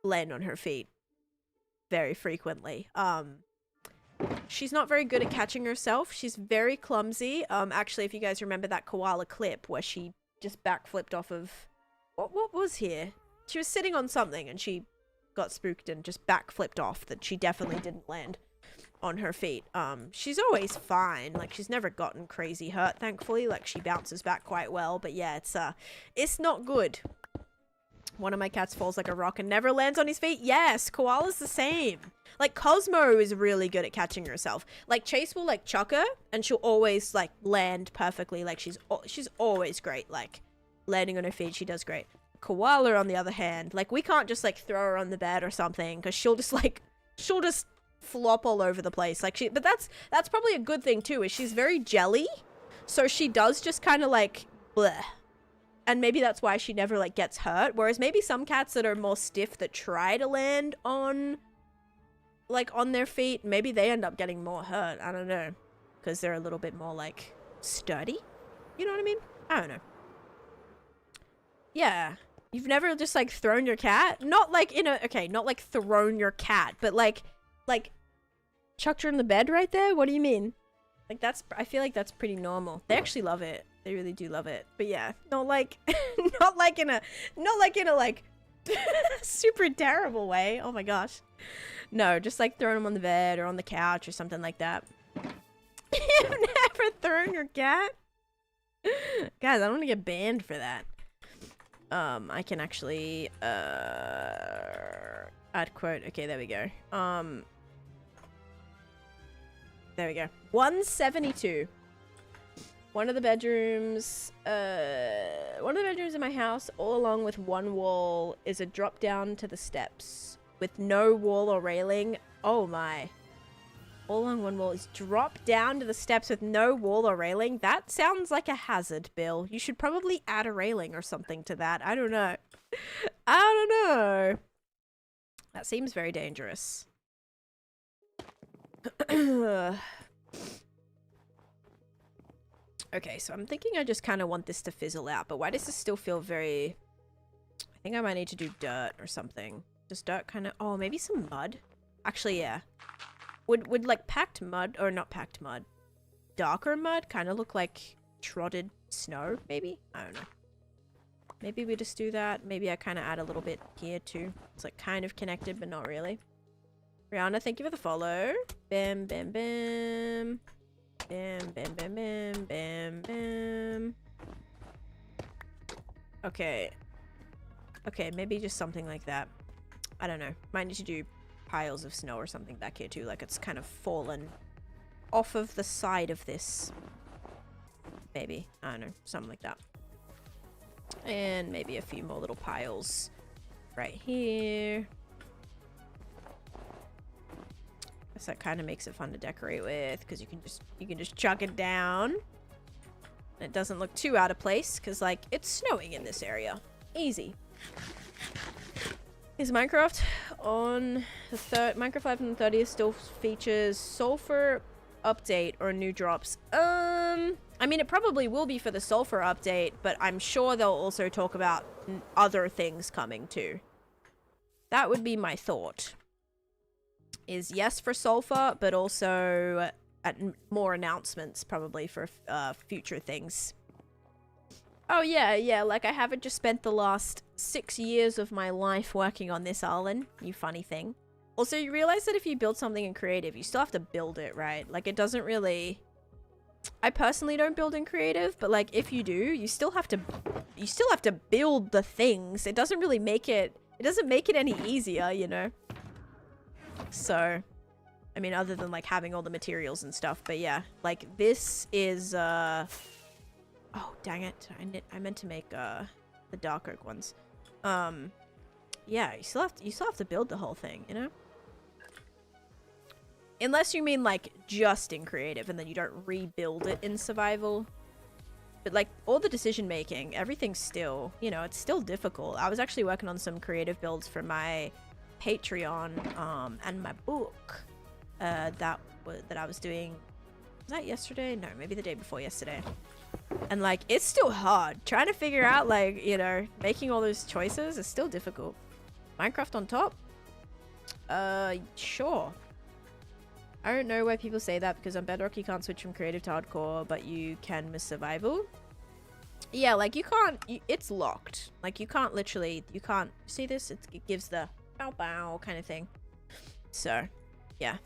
land on her feet very frequently. She's not very good at catching herself. She's very clumsy. Actually, if you guys remember that koala clip where she just backflipped off of... What was here? She was sitting on something and she got spooked and just backflipped off. That she definitely didn't land on her feet. She's always fine. Like, she's never gotten crazy hurt, thankfully. Like, she bounces back quite well. But yeah, it's not good. One of my cats falls like a rock and never lands on his feet. Yes, Koala's the same. Like, Cosmo is really good at catching herself. Like, Chase will, like, chuck her, and she'll always, like, land perfectly. Like, she's always great. Like, landing on her feet, she does great. Koala, on the other hand, like, we can't just, like, throw her on the bed or something, because she'll just flop all over the place. Like, but that's probably a good thing, too, is she's very jelly. So she does just kind of, like, bleh. And maybe that's why she never, like, gets hurt. Whereas maybe some cats that are more stiff that try to land on, like, on their feet, maybe they end up getting more hurt. I don't know. Because they're a little bit more, like, sturdy. You know what I mean? I don't know. Yeah. You've never just, like, thrown your cat? Not, like, not, like, thrown your cat. But, like, chucked her in the bed right there? What do you mean? Like, I feel like that's pretty normal. They actually love it. They really do love it. But yeah, not like in a like super terrible way. Oh my gosh. No, just like throwing them on the bed or on the couch or something like that. You've never thrown your cat? Guys, I don't want to get banned for that. I can actually add quote. Okay, there we go. There we go. 172. One of the bedrooms in my house, all along with one wall, is a drop down to the steps with no wall or railing. Oh my. All along one wall is drop down to the steps with no wall or railing. That sounds like a hazard, Bill. You should probably add a railing or something to that. I don't know. I don't know. That seems very dangerous. Okay, so I'm thinking I just kind of want this to fizzle out, but why does this still feel very... I think I might need to do dirt or something. Does dirt kind of... Oh, maybe some mud? Actually, yeah. Would like packed mud, or not packed mud, darker mud kind of look like trodden snow, maybe? I don't know. Maybe we just do that. Maybe I kind of add a little bit here too. It's like kind of connected, but not really. Rihanna, thank you for the follow. Bam, bam, bam. Bam, bam, bam, bam, bam, bam. Okay. Okay, maybe just something like that. I don't know. Might need to do piles of snow or something back here too. Like it's kind of fallen off of the side of this. Maybe. I don't know. Something like that. And maybe a few more little piles right here. Guess that kind of makes it fun to decorate with because you can just chuck it down. And it doesn't look too out of place because like it's snowing in this area. Easy. Is Minecraft on the Minecraft Live on the 30th still features sulfur update or new drops? I mean, it probably will be for the sulfur update, but I'm sure they'll also talk about other things coming too. That would be my thought. Is yes for sulfur, but also more announcements probably for future things. Oh yeah, like I haven't just spent the last 6 years of my life working on this, Arlen. You funny thing. Also, you realize that if you build something in creative, you still have to build it, right? Like, it doesn't really... I personally don't build in creative, but like, if you do, you still have to build the things. It doesn't really make it... It doesn't make it any easier, you know? So, I mean, other than like having all the materials and stuff, but yeah, like this is, oh, dang it. I meant to make, the dark oak ones. Yeah, you still have to build the whole thing, you know? Unless you mean like just in creative and then you don't rebuild it in survival. But like all the decision making, everything's still, you know, it's still difficult. I was actually working on some creative builds for my Patreon and my book that I was doing. Was that yesterday? No, maybe the day before yesterday. And like it's still hard trying to figure out, like, you know, making all those choices is still difficult. Minecraft on top? Sure. I don't know why people say that, because on Bedrock you can't switch from creative to hardcore, but you can with survival. Yeah, like you can't, it's locked. Like you can't literally, you can't see this. It gives the bow bow kind of thing. So yeah,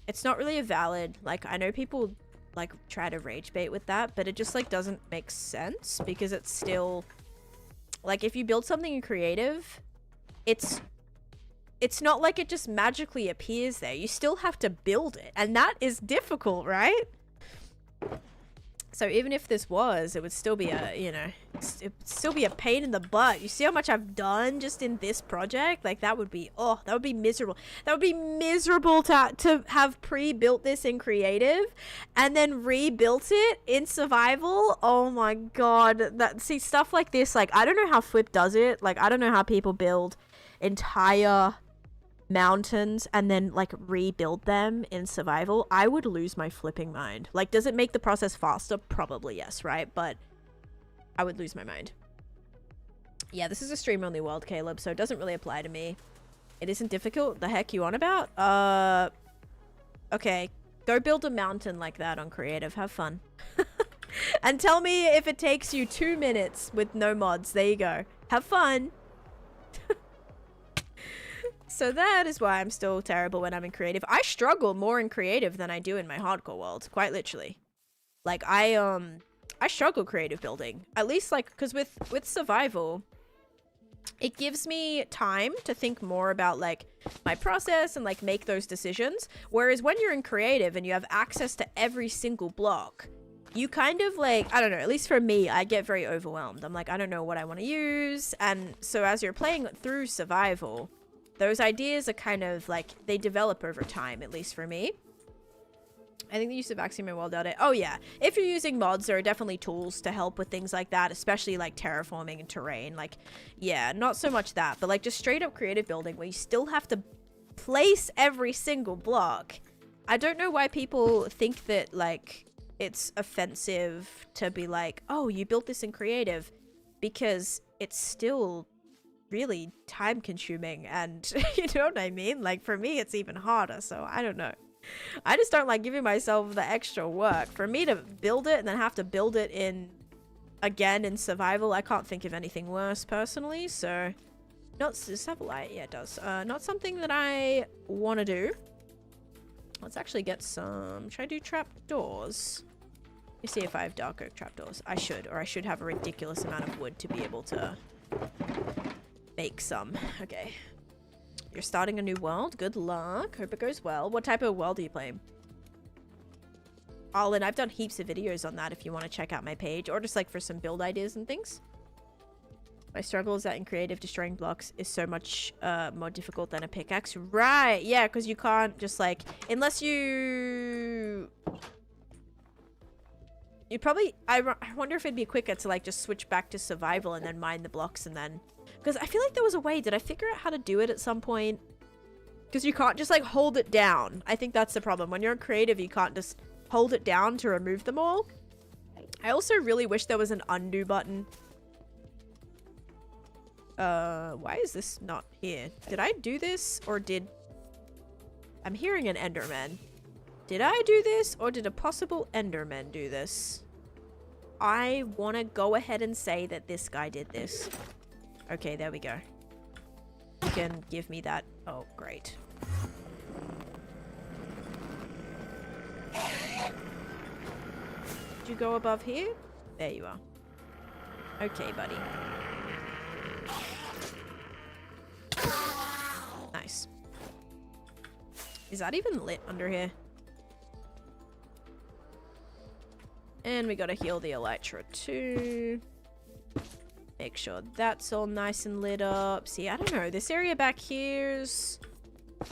it's not really a valid, like I know people like try to rage bait with that, but it just like doesn't make sense, because it's still like, if you build something in creative, it's not like it just magically appears there. You still have to build it, and that is difficult, right? So even if this was, it would still be a, you know, it would still be a pain in the butt. You see how much I've done just in this project? Like that would be, oh, that would be miserable. That would be miserable to have pre-built this in creative and then rebuilt it in survival. Oh my god. See, stuff like this, like I don't know how Flip does it. Like I don't know how people build entire mountains and then like rebuild them in survival. I would lose my flipping mind. Like, does it make the process faster? Probably yes, right? But I would lose my mind. Yeah, this is a stream only world, Caleb, so it doesn't really apply to me. It isn't difficult. The heck you on about? Okay, go build a mountain like that on creative. Have fun. And tell me if it takes you 2 minutes with no mods. There you go. Have fun. So that is why I'm still terrible when I'm in creative. I struggle more in creative than I do in my hardcore world, quite literally. Like I struggle creative building. At least like, because with survival, it gives me time to think more about like my process and like make those decisions. Whereas when you're in creative and you have access to every single block, you kind of like, I don't know, at least for me, I get very overwhelmed. I'm like, I don't know what I want to use. And so as you're playing through survival, those ideas are kind of like, they develop over time, at least for me. I think the use of Axiom and World Out. Oh yeah, if you're using mods, there are definitely tools to help with things like that, especially like terraforming and terrain. Like, yeah, not so much that, but like just straight up creative building where you still have to place every single block. I don't know why people think that like it's offensive to be like, oh, you built this in creative, because it's still really time consuming, and you know what I mean? Like for me it's even harder, so I don't know. I just don't like giving myself the extra work. For me to build it and then have to build it in again in survival, I can't think of anything worse personally. So not, does have a light? Yeah, it does. Not something that I want to do. Let's actually get some, should I do trapdoors? Let me see if I have dark oak trapdoors. I should, or I should have a ridiculous amount of wood to be able to make some. Okay. You're starting a new world. Good luck. Hope it goes well. What type of world are you playing? Arlen, I've done heaps of videos on that if you want to check out my page, or just like for some build ideas and things. My struggle is that in creative, destroying blocks is so much more difficult than a pickaxe. Right. Yeah, because you can't just like, unless you... You'd probably... I wonder if it'd be quicker to like just switch back to survival and then mine the blocks and then... Because I feel like there was a way. Did I figure out how to do it at some point? Because you can't just like hold it down. I think that's the problem. When you're in creative, you can't just hold it down to remove them all. I also really wish there was an undo button. Why is this not here? Did I do this or did... I'm hearing an Enderman. Did I do this or did a possible Enderman do this? I want to go ahead and say that this guy did this. Okay, there we go. You can give me that. Oh, great. Did you go above here? There you are. Okay, buddy. Nice. Is that even lit under here? And we gotta heal the elytra too. Make sure that's all nice and lit up. See, I don't know. This area back here's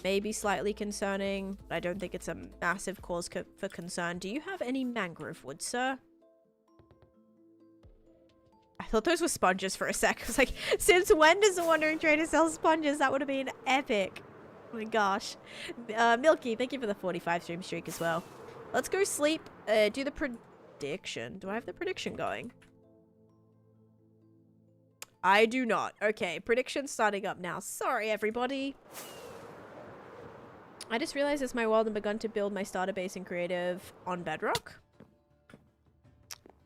maybe slightly concerning, but I don't think it's a massive cause for concern. Do you have any mangrove wood, sir? I thought those were sponges for a sec. I was like, since when does the Wandering Trader sell sponges? That would have been epic. Oh my gosh. Milky, thank you for the 45 stream streak as well. Let's go sleep. Do the prediction. Do I have the prediction going? I do not. Okay, prediction starting up now. Sorry, everybody. I just realized it's my world and begun to build my starter base in creative on Bedrock.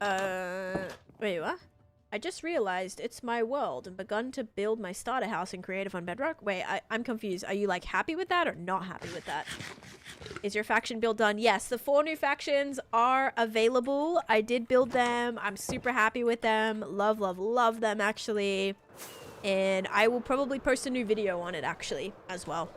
Wait, what? I just realized it's my world and begun to build my starter house in creative on Bedrock. Wait, I'm confused. Are you like happy with that or not happy with that? Is your faction build done? Yes, the 4 new factions are available. I did build them. I'm super happy with them. Love, love, love them actually. And I will probably post a new video on it actually as well.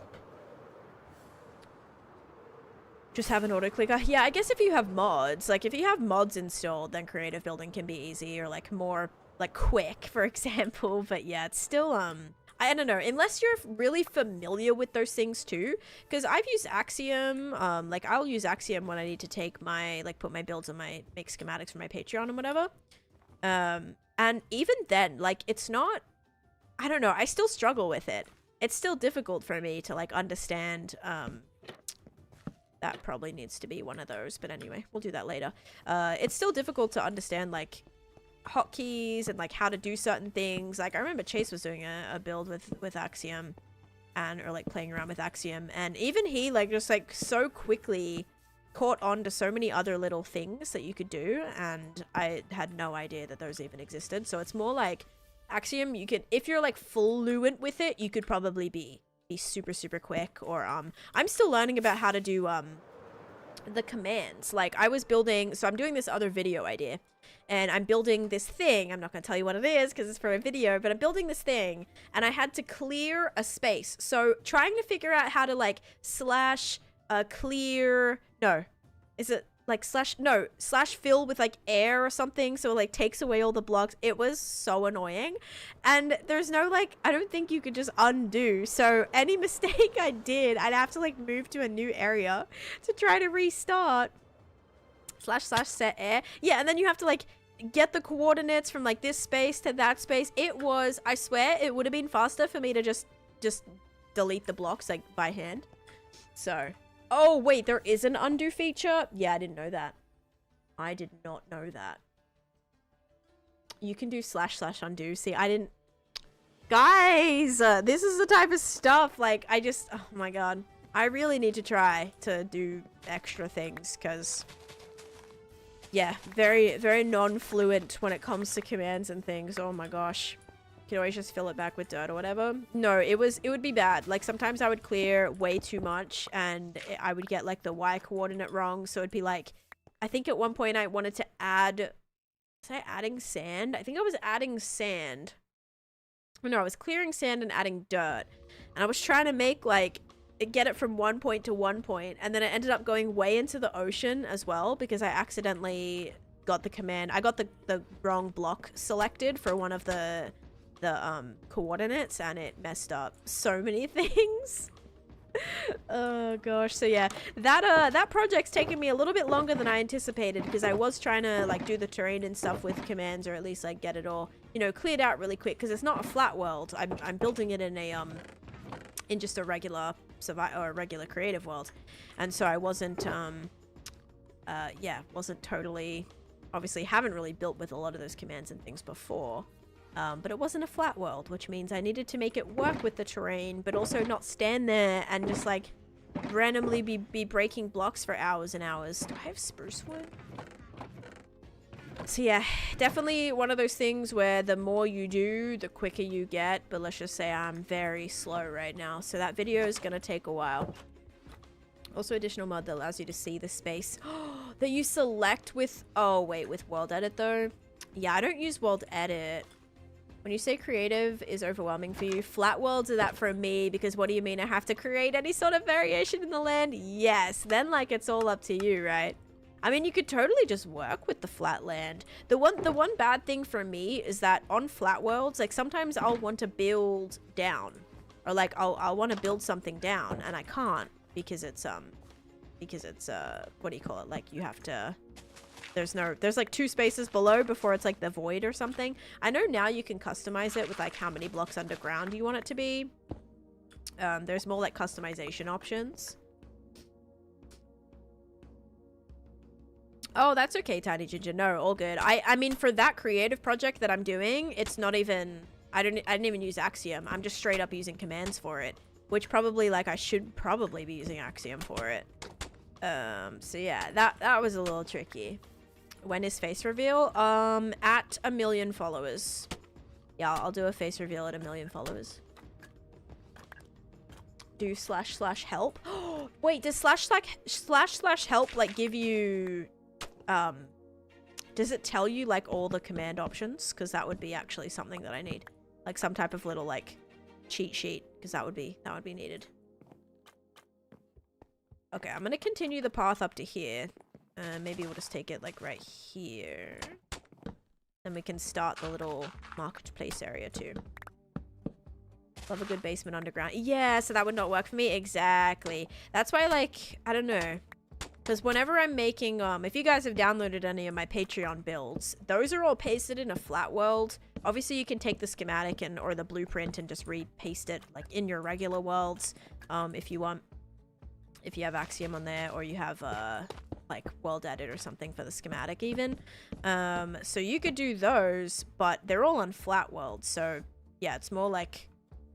Just have an auto clicker. Yeah, I guess if you have mods, like if you have mods installed, then creative building can be easy or like more like quick, for example. But yeah, it's still I don't know, unless you're really familiar with those things too, because I've used Axiom. Like I'll use Axiom when I need to take my put my builds on my make schematics for my Patreon and whatever. And even then, like it's not, I don't know, I still struggle with it. It's still difficult for me to like understand. That probably needs to be one of those, but anyway, we'll do that later. It's still difficult to understand like hotkeys and like how to do certain things. Like I remember Chase was doing a build with Axiom or like playing around with Axiom, and even he like just like so quickly caught on to so many other little things that you could do, and I had no idea that those even existed. So it's more like Axiom, you can, if you're like fluent with it, you could probably be super quick. Or I'm still learning about how to do the commands. Like I was building, so I'm doing this other video idea and I'm building this thing. I'm not going to tell you what it is because it's for a video, but I'm building this thing and I had to clear a space. So trying to figure out how to like slash clear, no, is it like slash fill with like air or something, so it like takes away all the blocks. It was so annoying, and there's no like, I don't think you could just undo, so any mistake I did, I'd have to like move to a new area to try to restart. Slash set air, yeah, and then you have to like get the coordinates from like this space to that space. It was, I swear it would have been faster for me to just delete the blocks like by hand. So oh, wait, there is an undo feature? Yeah, I didn't know that. I did not know that. You can do slash undo. See, I didn't... Guys, this is the type of stuff, like, I just... Oh my god. I really need to try to do extra things, because... Yeah, very non-fluent when it comes to commands and things. Oh my gosh. You can always just fill it back with dirt or whatever. No, it would be bad. Like sometimes I would clear way too much and I would get like the Y coordinate wrong. So it'd be like, I think at one point I wanted to add, was I adding sand? I think I was adding sand. No, I was clearing sand and adding dirt. And I was trying to make like, get it from one point to one point. And then it ended up going way into the ocean as well because I accidentally got the command. I got the wrong block selected for one of the coordinates and it messed up so many things. Oh gosh. So yeah, that project's taken me a little bit longer than I anticipated because I was trying to like do the terrain and stuff with commands, or at least like get it all, you know, cleared out really quick because it's not a flat world. I'm building it in a in just a regular regular creative world, and so I wasn't yeah, wasn't totally obviously haven't really built with a lot of those commands and things before. But it wasn't a flat world, which means I needed to make it work with the terrain, but also not stand there and just like randomly be breaking blocks for hours and hours. Do I have spruce wood? So yeah, definitely one of those things where the more you do, the quicker you get. But let's just say I'm very slow right now, so that video is gonna take a while. Also, additional mod that allows you to see the space that you select with... Oh, wait, with world edit though? Yeah, I don't use world edit. When you say creative is overwhelming for you, flat worlds are that for me, because what do you mean I have to create any sort of variation in the land? Yes, then like it's all up to you, right? I mean, you could totally just work with the flat land. The one bad thing for me is that on flat worlds, like sometimes I'll want to build down, or like I'll want to build something down and I can't because it's what do you call it? Like you have to, there's like 2 spaces below before it's like the void or something. I know now you can customize it with like how many blocks underground you want it to be. There's more like customization options. Oh, that's okay, Tiny Ginger. No, all good. I mean, for that creative project that I'm doing, it's not even... I didn't even use Axiom. I'm just straight up using commands for it. Which probably, like, I should probably be using Axiom for it. So yeah, that was a little tricky. When is face reveal? At 1 million followers. Yeah, I'll do a face reveal at 1 million followers. Do / help. Wait, does / help, like, give you... does it tell you like all the command options? Because that would be actually something that I need, like some type of little like cheat sheet, because that would be needed. Okay, I'm gonna continue the path up to here. Maybe we'll just take it like right here, then we can start the little marketplace area too. Love a good basement underground. Yeah, so that would not work for me. Exactly. That's why, like, I don't know. Because whenever I'm making, if you guys have downloaded any of my Patreon builds, those are all pasted in a flat world. Obviously, you can take the schematic or the blueprint and just paste it like in your regular worlds, if you want. If you have Axiom on there, or you have like world edit or something for the schematic even. So you could do those, but they're all on flat worlds. So yeah, it's more like...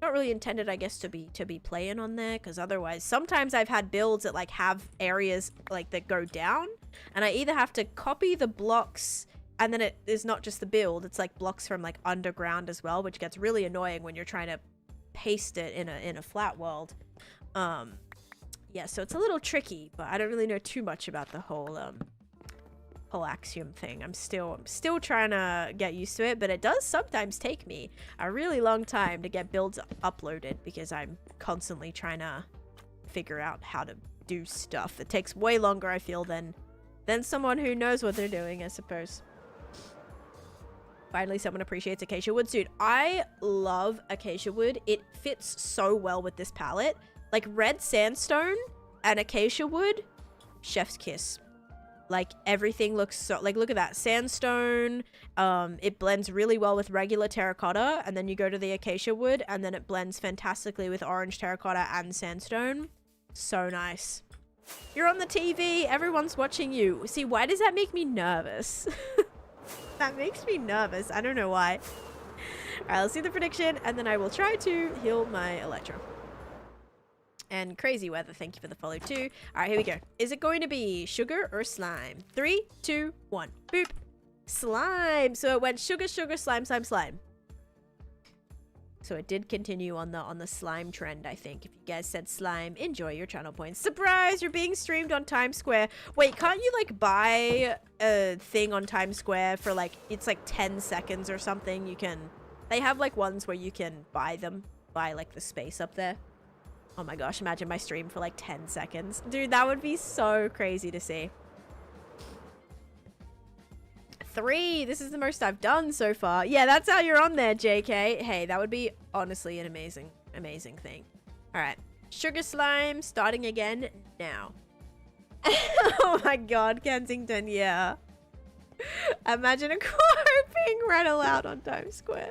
not really intended, I guess, to be playing on there, because otherwise sometimes I've had builds that like have areas like that go down, and I either have to copy the blocks, and then it is not just the build, it's like blocks from like underground as well, which gets really annoying when you're trying to paste it in a flat world. Yeah, so it's a little tricky, but I don't really know too much about the whole Axiom thing. I'm still trying to get used to it, but it does sometimes take me a really long time to get builds uploaded, because I'm constantly trying to figure out how to do stuff. It takes way longer, I feel, than someone who knows what they're doing, I suppose. Finally, someone appreciates acacia wood suit. I love acacia wood. It fits so well with this palette. Like red sandstone and acacia wood, chef's kiss. Like everything looks so, like, look at that sandstone. It blends really well with regular terracotta, and then you go to the acacia wood and then it blends fantastically with orange terracotta and sandstone. So nice. You're on the TV, everyone's watching you. See, why does that make me nervous? That makes me nervous. I don't know why. All right, let's see the prediction, and then I will try to heal my Electro. And crazy weather, thank you for the follow too. All right, here we go. Is it going to be sugar or slime? 3, 2, 1. Boop. Slime. So it went sugar, sugar, slime, slime, slime. So it did continue on the slime trend, I think. If you guys said slime, enjoy your channel points. Surprise, you're being streamed on Times Square. Wait, can't you like buy a thing on Times Square for like, it's like 10 seconds or something? You can, they have like ones where you can buy like the space up there. Oh my gosh, imagine my stream for like 10 seconds. Dude, that would be so crazy to see. 3. This is the most I've done so far. Yeah, that's how you're on there, JK. Hey, that would be honestly an amazing, amazing thing. All right. Sugar slime starting again now. Oh my god, Kensington, yeah. Imagine a quote being read aloud on Times Square.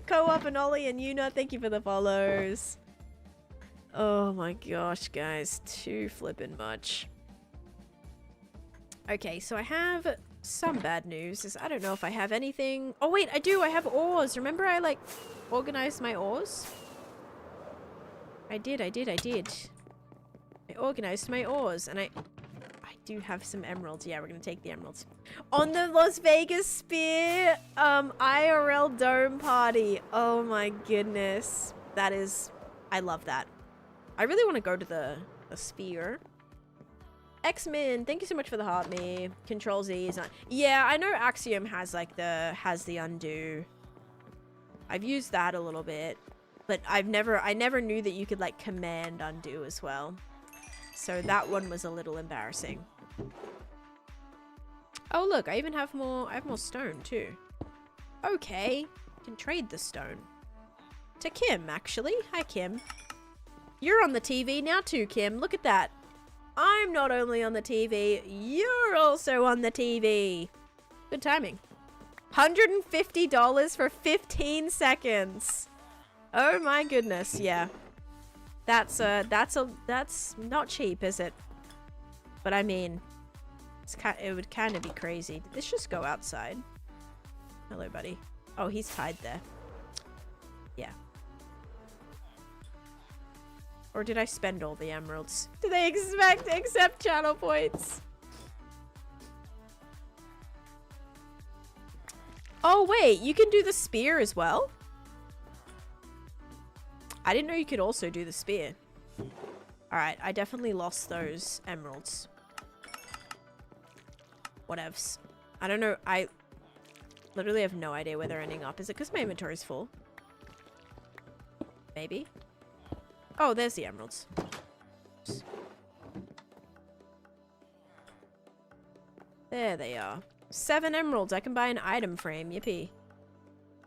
Co-op and Ollie and Yuna, thank you for the follows. Oh my gosh, guys. Too flippin' much. Okay, so I have some bad news. I don't know if I have anything. Oh wait, I do. I have ores. Remember I like organized my ores? I did. I organized my ores and I do have some emeralds. Yeah, we're gonna take the emeralds. On the Las Vegas Spear IRL Dome Party. Oh my goodness. That is, I love that. I really want to go to the Spear. X-Men, thank you so much for the heart, me. Control Z is not. Yeah, I know Axiom has like the undo. I've used that a little bit, but I never knew that you could like command undo as well. So that one was a little embarrassing. Oh look, I have more stone too. Okay, can trade the stone. To Kim, actually. Hi Kim. You're on the TV now too, Kim. Look at that. I'm not only on the TV, you're also on the TV. Good timing. $150 for 15 seconds. Oh my goodness, yeah. That's not cheap, is it? But I mean, it would kind of be crazy. Did this just go outside? Hello, buddy. Oh, he's tied there. Yeah. Or did I spend all the emeralds? Do they accept channel points? Oh, wait. You can do the spear as well? I didn't know you could also do the spear. Alright, I definitely lost those emeralds. Whatevs. I don't know. I literally have no idea where they're ending up. Is it because my inventory's full? Maybe. Oh, there's the emeralds. There they are. 7 emeralds. I can buy an item frame. Yippee.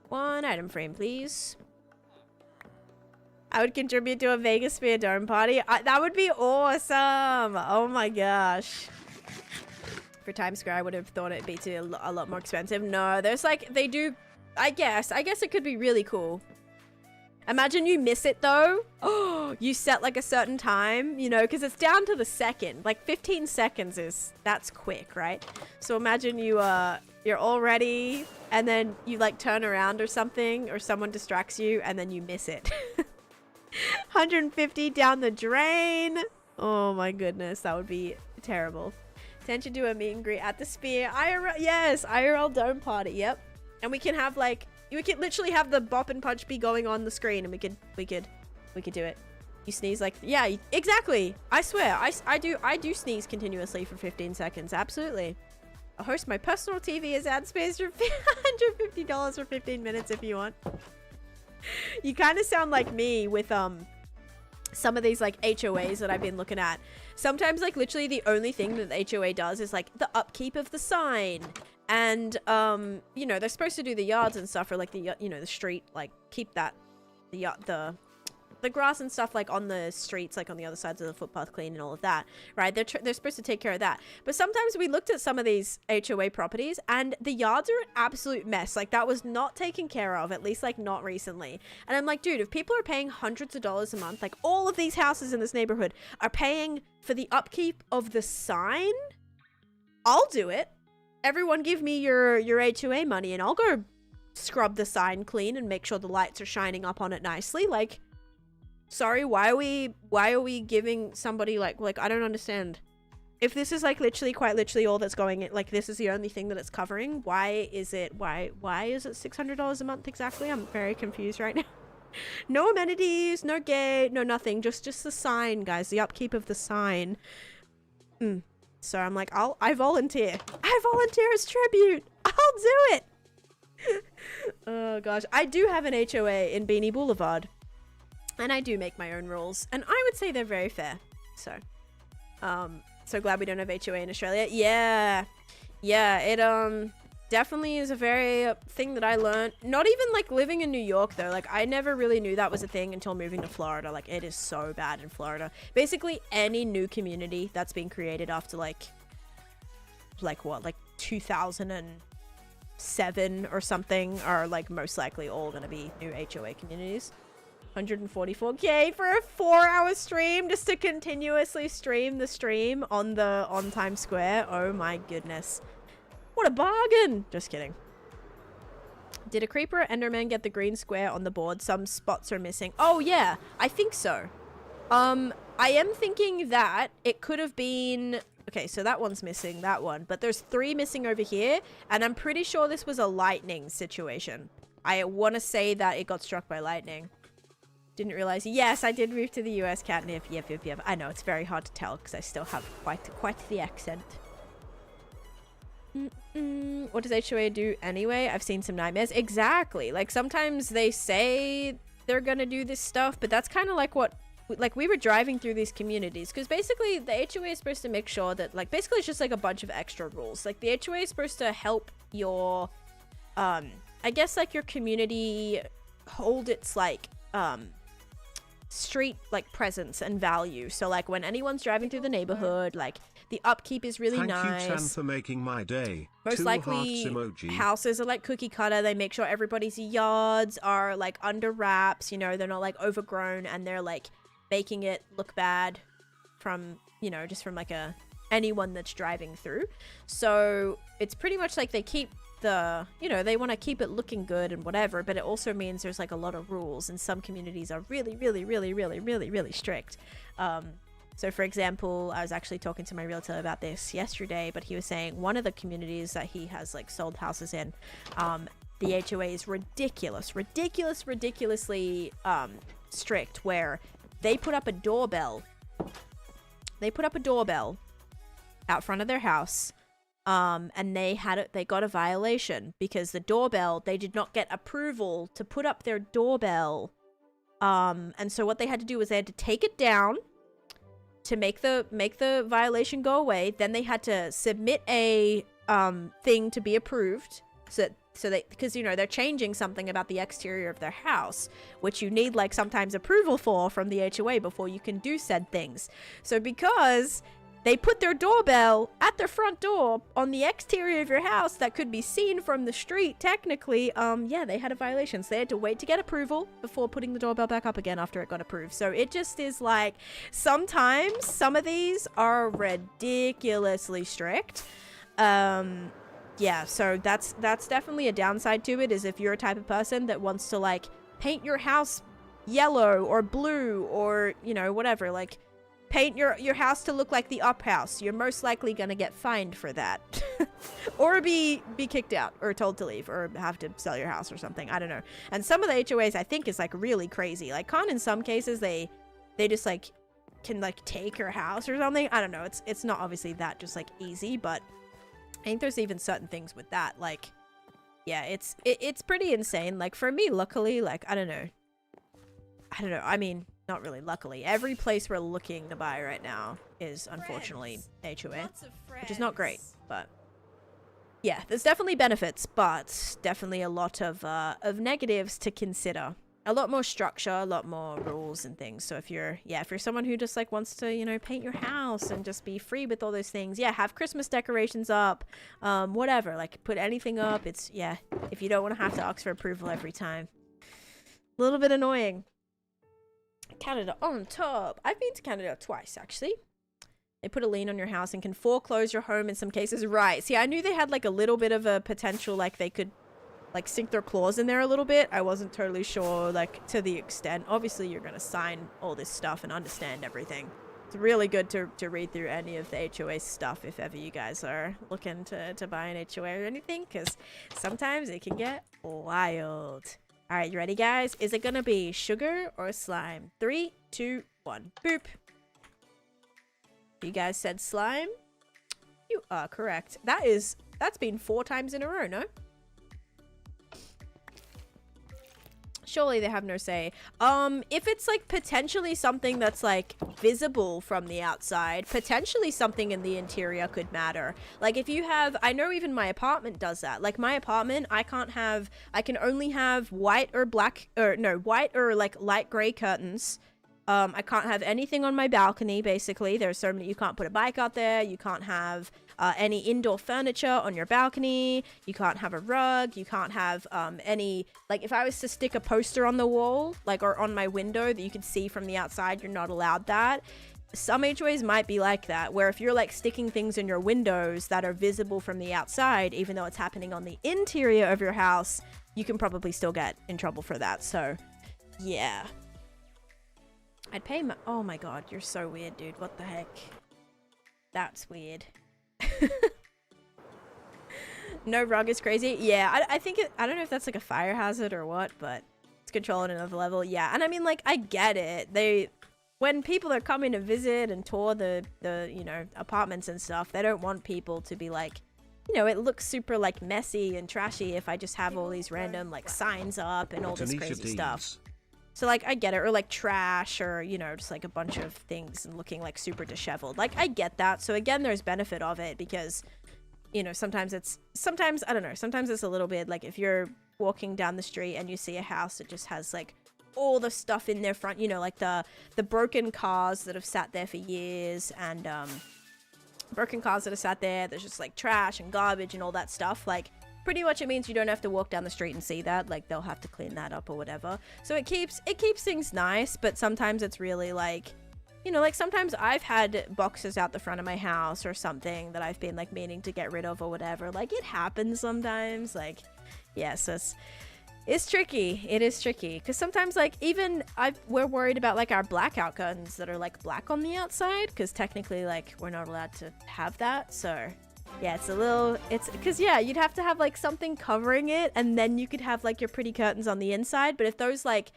1 item frame, please. I would contribute to a Vegas Sphere Dome party. That would be awesome. Oh my gosh. For Times Square, I would have thought it'd be a lot more expensive. No, there's like, they do, I guess it could be really cool. Imagine you miss it though. Oh, you set like a certain time, you know, because it's down to the second. Like 15 seconds that's quick, right? So imagine you're all ready and then you like turn around or something or someone distracts you and then you miss it. 150 down the drain. Oh my goodness, that would be terrible. Attention to a meet and greet at the Spear. IRL, yes, IRL Dome Party. Yep. And we can have like, we could literally have the bop and punch be going on the screen and we could do it. You sneeze like, yeah, exactly. I swear, I do sneeze continuously for 15 seconds. Absolutely. I'll host my personal TV as ad space for $150 for 15 minutes if you want. You kind of sound like me with some of these like HOAs that I've been looking at. Sometimes like literally the only thing that the HOA does is like the upkeep of the sign. And, you know, they're supposed to do the yards and stuff, or like the, you know, the street, like keep that, the grass and stuff like on the streets, like on the other sides of the footpath clean and all of that, right? They're supposed to take care of that. But sometimes we looked at some of these HOA properties and the yards are an absolute mess. Like that was not taken care of, at least like not recently. And I'm like, dude, if people are paying hundreds of dollars a month, like all of these houses in this neighborhood are paying for the upkeep of the sign, I'll do it. Everyone give me your HOA money and I'll go scrub the sign clean and make sure the lights are shining up on it nicely. Like, sorry, why are we giving somebody like I don't understand. If this is like quite literally all that's going in, like this is the only thing that it's covering, why is it $600 a month exactly? I'm very confused right now. No amenities, no gate, no nothing, just the sign, guys, the upkeep of the sign. So I'm like, I volunteer. I volunteer as tribute. I'll do it. Oh gosh, I do have an HOA in Beanie Boulevard. And I do make my own rules. And I would say they're very fair. So, so glad we don't have HOA in Australia. Yeah. Yeah, it, definitely is a very thing that I learned. Not even like living in New York though. Like I never really knew that was a thing until moving to Florida. Like it is so bad in Florida. Basically any new community that's been created after like 2007 or something are like most likely all going to be new HOA communities. 144k for a 4-hour stream just to continuously stream the stream on Times Square. Oh my goodness. What a bargain. Just kidding. Did a creeper or enderman get the green square on the board? Some spots are missing. Oh yeah, I think so. I am thinking that it could have been... Okay, so that one's missing, that one. But there's 3 missing over here, and I'm pretty sure this was a lightning situation. I want to say that it got struck by lightning. Didn't realize. Yes, I did move to the US, catnip. Yep. I know, it's very hard to tell because I still have quite the accent. What does HOA do anyway? I've seen some nightmares. Exactly. Like, sometimes they say they're gonna do this stuff, but that's kind of like what... Like, we were driving through these communities because basically the HOA is supposed to make sure that, like, basically it's just like a bunch of extra rules. Like, the HOA is supposed to help your, I guess, like, your community hold its, like, street, like, presence and value. So, like, when anyone's driving through the neighborhood, like, the upkeep is really nice. Thank you, Tan, for making my day. Most likely, houses are like cookie cutter. They make sure everybody's yards are, like, under wraps. You know, they're not, like, overgrown, and they're, like, making it look bad from, you know, just from like anyone that's driving through. So it's pretty much like they keep the, you know, they want to keep it looking good and whatever, but it also means there's like a lot of rules, and some communities are really strict. So for example, I was actually talking to my realtor about this yesterday, but he was saying one of the communities that he has like sold houses in, the HOA is ridiculously strict, where they put up a doorbell. They put up a doorbell out front of their house, and they got a violation because the doorbell, they did not get approval to put up their doorbell. And so what they had to do was they had to take it down to make the violation go away. Then they had to submit a thing to be approved. So they, because, you know, they're changing something about the exterior of their house, which you need, like, sometimes approval from the HOA before you can do said things. So because they put their doorbell at their front door on the exterior of your house that could be seen from the street, technically, yeah, they had a violation. So they had to wait to get approval before putting the doorbell back up again after it got approved. So it just is like, sometimes some of these are ridiculously strict. Yeah, so that's definitely a downside to it, is if you're a type of person that wants to, like, paint your house yellow or blue or, you know, whatever, like, paint your house to look like the up house, you're most likely gonna get fined for that. Or be kicked out or told to leave or have to sell your house or something. I don't know. And some of the HOAs, I think, is, like, really crazy. Like, in some cases, they just, like, can, like, take your house or something. I don't know. It's not obviously that just, like, easy, but I think there's even certain things with that, like, yeah, it's pretty insane. Like, for me, luckily, like, I don't know, I mean, not really luckily, every place we're looking to buy right now is unfortunately HOA, which is not great, but yeah, there's definitely benefits, but definitely a lot of negatives to consider. A lot more structure, a lot more rules and things. So if you're someone who just, like, wants to, you know, paint your house and just be free with all those things, yeah, have Christmas decorations up, whatever, like, put anything up. It's, yeah, if you don't want to have to ask for approval every time. A little bit annoying. Canada on top. I've been to Canada twice, actually. They put a lien on your house and can foreclose your home in some cases. Right. See, I knew they had, like, a little bit of a potential, like, they could, like, sink their claws in there a little bit. I wasn't totally sure, like, to the extent. Obviously, you're going to sign all this stuff and understand everything. It's really good to read through any of the HOA stuff if ever you guys are looking to buy an HOA or anything, because sometimes it can get wild. All right, you ready, guys? Is it going to be sugar or slime? 3, 2, 1. Boop. You guys said slime? You are correct. That's been 4 times in a row, no? Surely they have no say. If it's, like, potentially something that's, like, visible from the outside, potentially something in the interior could matter. Like, if you have, I know even my apartment does that. Like, my apartment, I can only have white or black, or no, white or, like, light gray curtains. I can't have anything on my balcony, basically. There's so many, you can't put a bike out there. You can't have any indoor furniture on your balcony. You can't have a rug. You can't have any, like if I was to stick a poster on the wall, like, or on my window that you could see from the outside, you're not allowed that. Some HOAs might be like that, where if you're like sticking things in your windows that are visible from the outside, even though it's happening on the interior of your house, you can probably still get in trouble for that. So yeah, I'd pay my, oh my god, you're so weird, dude. What the heck? That's weird. No rug is crazy. Yeah, I think I don't know if that's like a fire hazard or what, but it's controlled at another level. Yeah, and I mean, like, I get it. When people are coming to visit and tour the you know, apartments and stuff, they don't want people to be like, you know, it looks super like messy and trashy if I just have all these random like signs up and all this crazy stuff. So like, I get it. Or like trash, or, you know, just like a bunch of things and looking like super disheveled. Like, I get that. So again, there's benefit of it because, you know, sometimes I don't know, sometimes it's a little bit like if you're walking down the street and you see a house that just has like all the stuff in their front, you know, like the broken cars that have sat there for years, and broken cars that have sat there, there's just like trash and garbage and all that stuff. Like, pretty much it means you don't have to walk down the street and see that. Like, they'll have to clean that up or whatever. So it keeps things nice, but sometimes it's really like, you know, like sometimes I've had boxes out the front of my house or something that I've been like meaning to get rid of or whatever. Like, it happens sometimes. Like, yeah, so it's tricky. It is tricky because sometimes, like, even we're worried about like our blackout curtains that are like black on the outside, because technically, like, we're not allowed to have that. So yeah, it's because, yeah, you'd have to have like something covering it, and then you could have like your pretty curtains on the inside. But if those like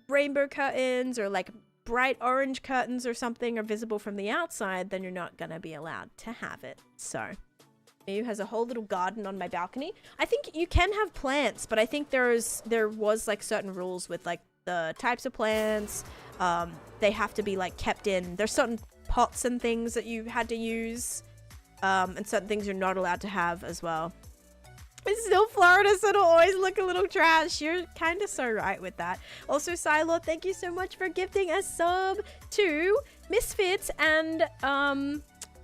rainbow curtains or like bright orange curtains or something are visible from the outside, then you're not gonna be allowed to have it. So Miu has a whole little garden on my balcony. I think you can have plants, but I think there was like certain rules with like the types of plants. They have to be like kept in, there's certain pots and things that you had to use, and certain things you're not allowed to have as well. It's still Florida, so it'll always look a little trash. You're kind of so right with that. Also, Silo, thank you so much for gifting a sub to Misfits, and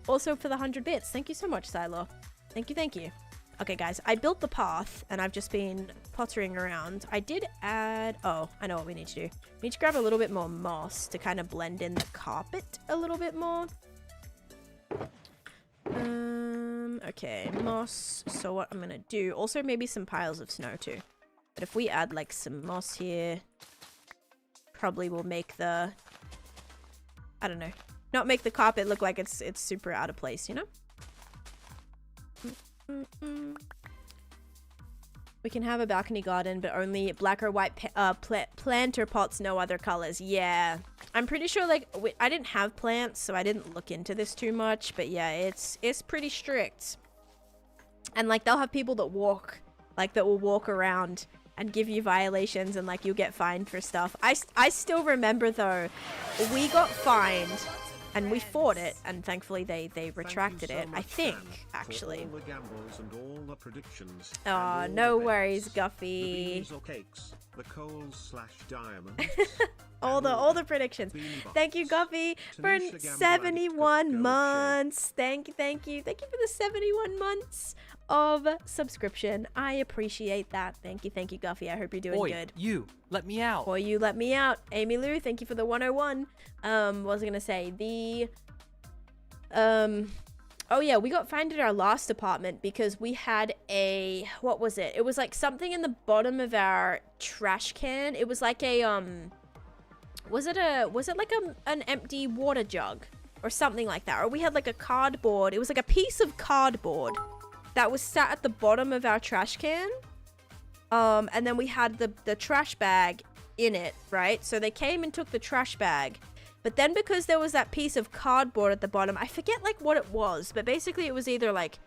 also for the 100 bits. Thank you so much, Silo. Thank you. Okay, guys, I built the path, and I've just been pottering around. I did add... Oh, I know what we need to do. We need to grab a little bit more moss to kind of blend in the carpet a little bit more. Okay, moss. So what I'm gonna do... Also, maybe some piles of snow, too. But if we add, like, some moss here... Probably will make the... I don't know. Not make the carpet look like it's super out of place, you know? We can have a balcony garden, but only black or white planter pots, no other colors. Yeah, I'm pretty sure, like, I didn't have plants, so I didn't look into this too much, but yeah, it's pretty strict. And like, they'll have people that will walk around and give you violations, and like, you'll get fined for stuff. I still remember though, we got fined and we fought it, and thankfully they retracted it, I think, actually. Oh, no worries, Guffy. all the predictions. Thank you, Guffy, for 71 months. Thank you for the 71 months of subscription. I appreciate that. Thank you, Guffy. I hope you're doing good. You let me out. Or you let me out. Amy Lou, thank you for the 101. What was I gonna say? Oh yeah, we got fined at our last apartment because we had a, what was it? It was like something in the bottom of our trash can. It was like a was it like an empty water jug or something like that? Or we had like a cardboard. It was like a piece of cardboard that was sat at the bottom of our trash can. And then we had the trash bag in it, right? So they came and took the trash bag. But then because there was that piece of cardboard at the bottom, I forget like what it was, but basically it was either like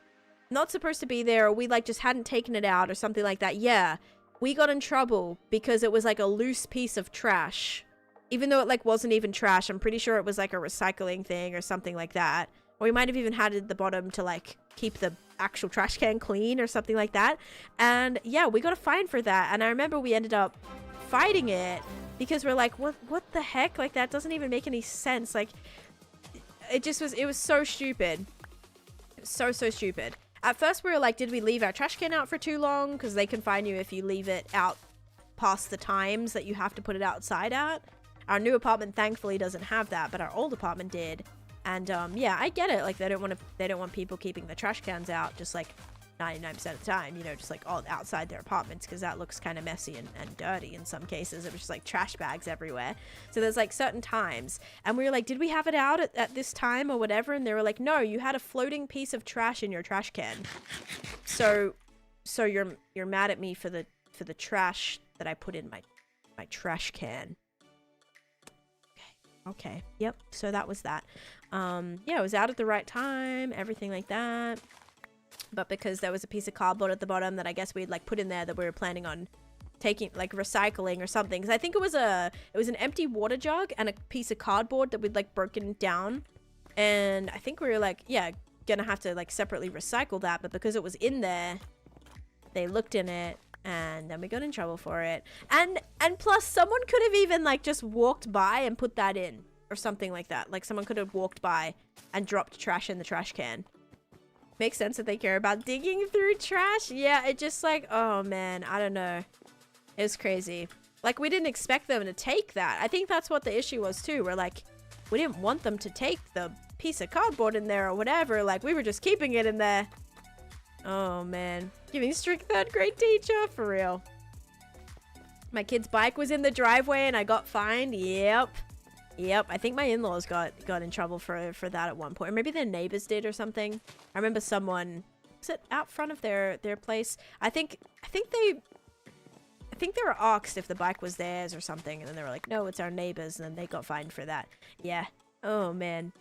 not supposed to be there, or we like just hadn't taken it out or something like that. Yeah, we got in trouble because it was like a loose piece of trash. Even though it like wasn't even trash, I'm pretty sure it was like a recycling thing or something like that. Or we might have even had it at the bottom to like keep the actual trash can clean or something like that. And yeah, we got a fine for that. And I remember we ended up fighting it because we're like, what the heck? Like, that doesn't even make any sense. Like, it was so stupid. So stupid. At first we were like, did we leave our trash can out for too long? Because they can fine you if you leave it out past the times that you have to put it outside at. Our new apartment thankfully doesn't have that, but our old apartment did. And yeah, I get it. Like, they don't want people keeping the trash cans out just like 99% of the time, you know, just like all outside their apartments, because that looks kind of messy and dirty in some cases. It was just like trash bags everywhere. So there's like certain times, and we were like, did we have it out at this time or whatever? And they were like, no, you had a floating piece of trash in your trash can. So you're mad at me for the trash that I put in my trash can. Okay. Yep. So that was that. Yeah, it was out at the right time, everything like that. But because there was a piece of cardboard at the bottom that I guess we'd like put in there that we were planning on taking, like recycling or something. Because I think it was an empty water jug and a piece of cardboard that we'd like broken down. And I think we were like, yeah, gonna have to like separately recycle that. But because it was in there, they looked in it and then we got in trouble for it. And plus someone could have even like just walked by and put that in or something like that. Like someone could have walked by and dropped trash in the trash can. Makes sense that they care about digging through trash. Yeah, it just like, oh man, I don't know. It was crazy. Like, we didn't expect them to take that. I think that's what the issue was too. We're like, we didn't want them to take the piece of cardboard in there or whatever. Like, we were just keeping it in there. Oh man, giving strict third grade teacher for real. My kid's bike was in the driveway and I got fined. Yep. I think my in-laws got in trouble for that at one point, or maybe their neighbors did or something. I remember someone, was it out front of their place? I think they were asked if the bike was theirs or something, and then they were like, no, it's our neighbors, and then they got fined for that. Yeah. Oh man.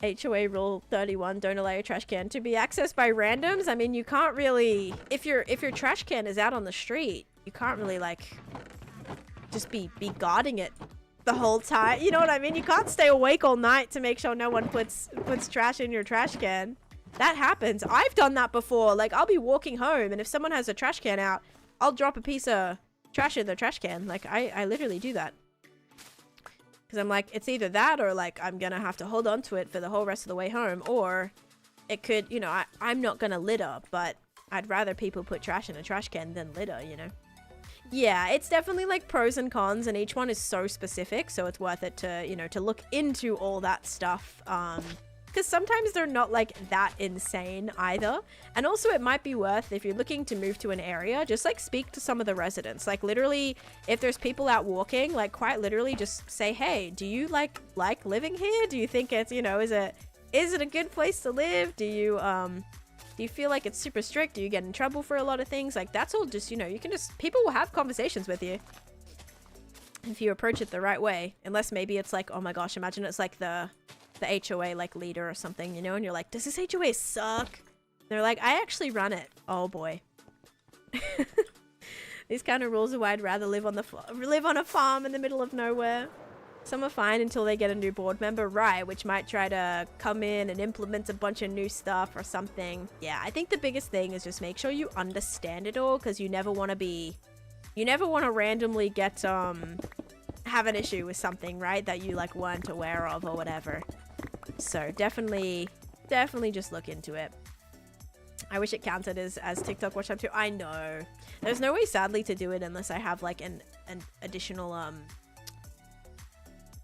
HOA rule 31, don't allow your trash can to be accessed by randoms. I mean, you can't really, if your trash can is out on the street, you can't really like just be guarding it the whole time. You know what I mean? You can't stay awake all night to make sure no one puts trash in your trash can. That happens. I've done that before. Like, I'll be walking home and if someone has a trash can out, I'll drop a piece of trash in their trash can. Like, I literally do that. Because I'm like, it's either that or like I'm gonna have to hold on to it for the whole rest of the way home, or it could, you know, I'm not gonna litter, but I'd rather people put trash in a trash can than litter, you know? Yeah, it's definitely like pros and cons, and each one is so specific, so it's worth it to, you know, to look into all that stuff. Because sometimes they're not like that insane either. And also it might be worth, if you're looking to move to an area, just like speak to some of the residents. Like literally, if there's people out walking, like quite literally just say, hey, do you like living here? Do you think it's, you know, is it a good place to live? Do you feel like it's super strict? Do you get in trouble for a lot of things? Like, that's all just, you know, you can just, people will have conversations with you if you approach it the right way. Unless maybe it's like, oh my gosh, imagine it's like the HOA like leader or something, you know, and you're like, does this HOA suck? They're like, I actually run it. Oh boy. These kind of rules are why I'd rather live on a farm in the middle of nowhere. Some are fine until they get a new board member, right, which might try to come in and implement a bunch of new stuff or something. Yeah, I think the biggest thing is just make sure you understand it all, because you never want to randomly get have an issue with something, right, that you like weren't aware of or whatever. So definitely just look into it. I wish it counted as TikTok watch time too. I know. There's no way, sadly, to do it unless I have like an additional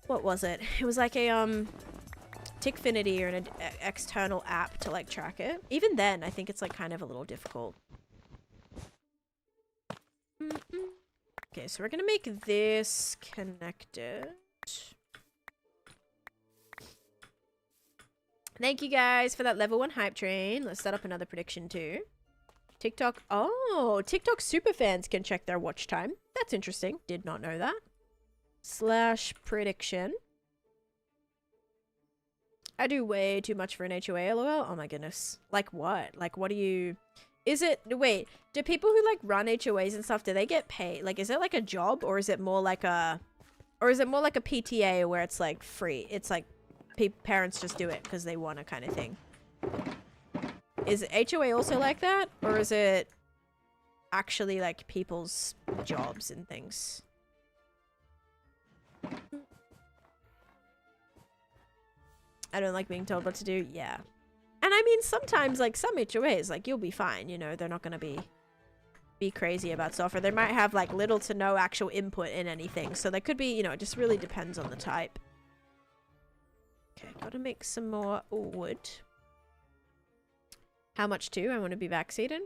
what was it? It was like a Tickfinity or an external app to like track it. Even then, I think it's like kind of a little difficult. Okay, so we're gonna make this connected. Thank you guys for that level 1 hype train. Let's set up another prediction too. TikTok. Oh, TikTok superfans can check their watch time. That's interesting. Did not know that. / prediction. I do way too much for an HOA, lol. Oh my goodness. Like what? Like what do you... Is it... Wait, do people who like run HOAs and stuff, do they get paid? Like, is it like a job, or is it more like a... Or is it more like a PTA where it's like free? It's like parents just do it because they want to, kind of thing. Is HOA also like that? Or is it... actually like people's jobs and things. I don't like being told what to do. Yeah. And I mean, sometimes like some HOAs, like you'll be fine, you know, they're not going to be crazy about stuff, or they might have like little to no actual input in anything. So there could be, you know, it just really depends on the type. Okay, gotta make some more wood. How much too? I want to be vaccinated.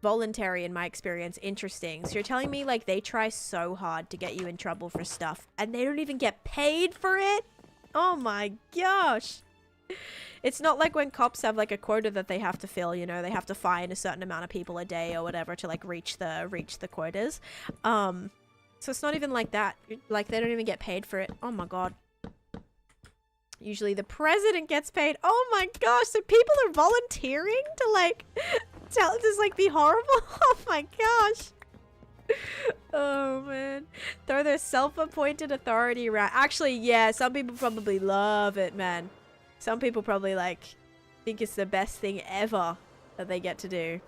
Voluntary in my experience. Interesting. So you're telling me like they try so hard to get you in trouble for stuff and they don't even get paid for it? Oh my gosh. It's not like when cops have like a quota that they have to fill, you know, they have to fine a certain amount of people a day or whatever to like reach the quotas. So it's not even like that. Like they don't even get paid for it. Oh my god. Usually the president gets paid. Oh my gosh, so people are volunteering to like just like be horrible? Oh my gosh. Oh man. Throw their self-appointed authority around. Actually, yeah, some people probably love it, man. Some people probably like think it's the best thing ever that they get to do.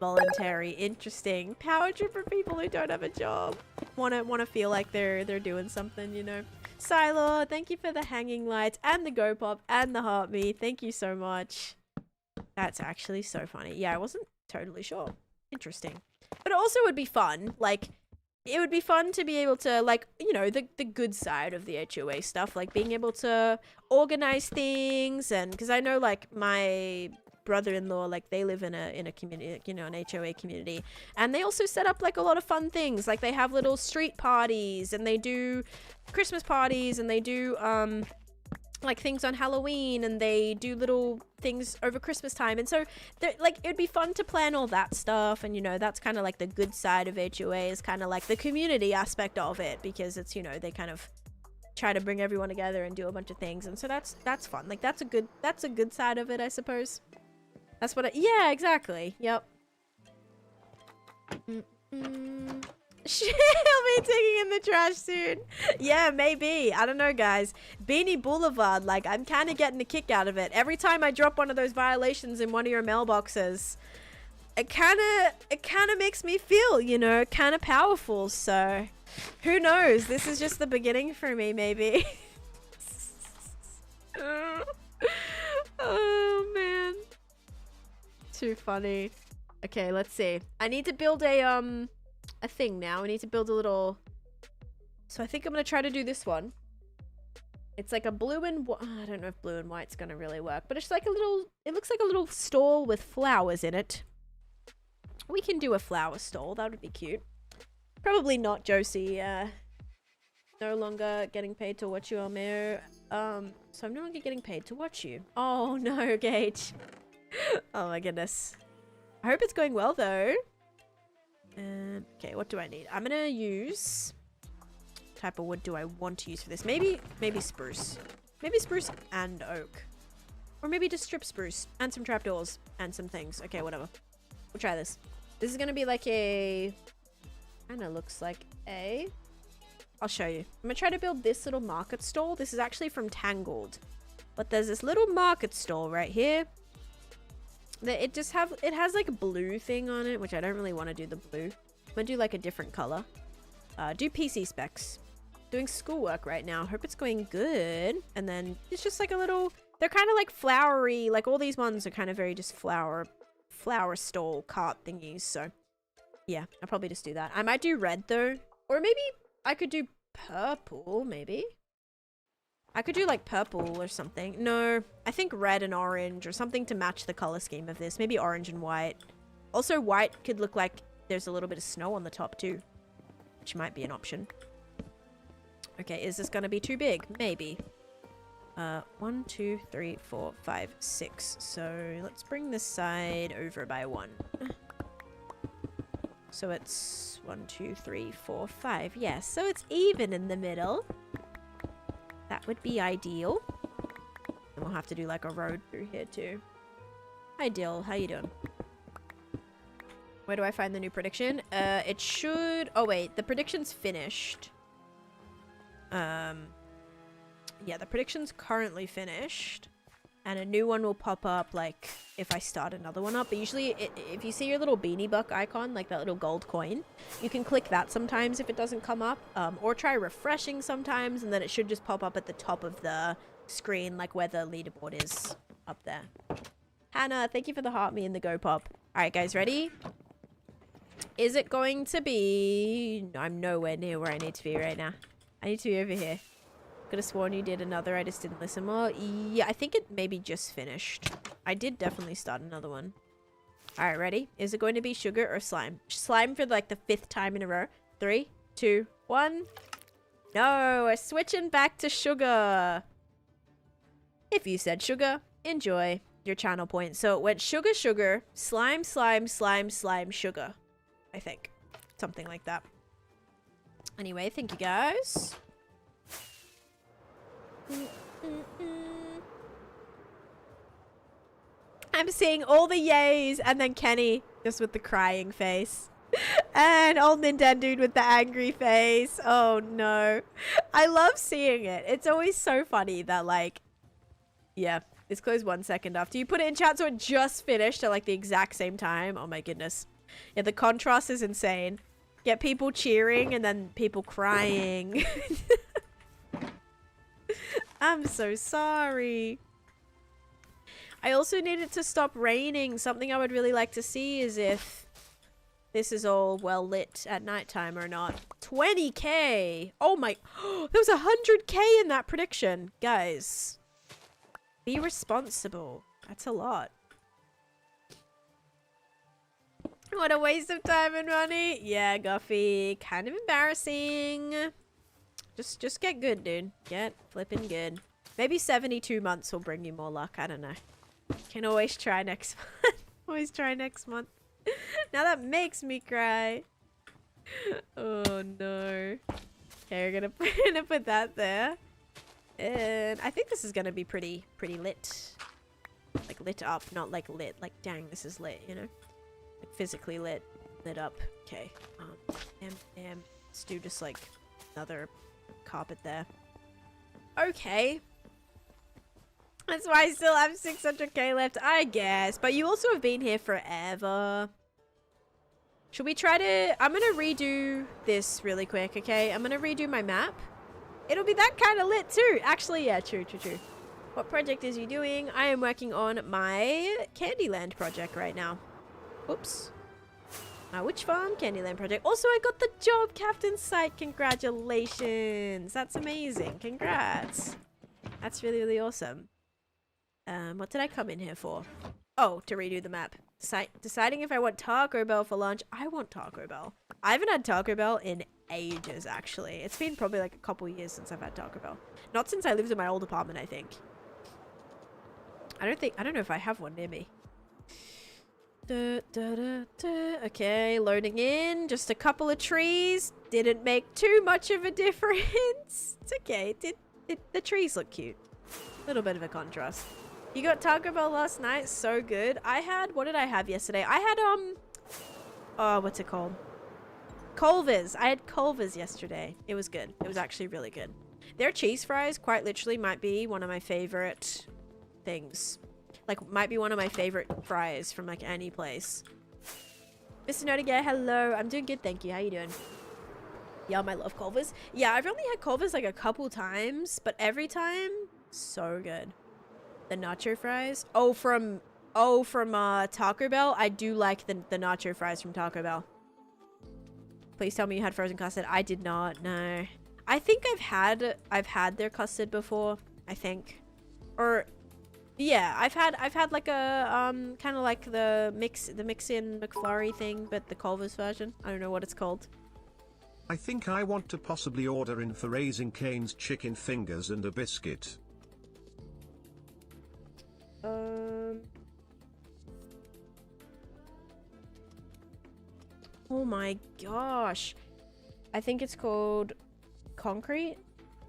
Voluntary, interesting. Power trip for people who don't have a job. Wanna feel like they're doing something, you know. Silo, thank you for the hanging lights and the go pop and the heart me. Thank you so much. That's actually so funny. Yeah, I wasn't totally sure. Interesting. But it also would be fun. Like, it would be fun to be able to, like, you know, the good side of the HOA stuff. Like, being able to organize things. And, because I know, like, my brother-in-law, like, they live in a community, you know, an HOA community. And they also set up, like, a lot of fun things. Like, they have little street parties. And they do Christmas parties. And they do, like things on Halloween, and they do little things over Christmas time. And so like it'd be fun to plan all that stuff. And you know, that's kind of like the good side of HOA, is kind of like the community aspect of it, because it's, you know, they kind of try to bring everyone together and do a bunch of things. And so that's fun. Like that's a good side of it, I suppose. That's what yeah, exactly. Yep. She'll be digging in the trash soon. Yeah, maybe. I don't know, guys. Beanie Boulevard, like, I'm kind of getting a kick out of it. Every time I drop one of those violations in one of your mailboxes, it kind of makes me feel, you know, kind of powerful. So, who knows? This is just the beginning for me, maybe. Oh, man. Too funny. Okay, let's see. I need to build a thing now. I need to build a little, so I think I'm gonna try to do this one. It's like a blue and I don't know if blue and white's gonna really work, but it's like a little, it looks like a little stall with flowers in it. We can do a flower stall. That would be cute. Probably not, Josie. No longer getting paid to watch you, Almero. So I'm no longer getting paid to watch you. Oh no, Gage. Oh my goodness. I hope it's going well though. Okay, what do I need? I'm gonna use... What type of wood do I want to use for this? Maybe spruce. Maybe spruce and oak. Or maybe just strip spruce. And some trapdoors. And some things. Okay, whatever. We'll try this. This is gonna be like a... Kinda looks like a... I'll show you. I'm gonna try to build this little market stall. This is actually from Tangled. But there's this little market stall right here. It has like a blue thing on it, which I don't really want to do the blue. I'm gonna do like a different color. Do PC specs. Doing schoolwork right now. Hope it's going good. And then it's just like a little, they're kind of like flowery, like all these ones are kind of very just flower stall cart thingies. So yeah, I'll probably just do that. I might do red though, or maybe I could do purple. Maybe I could do like purple or something. No, I think red and orange or something to match the color scheme of this. Maybe orange and white. Also, white could look like there's a little bit of snow on the top too, which might be an option. Okay, is this gonna be too big? Maybe. 1, 2, 3, 4, 5, 6. So let's bring this side over by 1. So it's 1, 2, 3, 4, 5. Yes, so it's even in the middle. That would be ideal. And we'll have to do like a road through here too. Hi Dill, how you doing? Where do I find the new prediction? It should... Oh wait, the prediction's finished. Yeah, the prediction's currently finished. and a new one will pop up like if I start another one up. But usually if you see your little beanie buck icon, like that little gold coin, you can click that sometimes if it doesn't come up, or try refreshing sometimes, and then it should just pop up at the top of the screen, like where the leaderboard is up there. Hannah, thank you for the heart me and the go pop. All right, guys, ready? Is it going to be... I'm nowhere near where I need to be right now. I need to be over here. Could have sworn you did another. I just didn't listen more. Yeah, I think it maybe just finished. I did definitely start another one. All right, ready? Is it going to be sugar or slime? Slime for like the 5th time in a row. 3, 2, 1. No, we're switching back to sugar. If you said sugar, enjoy your channel point. So it went sugar, sugar, slime, slime, slime, slime, sugar. I think. Something like that. Anyway, thank you guys. I'm seeing all the yays and then Kenny just with the crying face. And old Nintendo dude with the angry face. Oh no. I love seeing it. It's always so funny that like... Yeah. It's closed 1 second after you put it in chat, so it just finished at like the exact same time. Oh my goodness. Yeah, the contrast is insane. Get people cheering and then people crying. I'm so sorry. I also need it to stop raining. Something I would really like to see is if this is all well lit at nighttime or not. 20k! Oh my... There was 100k in that prediction. Guys. Be responsible. That's a lot. What a waste of time and money. Yeah, Guffy. Kind of embarrassing. Just get good, dude. Get flipping good. Maybe 72 months will bring you more luck. I don't know. Can always try next month. Always try next month. Now that makes me cry. Oh no. Okay, we're gonna put that there. And I think this is gonna be pretty lit. Like lit up, not like lit. Like dang, this is lit, you know? Like physically lit up. Okay. Damn. Let's do just like another carpet there. Okay. That's why I still have 600k left, I guess. But you also have been here forever. Should we try to... I'm gonna redo this really quick, okay? I'm gonna redo my map. It'll be that kind of lit too. Actually, yeah, true. What project is you doing? I am working on my Candyland project right now. Oops. Witch Farm Candyland project. Also, I got the job captain site. Congratulations. That's amazing. Congrats. That's really awesome. What did I come in here for? Oh, to redo the map. Deciding if I want Taco Bell for lunch. I want Taco Bell. I haven't had Taco Bell in ages, actually. It's been probably like a couple years since I've had Taco Bell. Not since I lived in my old apartment, I think. I don't know if I have one near me. Okay, loading in. Just a couple of trees. Didn't make too much of a difference. It's okay. The trees look cute. A little bit of a contrast. You got Taco Bell last night? So good. I had... What did I have yesterday? I had, oh, what's it called? Culver's. I had Culver's yesterday. It was good. It was actually really good. Their cheese fries, quite literally, might be one of my favorite things. Like, might be one of my favorite fries from, like, any place. Mr. Notiga, hello. I'm doing good, thank you. How you doing? Yum, I love Culver's. Yeah, I've only had Culver's, like, a couple times. But every time, so good. The nacho fries. Oh, from Taco Bell. I do like the nacho fries from Taco Bell. Please tell me you had frozen custard. I did not. No. I think I've had their custard before. I think, or yeah, I've had like a kind of like the mix-in McFlurry thing, but the Culver's version. I don't know what it's called. I think I want to possibly order in for Raising Cane's chicken fingers and a biscuit. Oh my gosh. I think it's called Concrete.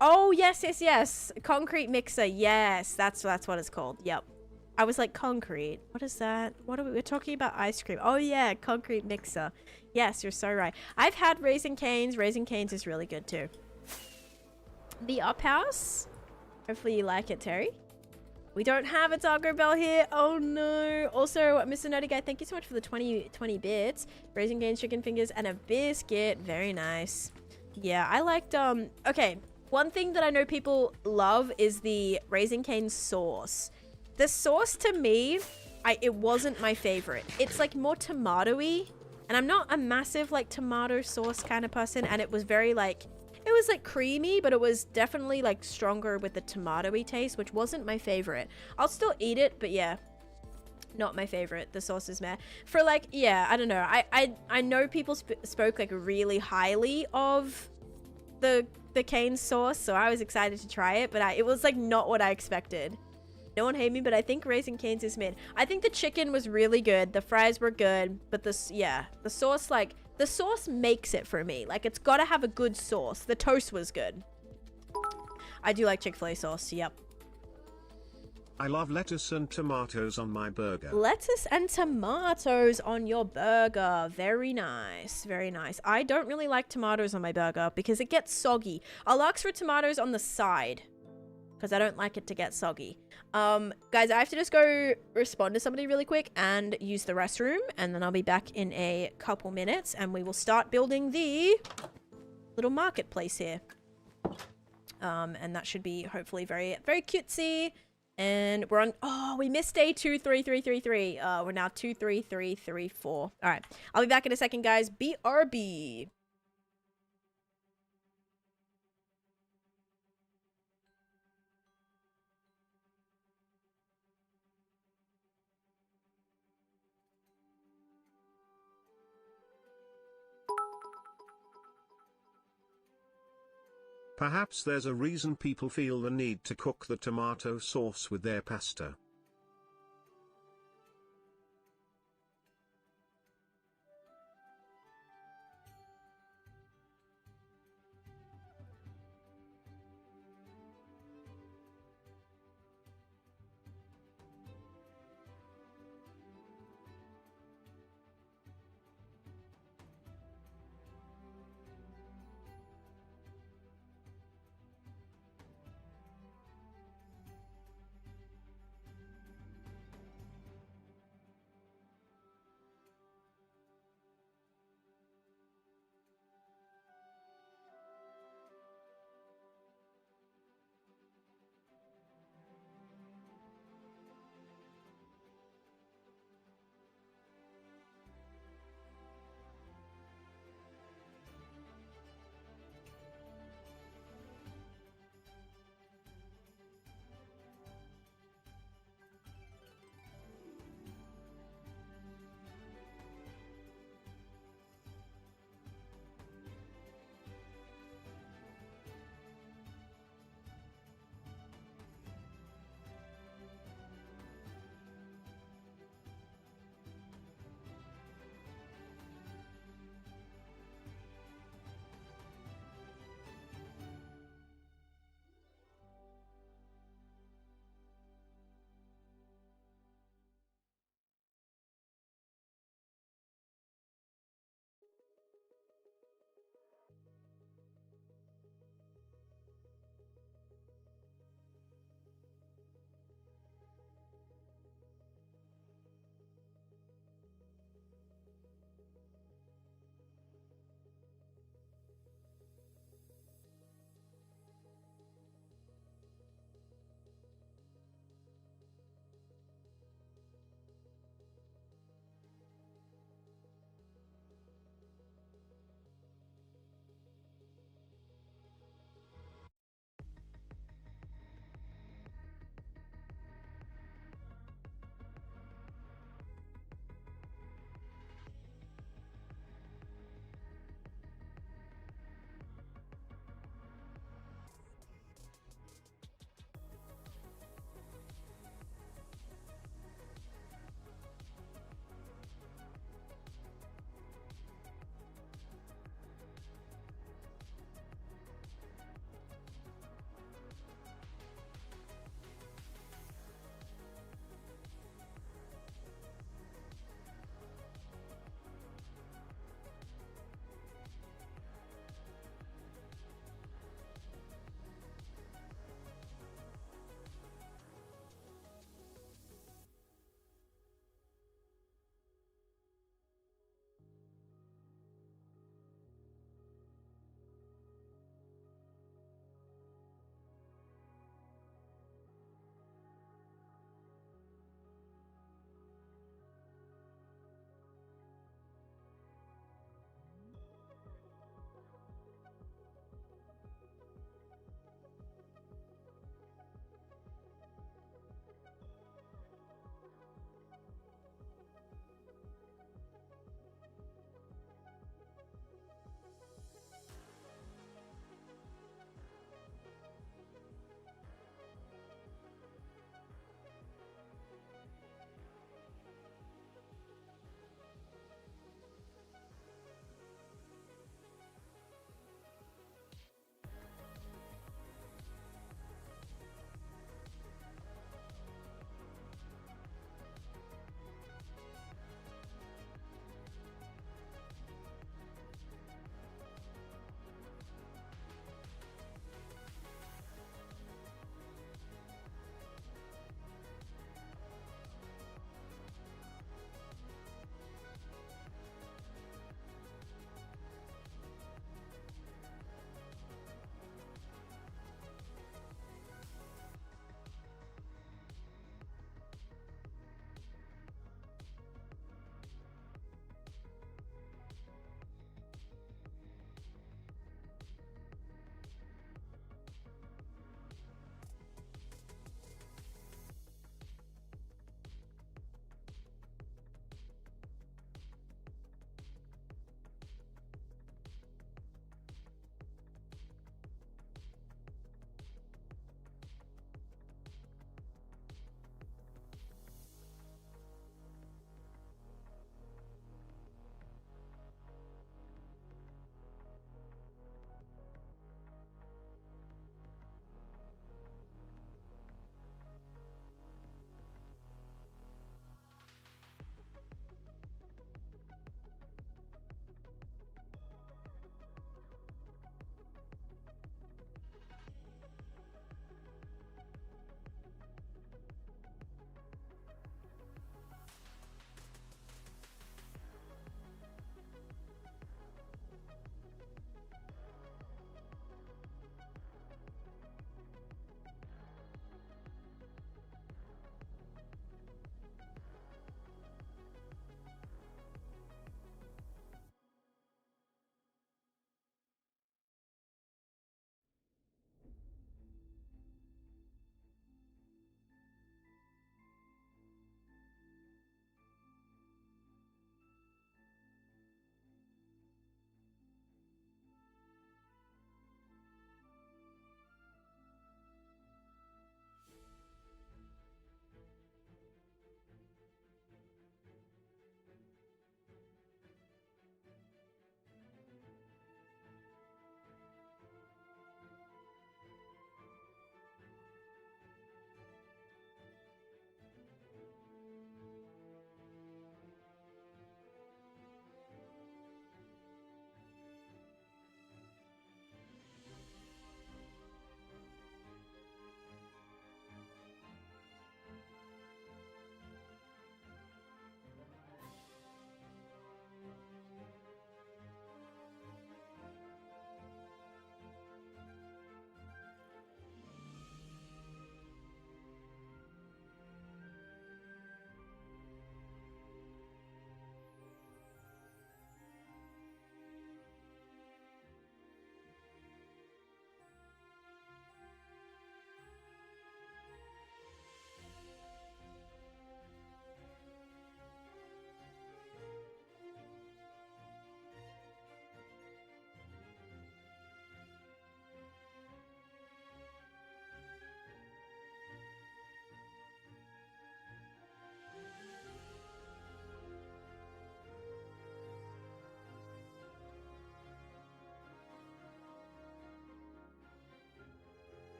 Oh, yes. Concrete mixer. Yes, that's what it's called. Yep. I was like, concrete. What is that? What are we're talking about ice cream. Oh yeah, concrete mixer. Yes, you're so right. I've had Raising Cane's. Raising Cane's is really good too. The Up House. Hopefully you like it, Terry. We don't have a Taco Bell here. Oh no. Also, Mr. Nerdy Guy, thank you so much for the 20 bits. Raising Cane's chicken fingers and a biscuit. Very nice. Yeah, I liked, okay. One thing that I know people love is the Raising Cane's sauce. The sauce to me, it wasn't my favorite. It's like more tomatoey, and I'm not a massive like tomato sauce kind of person, and it was very like, it was like creamy, but it was definitely like stronger with the tomatoey taste, which wasn't my favorite. I'll still eat it, but yeah, not my favorite. The sauce is meh. For like, yeah, I don't know. I know people spoke like really highly of the cane sauce, so I was excited to try it, but it was like not what I expected. No one hate me, but I think Raising Cane's is mid. I think the chicken was really good. The fries were good, but the sauce, like, the sauce makes it for me. Like, it's got to have a good sauce. The toast was good. I do like Chick-fil-A sauce, yep. I love lettuce and tomatoes on my burger. Lettuce and tomatoes on your burger. Very nice. Very nice. I don't really like tomatoes on my burger because it gets soggy. I'll ask for tomatoes on the side because I don't like it to get soggy. Guys, I have to just go respond to somebody really quick and use the restroom, and then I'll be back in a couple minutes and we will start building the little marketplace here. And that should be hopefully very, very cutesy. And we're on, oh, we missed day 23333. We're now 23334. All right, I'll be back in a second, guys. BRB. Perhaps there's a reason people feel the need to cook the tomato sauce with their pasta.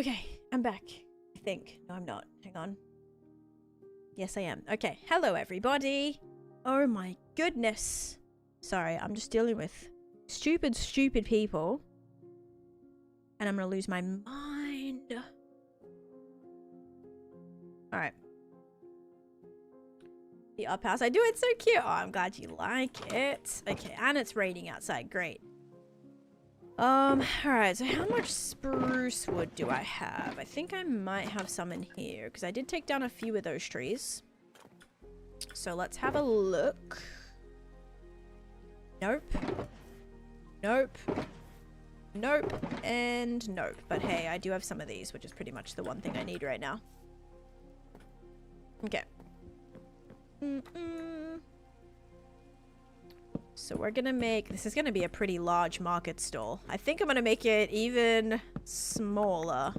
Okay, I'm back. I think. No, I'm not. Hang on. Yes, I am. Okay, hello everybody. Oh my goodness. Sorry, I'm just dealing with stupid people. And I'm gonna lose my mind. Alright. The up house. I do. It's so cute. Oh, I'm glad you like it. Okay, and it's raining outside. Great. Alright, so how much spruce wood do I have? I think I might have some in here, because I did take down a few of those trees. So let's have a look. Nope. Nope. Nope. And nope. But hey, I do have some of these, which is pretty much the one thing I need right now. Okay. So we're gonna make, this is gonna be a pretty large market stall. I think I'm gonna make it even smaller.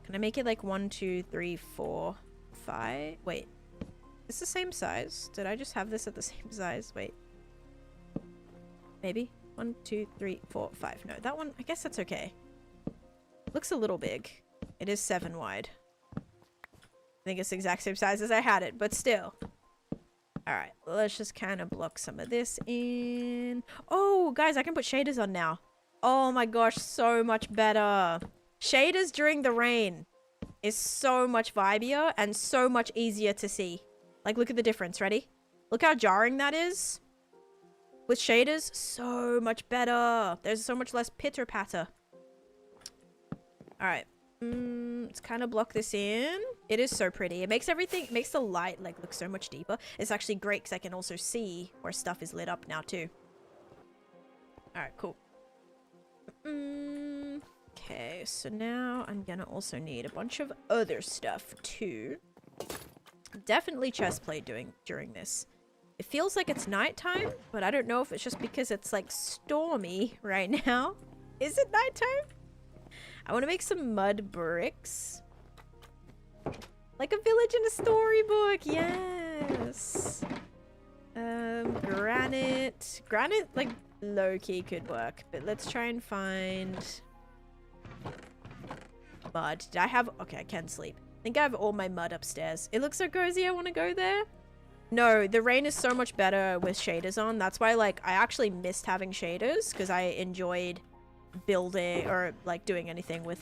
Can I make it like 1, 2, 3, 4, 5? Wait, it's the same size. Did I just have this at the same size? Wait, maybe 1, 2, 3, 4, 5. No, that one, I guess that's okay. Looks a little big. It is 7 wide. I think it's the exact same size as I had it, but still. Alright, let's just kind of block some of this in. Oh, guys, I can put shaders on now. Oh my gosh, so much better. Shaders during the rain is so much vibier and so much easier to see. Like, look at the difference. Ready? Look how jarring that is. With shaders, so much better. There's so much less pitter-patter. Alright. Let's kind of block this in. It is so pretty. It makes everything, it makes the light like look so much deeper. It's actually great because I can also see where stuff is lit up now too. Alright, cool. Okay, so now I'm gonna also need a bunch of other stuff too. Definitely chestplate during this. It feels like it's nighttime, but I don't know if it's just because it's like stormy right now. Is it nighttime? I want to make some mud bricks. Like a village in a storybook. Yes. Granite. Granite, like, low-key could work. But let's try and find mud. Did I have... Okay, I can sleep. I think I have all my mud upstairs. It looks so cozy. I want to go there. No, the rain is so much better with shaders on. That's why, like, I actually missed having shaders because I enjoyed building or like doing anything with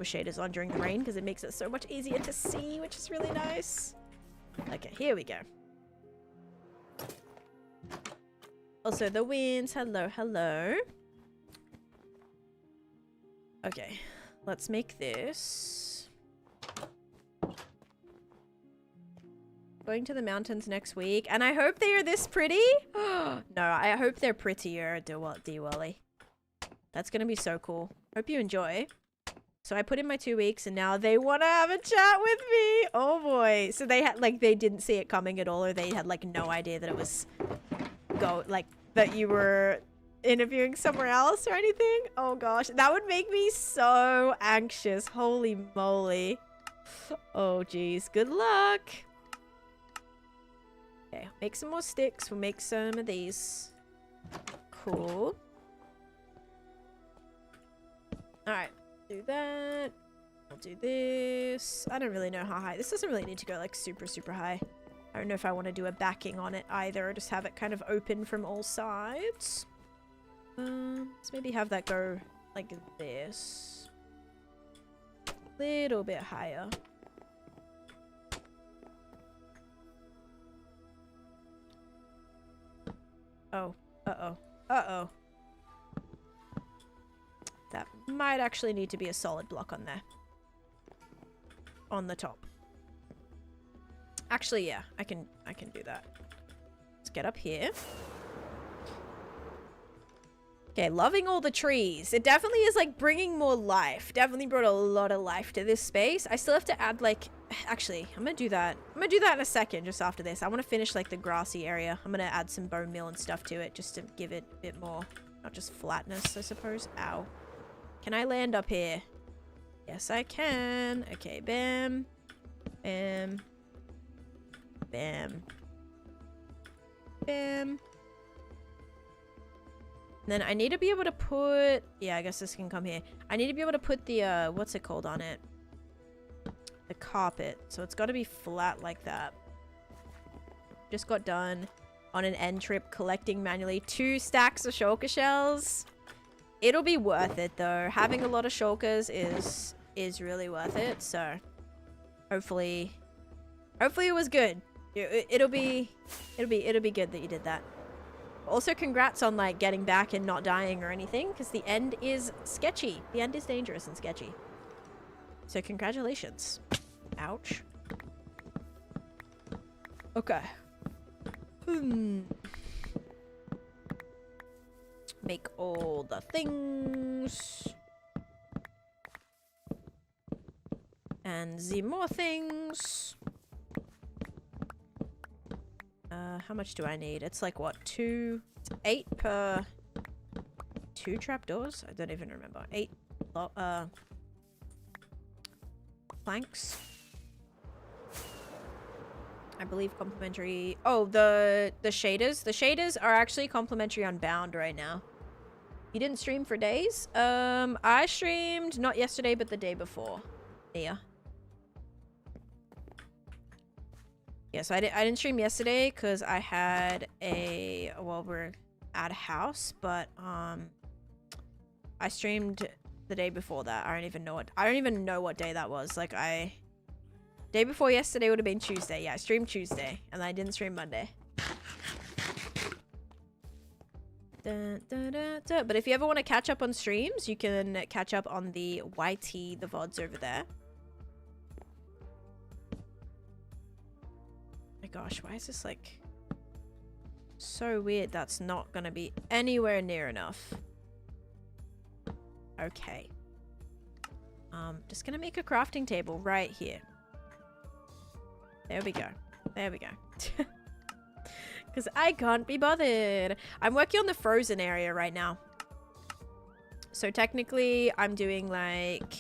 shaders on during the rain because it makes it so much easier to see, which is really nice. Okay, here we go. Also the winds. Hello. Okay, let's make this. Going to the mountains next week, and I hope they are this pretty. No, I hope they're prettier. Diwali. That's gonna be so cool. Hope you enjoy. So I put in my 2 weeks and now they want to have a chat with me. Oh boy. So they had like, they didn't see it coming at all, or they had like no idea that it was that you were interviewing somewhere else or anything. Oh gosh. That would make me so anxious. Holy moly. Oh geez. Good luck. Okay. Make some more sticks. We'll make some of these. Cool. Alright, do that. I'll do this. I don't really know how high. This doesn't really need to go like super high. I don't know if I want to do a backing on it either, or just have it kind of open from all sides. Let's maybe have that go like this. Little bit higher. Oh, uh-oh. That might actually need to be a solid block on there. On the top. Actually, yeah, I can do that. Let's get up here. Okay, loving all the trees. It definitely is like bringing more life. Definitely brought a lot of life to this space. I still have to add like, actually, I'm gonna do that. I'm gonna do that in a second just after this. I want to finish like the grassy area. I'm gonna add some bone meal and stuff to it just to give it a bit more, not just flatness, I suppose. Ow. Can I land up here? Yes, I can. Okay, bam. Bam. Bam. Bam. then I need to be able to put... Yeah, I guess this can come here. I need to be able to put the, what's it called on it? The carpet. So it's got to be flat like that. Just got done on an end trip collecting manually 2 stacks of shulker shells. It'll be worth it though. Having a lot of shulkers is really worth it. So hopefully it was good. It'll be good that you did that. Also, congrats on like getting back and not dying or anything, because the end is sketchy. The end is dangerous and sketchy. So congratulations. Ouch. Okay. Make all the things. And the more things. How much do I need? It's like what, 8 per 2 trapdoors? I don't even remember. 8 planks. I believe complimentary. Oh, the shaders. The shaders are actually complimentary on Bound right now. You didn't stream for days? I streamed not yesterday, but the day before. Yeah. Yes, I didn't stream yesterday because I had a... Well, we're at a house, but I streamed the day before that. I don't even know what day that was. Like, day before yesterday would have been Tuesday. Yeah, I streamed Tuesday, and I didn't stream Monday. But if you ever want to catch up on streams, you can catch up on the YT, the VODs over there. My gosh, why is this like so weird? That's not gonna be anywhere near enough. Okay. Just gonna make a crafting table right here. There we go. There we go. Because I can't be bothered. I'm working on the frozen area right now. So technically, I'm doing like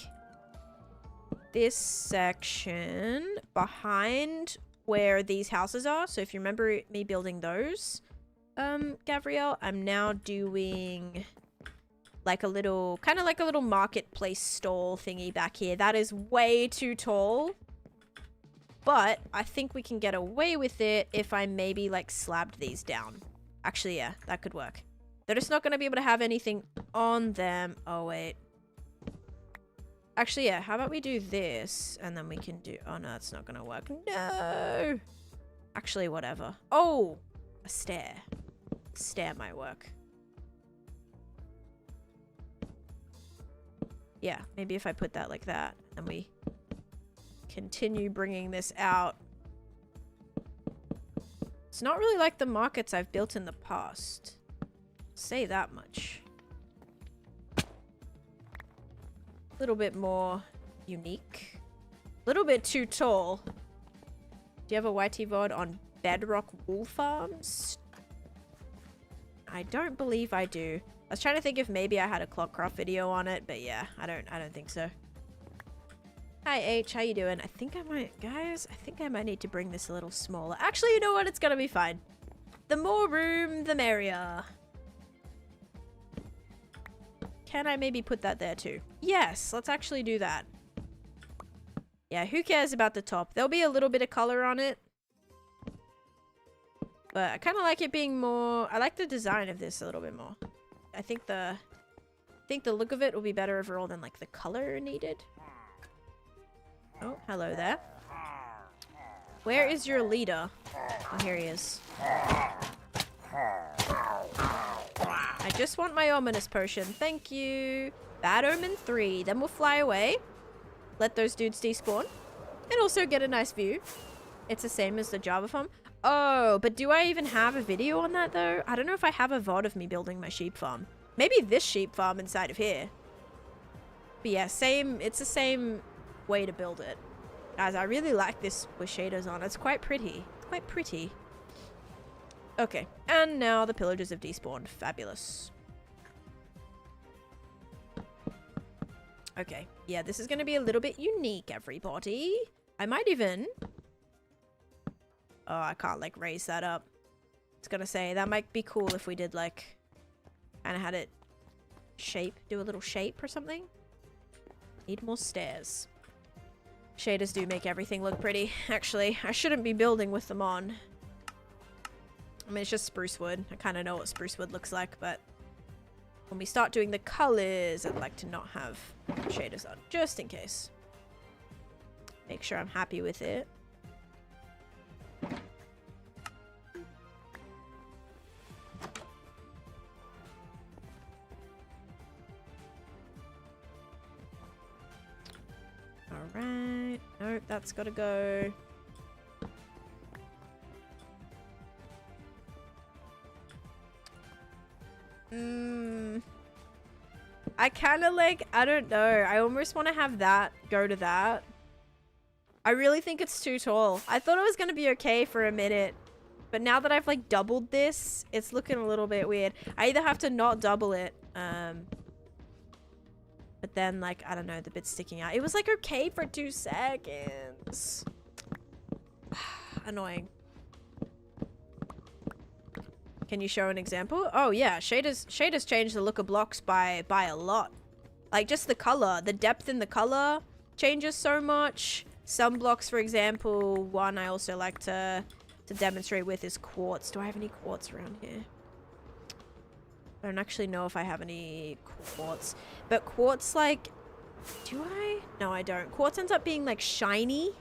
this section behind where these houses are. So if you remember me building those, Gabrielle, I'm now doing like a little, kind of like a little marketplace stall thingy back here. That is way too tall. But I think we can get away with it if I maybe like slabbed these down. Actually, yeah, that could work. They're just not going to be able to have anything on them. Oh, wait. Actually, yeah, how about we do this and then we can do... Oh, no, that's not going to work. No! Actually, whatever. Oh! A stair. A stair might work. Yeah, maybe if I put that like that and we continue bringing this out. It's not really like the markets I've built in the past. Say that much. A little bit more unique. A little bit too tall. Do you have a YT VOD on bedrock wool farms? I don't believe I do. I was trying to think if maybe I had a Clockcraft video on it, but yeah, I don't think so. Hi H, how you doing? I think I might, guys, I think I might need to bring this a little smaller. Actually, you know what? It's gonna be fine. The more room, the merrier. Can I maybe put that there too? Yes, let's actually do that. Yeah, who cares about the top? There'll be a little bit of color on it. But I kind of like it being more... I like the design of this a little bit more. I think the look of it will be better overall than like the color needed. Oh, hello there. Where is your leader? Oh, here he is. I just want my ominous potion. Thank you. Bad Omen 3. Then we'll fly away. Let those dudes despawn. And also get a nice view. It's the same as the Java farm. Oh, but do I even have a video on that though? I don't know if I have a VOD of me building my sheep farm. Maybe this sheep farm inside of here. But yeah, same. It's the same way to build it. Guys, I really like this with shaders on. It's quite pretty. It's quite pretty. Okay, and now the pillagers have despawned. Fabulous. Okay, yeah, this is going to be a little bit unique, everybody. I might even... Oh, I can't, like, raise that up. It's going to say, that might be cool if we did, like... Kind of had it do a little shape or something. Need more stairs. Shaders do make everything look pretty. Actually, I shouldn't be building with them on. I mean, it's just spruce wood. I kind of know what spruce wood looks like, but when we start doing the colors, I'd like to not have shaders on, just in case. Make sure I'm happy with it. Alright. Nope, that's gotta go. I kind of like, I don't know. I almost want to have that go to that. I really think it's too tall. I thought it was going to be okay for a minute. But now that I've like doubled this, it's looking a little bit weird. I either have to not double it. But then like, I don't know, the bit's sticking out. It was like okay for 2 seconds. Annoying. Can you show an example? Oh yeah, shaders change the look of blocks by a lot. Like just the color, the depth in the color changes so much. Some blocks, for example, one I also like to demonstrate with is quartz. Do I have any quartz around here? I don't actually know if I have any quartz. But quartz, like, do I? No, I don't. Quartz ends up being like shiny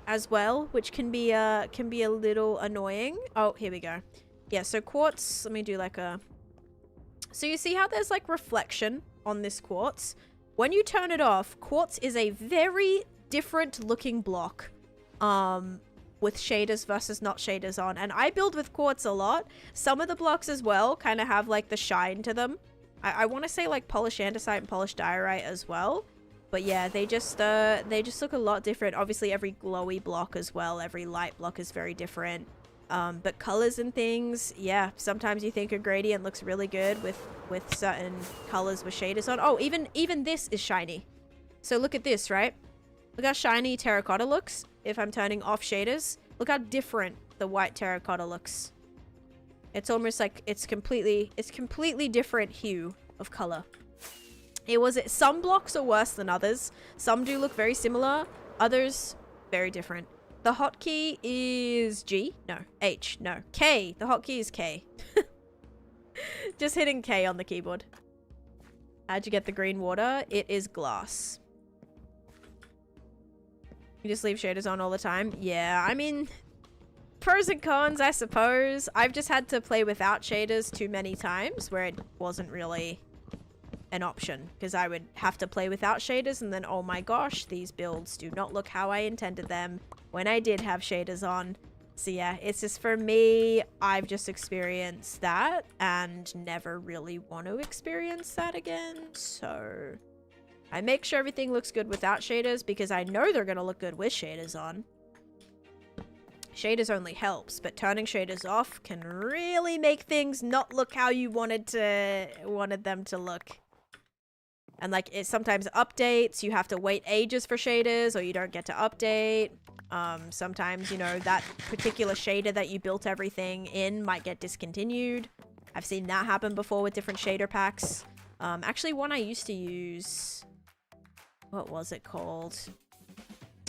as well, which can be a little annoying. Oh, here we go. Yeah, so quartz, let me do like a... So you see how there's like reflection on this quartz? When you turn it off, quartz is a very different looking block with shaders versus not shaders on. And I build with quartz a lot. Some of the blocks as well kind of have like the shine to them. I want to say like polished andesite and polished diorite as well. But yeah, they just look a lot different. Obviously every glowy block as well, every light block is very different. But colors and things, yeah, sometimes you think a gradient looks really good with certain colors with shaders on. Oh, even this is shiny. So look at this, right? Look how shiny terracotta looks if I'm turning off shaders. Look how different the white terracotta looks. It's almost like it's completely different hue of color. Some blocks are worse than others. Some do look very similar, others very different. The hotkey is G. No. H. No. K. The hotkey is K. Just hitting K on the keyboard. How'd you get the green water? It is glass. You just leave shaders on all the time? Yeah, I mean, pros and cons, I suppose. I've just had to play without shaders too many times where it wasn't really an option, because I would have to play without shaders and then, oh my gosh, these builds do not look how I intended them when I did have shaders on. So yeah, it's just for me, I've just experienced that and never really want to experience that again. So I make sure everything looks good without shaders because I know they're going to look good with shaders on. Shaders only helps, but turning shaders off can really make things not look how you wanted them to look. And like it sometimes updates, you have to wait ages for shaders or you don't get to update. Sometimes, you know, that particular shader that you built everything in might get discontinued. I've seen that happen before with different shader packs. Actually, one I used to use, what was it called?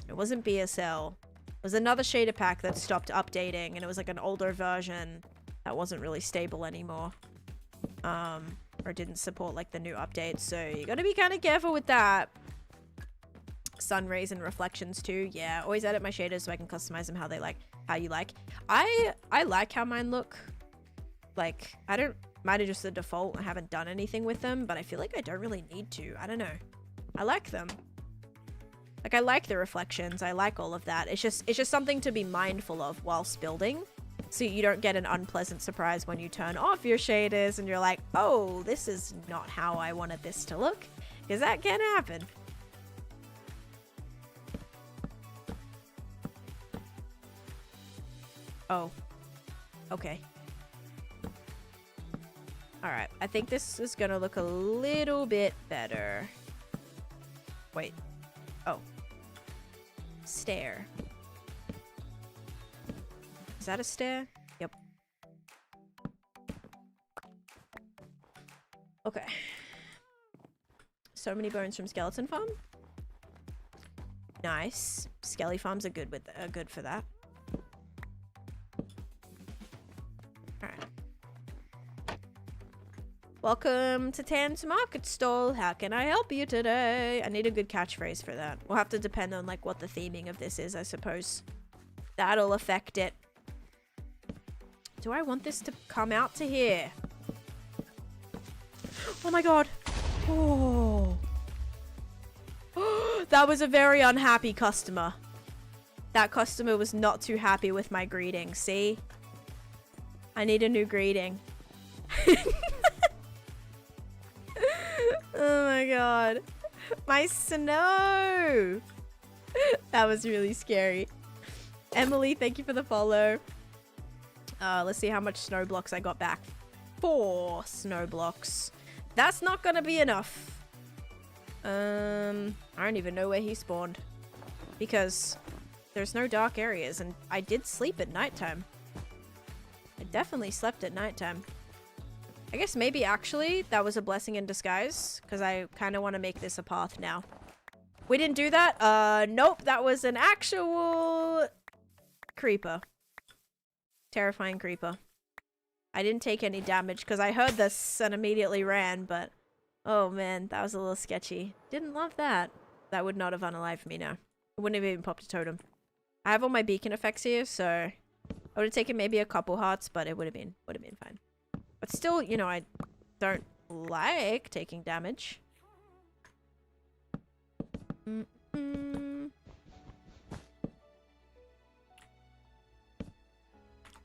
It wasn't BSL. It was another shader pack that stopped updating and it was like an older version that wasn't really stable anymore. Or didn't support like the new updates, so you gotta be kind of careful with that. Sun rays and reflections too. Yeah, always edit my shaders so I can customize them how you like. I like how mine look. Like, might have just the default. I haven't done anything with them, but I feel like I don't really need to. I don't know. I like them. Like, I like the reflections. I like all of that. It's just something to be mindful of whilst building, so you don't get an unpleasant surprise when you turn off your shaders and you're like, oh, this is not how I wanted this to look, because that can happen. Oh, okay. All right, I think this is gonna look a little bit better. Wait. Oh. Stair. Is that a stair? Yep. Okay. So many bones from Skeleton Farm. Nice. Skelly farms are good good for that. Alright. Welcome to Tan's Market Stall. How can I help you today? I need a good catchphrase for that. We'll have to depend on like what the theming of this is, I suppose. That'll affect it. Do I want this to come out to here? Oh my god. Oh. That was a very unhappy customer. That customer was not too happy with my greeting. See? I need a new greeting. Oh my god. My snow. That was really scary. Emily, thank you for the follow. Let's see how much snow blocks I got back. 4 snow blocks. That's not gonna be enough. I don't even know where he spawned. Because there's no dark areas, and I did sleep at nighttime. I definitely slept at nighttime. I guess maybe actually that was a blessing in disguise, because I kind of want to make this a path now. We didn't do that? Nope, that was an actual creeper. Terrifying creeper. I didn't take any damage because I heard this and immediately ran, but oh man, that was a little sketchy. Didn't love that. That would not have unalived me now. It wouldn't have even popped a totem. I have all my beacon effects here, so I would have taken maybe a couple hearts, but it would have been fine. But still, you know, I don't like taking damage.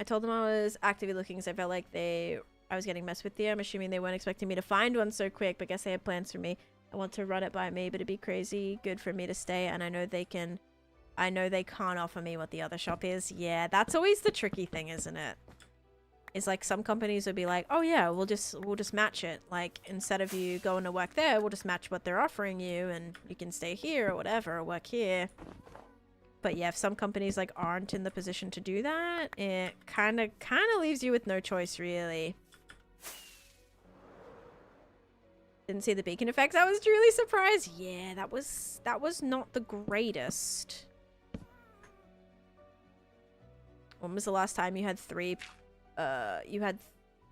I told them I was actively looking because I felt like I was getting messed with there. I'm assuming they weren't expecting me to find one so quick, but guess they had plans for me. I want to run it by me, but it'd be crazy good for me to stay, and I know they can't offer me what the other shop is. Yeah, that's always the tricky thing, isn't it? It's like some companies would be like, oh yeah, we'll just match it. Like, instead of you going to work there, we'll just match what they're offering you, and you can stay here or whatever, or work here. But yeah, if some companies like aren't in the position to do that, it kind of leaves you with no choice, really. Didn't see the beacon effects. I was truly surprised. Yeah, that was not the greatest. When was the last time you had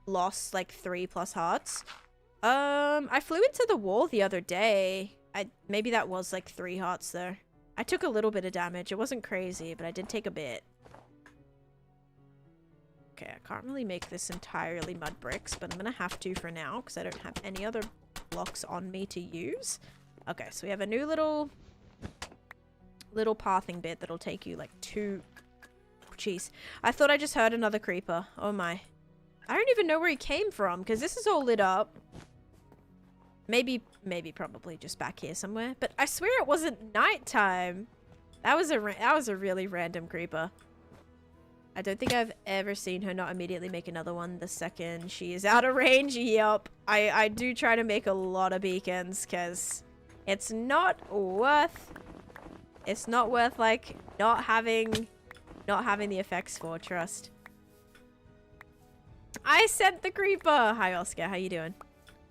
lost like 3+ hearts? I flew into the wall the other day. Maybe that was like 3 hearts though. I took a little bit of damage. It wasn't crazy, but I did take a bit. Okay, I can't really make this entirely mud bricks, but I'm gonna have to for now because I don't have any other blocks on me to use. Okay, so we have a new little pathing bit that'll take you like 2... Jeez. I thought I just heard another creeper. Oh my. I don't even know where he came from because this is all lit up. Maybe probably just back here somewhere. But I swear it wasn't nighttime. That was a really random creeper. I don't think I've ever seen her not immediately make another one the second she is out of range. Yup. I do try to make a lot of beacons because it's not worth like not having the effects for, trust. I sent the creeper. Hi Oscar, how you doing?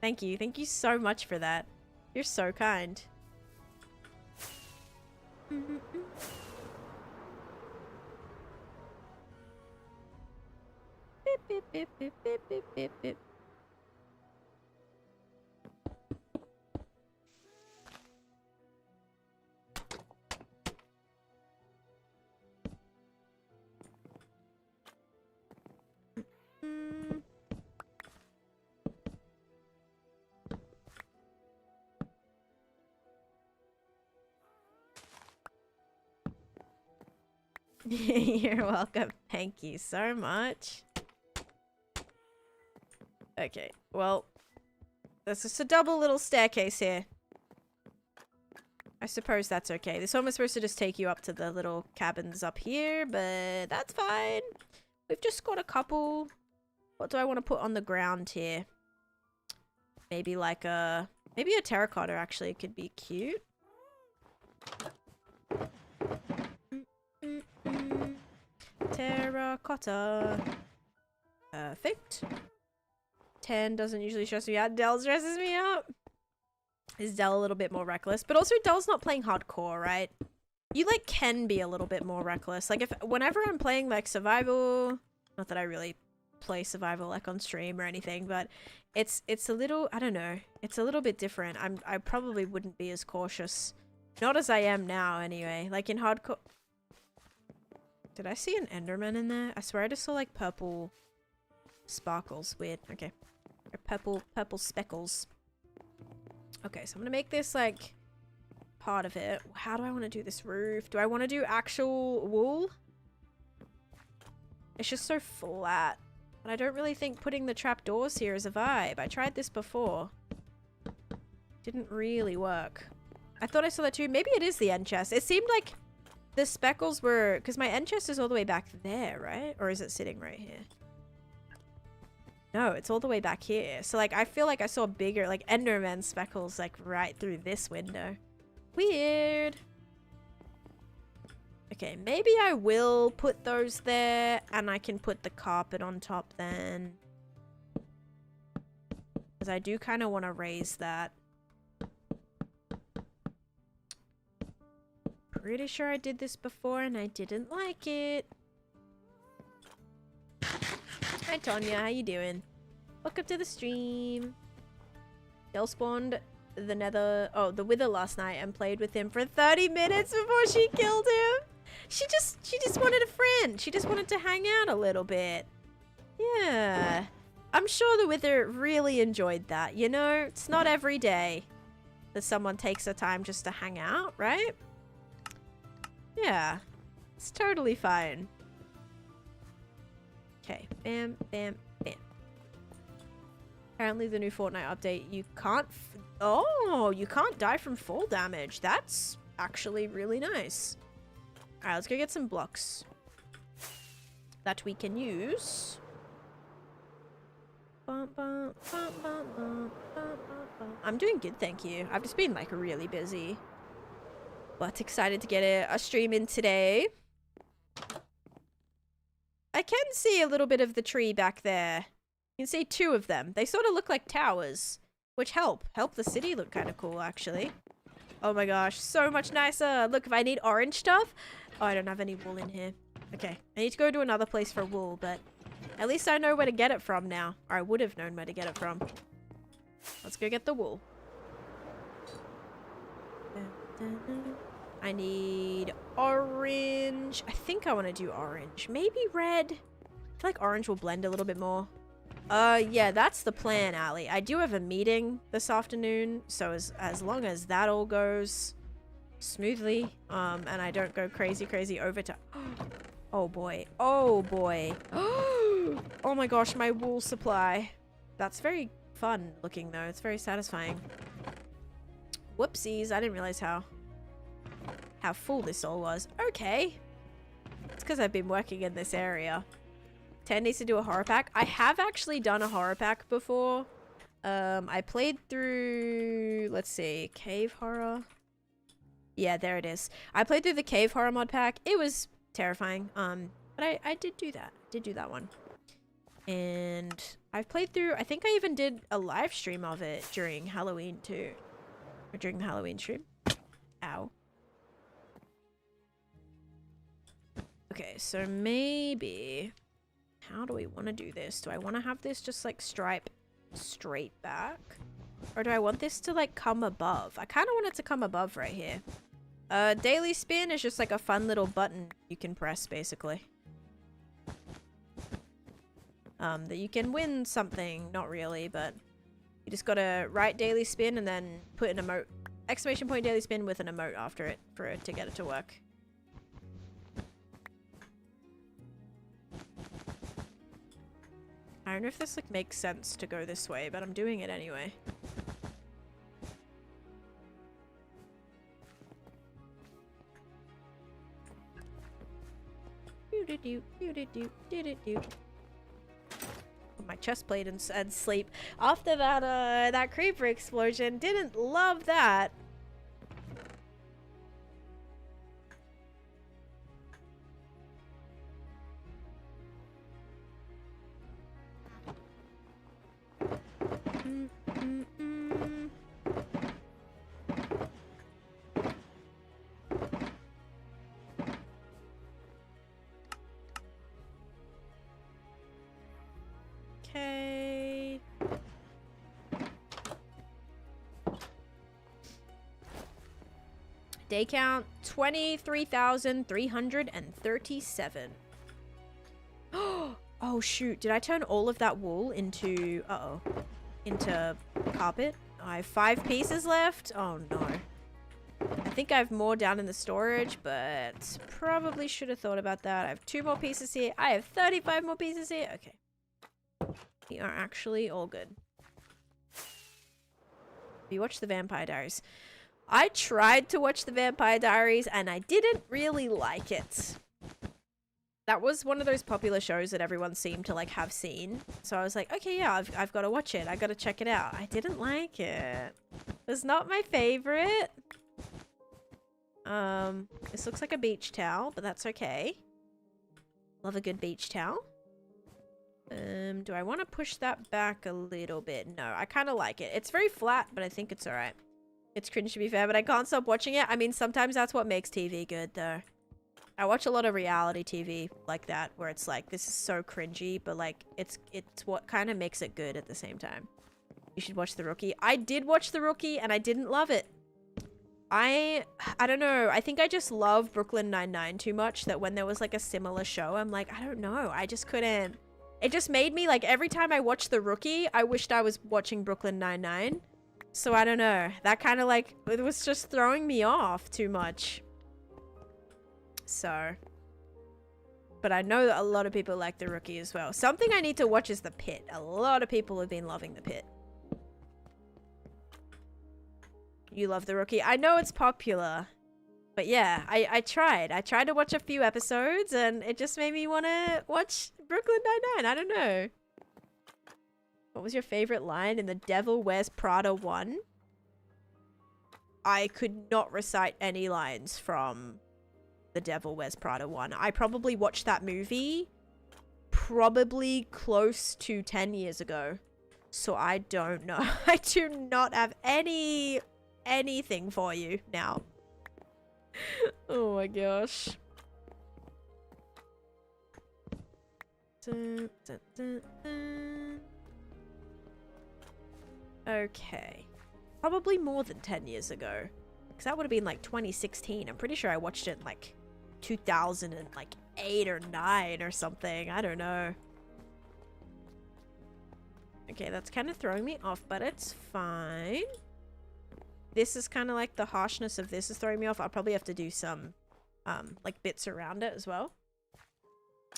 Thank you so much for that. You're so kind. Beep, beep, beep, beep, beep, beep, beep, beep. You're welcome. Thank you so much. Okay, well, there's just a double little staircase here. I suppose that's okay. This one was supposed to just take you up to the little cabins up here, but that's fine. We've just got a couple. What do I want to put on the ground here? Maybe like maybe a terracotta actually could be cute. Terracotta. Perfect. 10 doesn't usually stress me out. Dell stresses me out. Is Dell a little bit more reckless? But also Dell's not playing hardcore, right? You like can be a little bit more reckless. Like whenever I'm playing like survival, not that I really play survival like on stream or anything, but it's a little, I don't know, it's a little bit different. I probably wouldn't be as cautious. Not as I am now anyway. Like in hardcore. Did I see an Enderman in there? I swear I just saw like purple sparkles. Weird. Okay. Or purple speckles. Okay, so I'm gonna make this like part of it. How do I want to do this roof? Do I want to do actual wool? It's just so flat. And I don't really think putting the trapdoors here is a vibe. I tried this before. Didn't really work. I thought I saw that too. Maybe it is the end chest. It seemed like the speckles were... Because my end chest is all the way back there, right? Or is it sitting right here? No, it's all the way back here. So like I feel like I saw bigger like Enderman speckles like right through this window. Weird. Okay, maybe I will put those there and I can put the carpet on top then. Because I do kind of want to raise that. Pretty sure I did this before and I didn't like it. Hi Tonya, how you doing? Welcome to the stream. Del spawned the Wither last night and played with him for 30 minutes before she killed him. She just wanted a friend. She just wanted to hang out a little bit. Yeah. I'm sure the Wither really enjoyed that, you know? It's not every day that someone takes the time just to hang out, right? Yeah. It's totally fine. Okay. Bam, bam, bam. Apparently the new Fortnite update, you can't... you can't die from fall damage. That's actually really nice. Alright, let's go get some blocks that we can use. I'm doing good, thank you. I've just been like really busy. But excited to get a stream in today. I can see a little bit of the tree back there. You can see two of them. They sort of look like towers, which help the city look kind of cool, actually. Oh my gosh, so much nicer. Look, if I need orange stuff... Oh, I don't have any wool in here. Okay, I need to go to another place for wool, but at least I know where to get it from now. Or I would have known where to get it from. Let's go get the wool. I need orange. I think I want to do orange. Maybe red. I feel like orange will blend a little bit more. Yeah, that's the plan, Ali. I do have a meeting this afternoon, so as long as that all goes smoothly, and I don't go crazy overtime. Oh boy. Oh boy. Oh my gosh, my wool supply. That's very fun looking though. It's very satisfying. Whoopsies, I didn't realize how full this all was. Okay. It's because I've been working in this area. Tan needs to do a horror pack. I have actually done a horror pack before. I played through, let's see, cave horror. Yeah, there it is. I played through the cave horror mod pack. It was terrifying. But I did do that. Did do that one. And I've played through, I think I even did a live stream of it during Halloween too. Or during the Halloween stream. Ow. Okay, so maybe... How do we want to do this? Do I want to have this just like stripe straight back? Or do I want this to like come above? I kind of want it to come above right here. Daily spin is just like a fun little button you can press basically. That you can win something. Not really, but you just gotta write daily spin and then put an emote. Exclamation point daily spin with an emote after it for it to get it to work. I don't know if this like makes sense to go this way, but I'm doing it anyway. My chest plate and sleep. After that that creeper explosion, didn't love that. Okay. Day count 23,337. Oh shoot, did I turn all of that wool into into carpet? I have 5 pieces left. Oh no. I think I have more down in the storage, but probably should have thought about that. I have 2 more pieces here. I have 35 more pieces here. Okay. We are actually all good. We watched the Vampire Diaries. I tried to watch the Vampire Diaries and I didn't really like it. That was one of those popular shows that everyone seemed to like have seen. So I was like, okay, yeah, I've got to watch it. I got to check it out. I didn't like it. It was not my favorite. This looks like a beach towel, but that's okay. Love a good beach towel. Do I want to push that back a little bit? No, I kind of like it. It's very flat, but I think it's all right. It's cringe to be fair, but I can't stop watching it. I mean, sometimes that's what makes TV good, though. I watch a lot of reality TV like that, where it's like, this is so cringy, but like, it's what kind of makes it good at the same time. You should watch The Rookie. I did watch The Rookie, and I didn't love it. I don't know. I think I just love Brooklyn Nine-Nine too much, that when there was like a similar show, I'm like, I don't know. I just couldn't. It just made me, like, every time I watched The Rookie, I wished I was watching Brooklyn Nine-Nine. So I don't know. That kind of like, it was just throwing me off too much. So. But I know that a lot of people like The Rookie as well. Something I need to watch is The Pit. A lot of people have been loving The Pit. You love The Rookie. I know it's popular. But yeah, I tried. I tried to watch a few episodes and it just made me want to watch Brooklyn Nine-Nine. I don't know. What was your favorite line in The Devil Wears Prada 1? I could not recite any lines from The Devil Wears Prada 1. I probably watched that movie probably close to 10 years ago. So I don't know. I do not have anything for you now. Oh my gosh. Dun, dun, dun, dun. Okay. Probably more than 10 years ago. Because that would have been like 2016. I'm pretty sure I watched it in like 2008 or 9 or something. I don't know. Okay, that's kind of throwing me off, but it's fine. This is kind of like the harshness of this is throwing me off. I'll probably have to do some like bits around it as well.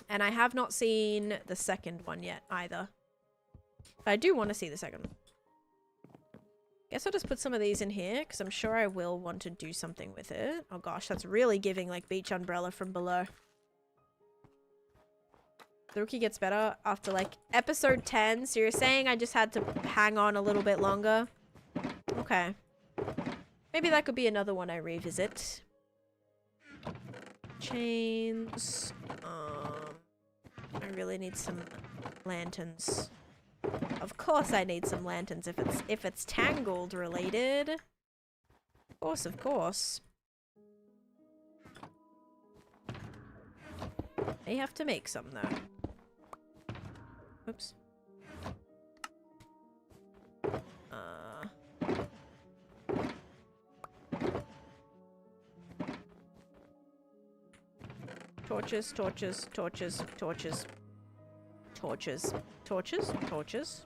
And I have not seen the second one yet either. But I do want to see the second one. Guess I'll just put some of these in here because I'm sure I will want to do something with it. Oh gosh, that's really giving like beach umbrella from below. The Rookie gets better after like episode 10. So you're saying I just had to hang on a little bit longer? Okay. Maybe that could be another one I revisit. Chains. I really need some lanterns. Of course I need some lanterns if it's Tangled related. Of course, of course. May have to make some though. Oops. Torches, torches, torches, torches. Torches. Torches? Torches.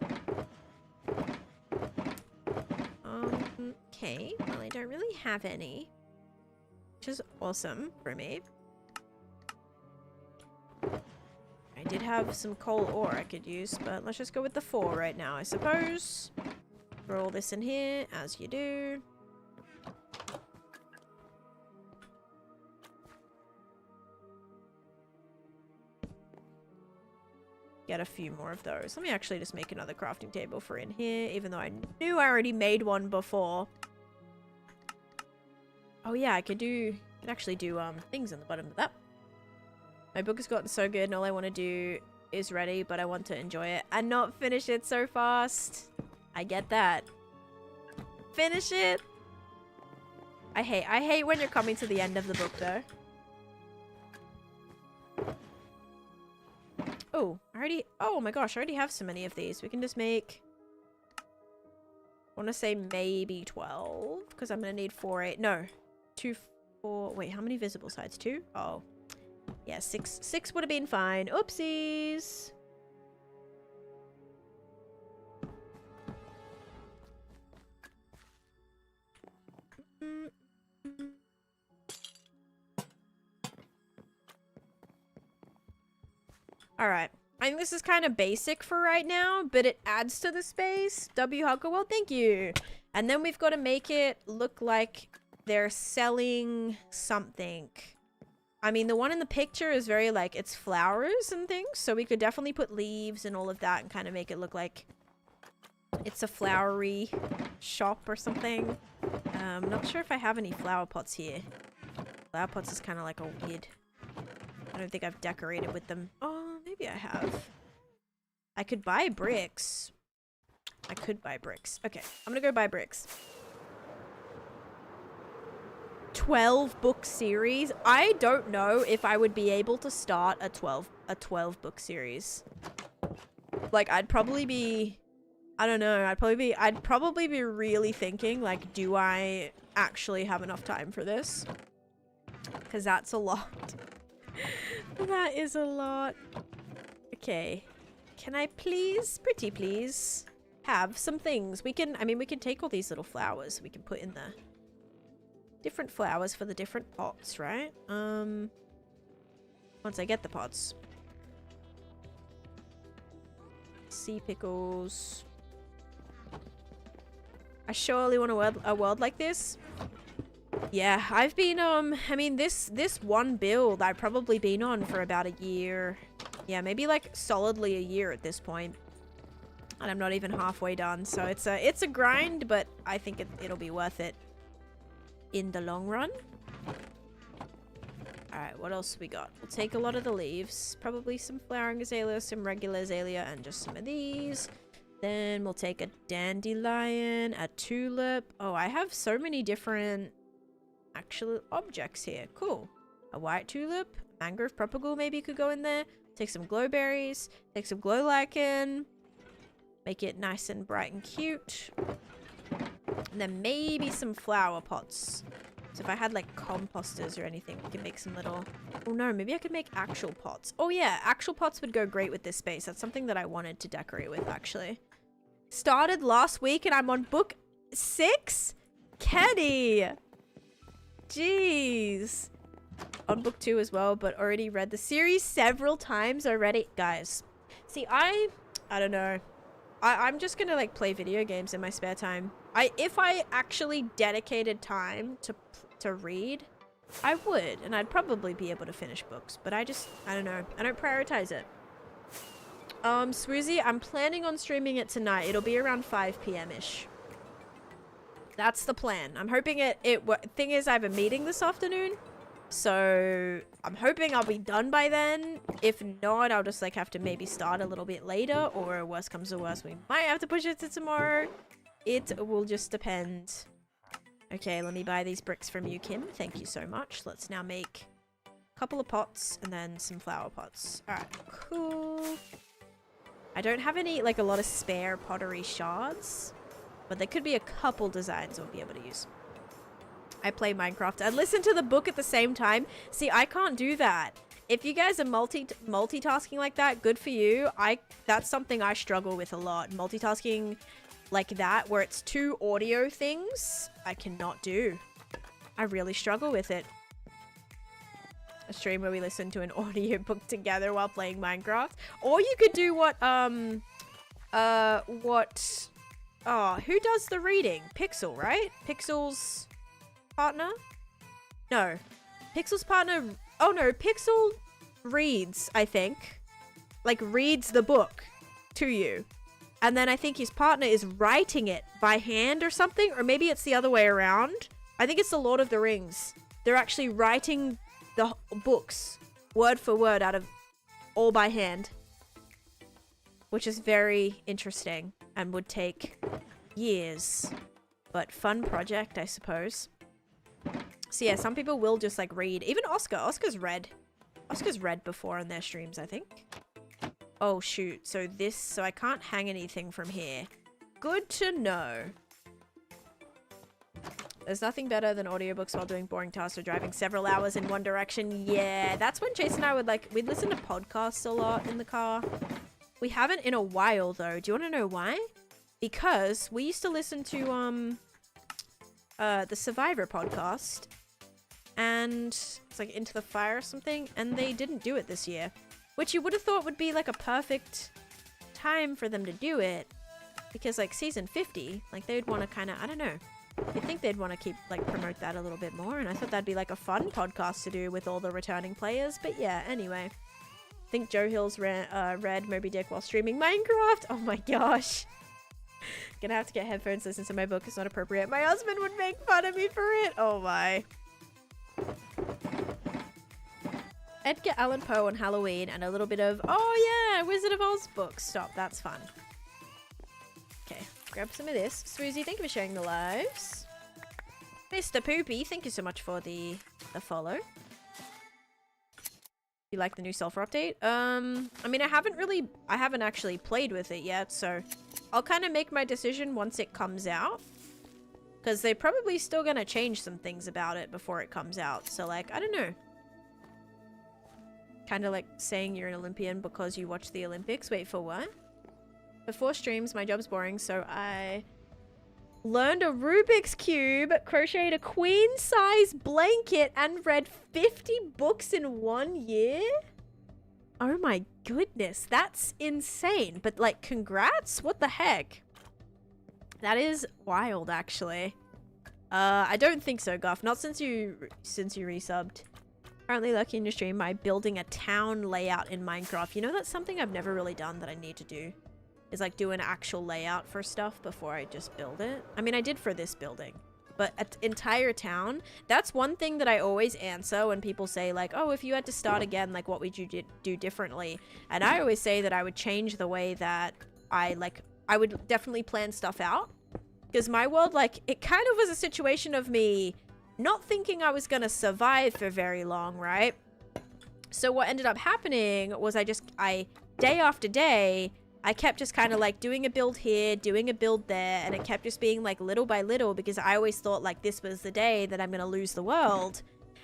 Okay. Well, I don't really have any. Which is awesome for me. I did have some coal ore I could use, but let's just go with the 4 right now, I suppose. Throw all this in here, as you do. Get a few more of those. Let me actually just make another crafting table for in here, even though I knew I already made one before. Oh yeah, I could actually do things in the bottom of that. My book has gotten so good and all I want to do is ready, but I want to enjoy it and not finish it so fast. I get that. Finish it. I hate when you're coming to the end of the book though. Oh, oh my gosh, I already have so many of these. We can just make, I want to say maybe 12, because I'm going to need 4, 8, no, 2, 4, wait, how many visible sides? 2? Oh, yeah, 6 would have been fine. Oopsies. Alright. I think this is kind of basic for right now, but it adds to the space. W. Hucker, well, thank you. And then we've got to make it look like they're selling something. I mean, the one in the picture is very, like, it's flowers and things, so we could definitely put leaves and all of that and kind of make it look like it's a flowery shop or something. I'm not sure if I have any flower pots here. Flower pots is kind of like a weird... I don't think I've decorated with them. Oh, maybe I have. I could buy bricks. I could buy bricks. Okay, I'm gonna go buy bricks. 12 book series. I don't know if I would be able to start a 12 book series. Like, I'd probably be, I don't know, I'd probably be really thinking, like, do I actually have enough time for this? Because that's a lot. That is a lot. Okay. Can I please, pretty please, have some things? We can, I mean, we can take all these little flowers. We can put in the different flowers for the different pots, right? Once I get the pots. Sea pickles. I surely want a world like this. Yeah, I've been, I mean, this one build I've probably been on for about a year. Yeah, maybe like solidly a year at this point. And I'm not even halfway done, so it's a grind, but I think it'll be worth it in the long run. Alright, what else we got? We'll take a lot of the leaves. Probably some flowering azalea, some regular azalea, and just some of these. Then we'll take a dandelion, a tulip. Oh, I have so many different actual objects here. Cool. A white tulip, mangrove propagule maybe could go in there. Take some glowberries, take some glow lichen. Make it nice and bright and cute. And then maybe some flower pots. So if I had like composters or anything, we could make some little... Oh no, maybe I could make actual pots. Oh yeah, actual pots would go great with this space. That's something that I wanted to decorate with, actually. Started last week and I'm on book 6? Kenny! Jeez. On book 2 as well, but already read the series several times already. Guys, see, I don't know. I'm just gonna like play video games in my spare time. If I actually dedicated time to read, I would, and I'd probably be able to finish books, but I don't know. I don't prioritize it. Swoozy, I'm planning on streaming it tonight. It'll be around 5 p.m.-ish. That's the plan. I'm hoping thing is, I have a meeting this afternoon, so I'm hoping I'll be done by then. If not, I'll just like have to maybe start a little bit later, or worst comes to worst, we might have to push it to tomorrow. It will just depend. Okay, let me buy these bricks from you, Kim. Thank you so much. Let's now make a couple of pots and then some flower pots. All right, cool. I don't have any, like, a lot of spare pottery shards, but there could be a couple designs I'll be able to use. I play Minecraft. I listen to the book at the same time. See, I can't do that. If you guys are multitasking like that, good for you. That's something I struggle with a lot. Multitasking like that, where it's 2 audio things, I cannot do. I really struggle with it. A stream where we listen to an audiobook together while playing Minecraft. Or you could do what, who does the reading? Pixel, right? Pixel's partner? No. Pixel's partner, oh no, Pixel reads, I think. Like, reads the book to you. And then I think his partner is writing it by hand or something. Or maybe it's the other way around. I think it's the Lord of the Rings. They're actually writing the books word for word out of all by hand. Which is very interesting and would take years. But fun project, I suppose. So yeah, some people will just like read. Even Oscar. Oscar's read before in their streams, I think. Oh, shoot. So I can't hang anything from here. Good to know. There's nothing better than audiobooks while doing boring tasks or driving several hours in one direction. Yeah, that's when Chase and I we'd listen to podcasts a lot in the car. We haven't in a while, though. Do you want to know why? Because we used to listen to, the Survivor podcast. And it's like Into the Fire or something. And they didn't do it this year. Which you would have thought would be like a perfect time for them to do it. Because like season 50, like they would want to kind of, I don't know. You'd think they'd want to keep like promote that a little bit more. And I thought that'd be like a fun podcast to do with all the returning players. But yeah, anyway. I think Joe Hills read Moby Dick while streaming Minecraft. Oh my gosh. Gonna have to get headphones, listen to my book. It's not appropriate. My husband would make fun of me for it. Oh my. Edgar Allan Poe on Halloween and a little bit of, oh yeah, Wizard of Oz book. Stop, that's fun. Okay, grab some of this. Swoozy, thank you for sharing the lives. Mr. Poopy, thank you so much for the follow. You like the new sulfur update? I mean, I haven't actually played with it yet, so I'll kind of make my decision once it comes out. Because they're probably still going to change some things about it before it comes out. So, like, I don't know. Kind of like saying you're an Olympian because you watch the Olympics. Wait, for what? Before streams, my job's boring, so I learned a Rubik's Cube, crocheted a queen-size blanket, and read 50 books in 1 year? Oh my goodness, that's insane. But, like, congrats? What the heck? That is wild, actually. I don't think so, Guff. Not since you resubbed. Currently lurking in your stream by building a town layout in Minecraft. You know, that's something I've never really done that I need to do. Is like do an actual layout for stuff before I just build it. I mean, I did for this building. But an entire town, that's one thing that I always answer when people say like, oh, if you had to start again, like what would you do differently? And I always say that I would change the way that I would definitely plan stuff out. Because my world, like, it kind of was a situation of me not thinking I was gonna survive for very long, right? So what ended up happening was day after day, I kept just kind of like doing a build here, doing a build there, and it kept just being like little by little because I always thought like this was the day that I'm gonna lose the world.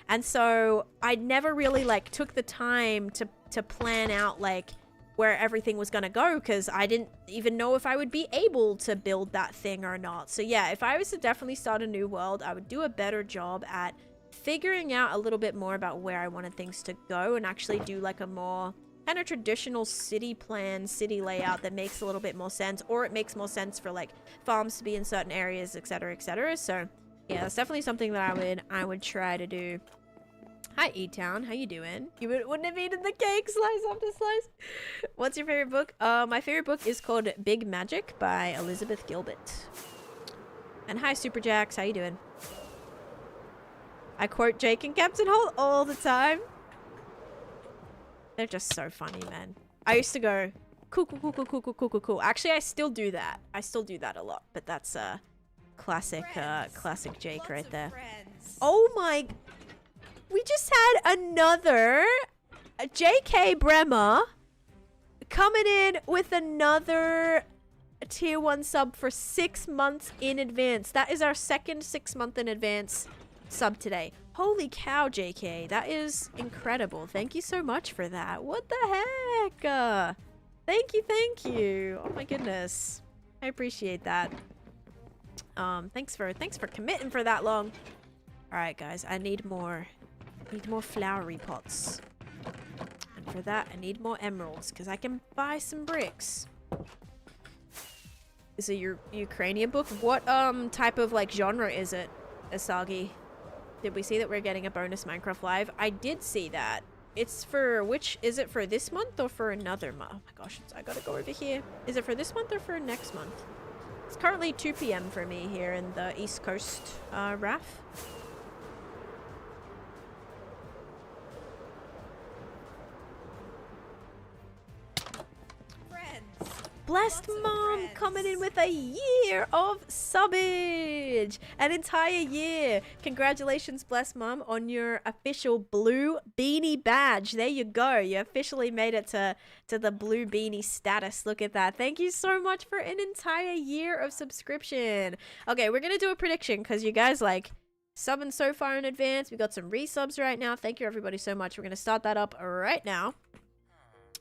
And so I never really like took the time to plan out like where everything was gonna go because I didn't even know if I would be able to build that thing or not. So yeah, if I was to definitely start a new world, I would do a better job at figuring out a little bit more about where I wanted things to go and actually do like a more kind of traditional city plan, city layout that makes a little bit more sense, or it makes more sense for like farms to be in certain areas, etc., etc. So yeah, that's definitely something that I would try to do. Hi, E-Town. How you doing? You wouldn't have eaten the cake slice after slice. What's your favorite book? My favorite book is called Big Magic by Elizabeth Gilbert. And hi, Super Jacks. How you doing? I quote Jake and Captain Holt all the time. They're just so funny, man. I used to go, cool, cool, cool, cool, cool, cool, cool, cool, cool. Actually, I still do that. I still do that a lot. But that's classic Jake right there. Friends. Oh my... We just had another JK Bremer coming in with another tier 1 sub for 6 months in advance. That is our second 6 month in advance sub today. Holy cow, JK. That is incredible. Thank you so much for that. What the heck? Thank you. Oh my goodness. I appreciate that. Thanks for committing for that long. All right, guys. I need more flowery pots. And for that, I need more emeralds because I can buy some bricks. Is it your Ukrainian book? What type of like genre is it, Asagi? Did we see that we're getting a bonus Minecraft Live? I did see that. It's for which? Is it for this month or for another month? Oh my gosh, I gotta go over here. Is it for this month or for next month? It's currently 2 p.m. for me here in the East Coast, RAF. Friends. Blessed Lots of Mom friends. coming in with a year of subbage. An entire year. Congratulations, Blessed Mom, on your official blue beanie badge. There you go. You officially made it to the blue beanie status. Look at that. Thank you so much for an entire year of subscription. Okay, we're going to do a prediction because you guys like subbing so far in advance. We got some resubs right now. Thank you everybody so much. We're going to start that up right now.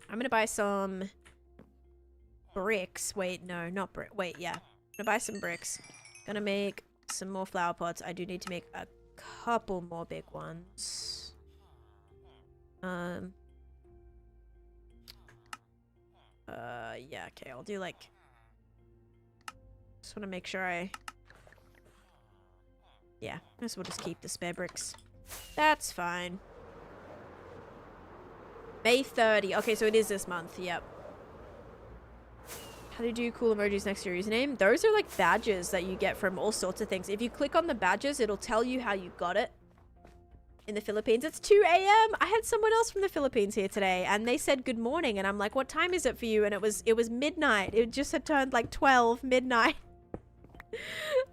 I'm going to buy some bricks. Wait, no, not brick. Wait, yeah. I'm gonna buy some bricks. Gonna make some more flower pots. I do need to make a couple more big ones. Yeah, okay, I'll do like... Just wanna make sure yeah, I guess we'll just keep the spare bricks. That's fine. May 30. Okay, so it is this month, yep. How to do cool emojis next to your username? Those are like badges that you get from all sorts of things. If you click on the badges, it'll tell you how you got it. In the Philippines, it's 2 a.m. I had someone else from the Philippines here today, and they said good morning, and I'm like, what time is it for you? And it was midnight. It just had turned like 12 midnight.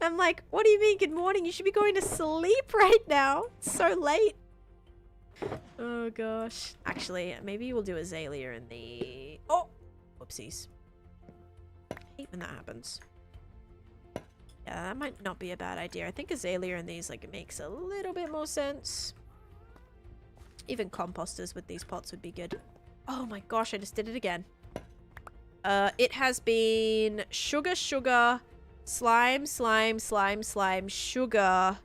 I'm like, what do you mean good morning? You should be going to sleep right now. It's so late. Oh gosh. Actually, maybe we'll do Azalea in the... Oh! Whoopsies. Hate when that happens. Yeah, that might not be a bad idea. I think Azalea in these, like, it makes a little bit more sense. Even composters with these pots would be good. Oh my gosh, I just did it again. It has been sugar, sugar, slime, slime, slime, slime, sugar.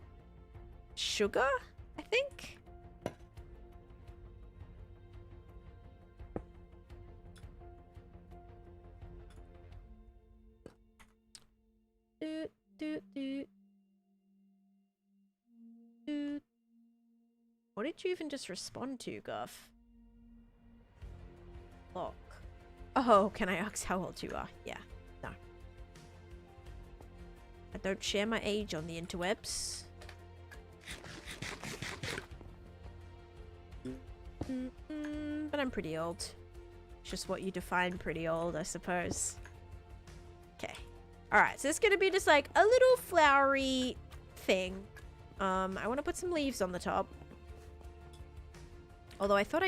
Sugar, I think? What did you even just respond to, Guff? Lock. Oh, can I ask how old you are? Yeah, no. I don't share my age on the interwebs. But I'm pretty old. It's just what you define pretty old, I suppose. Okay. Alright, so it's gonna be just like a little flowery thing. I want to put some leaves on the top. Although I thought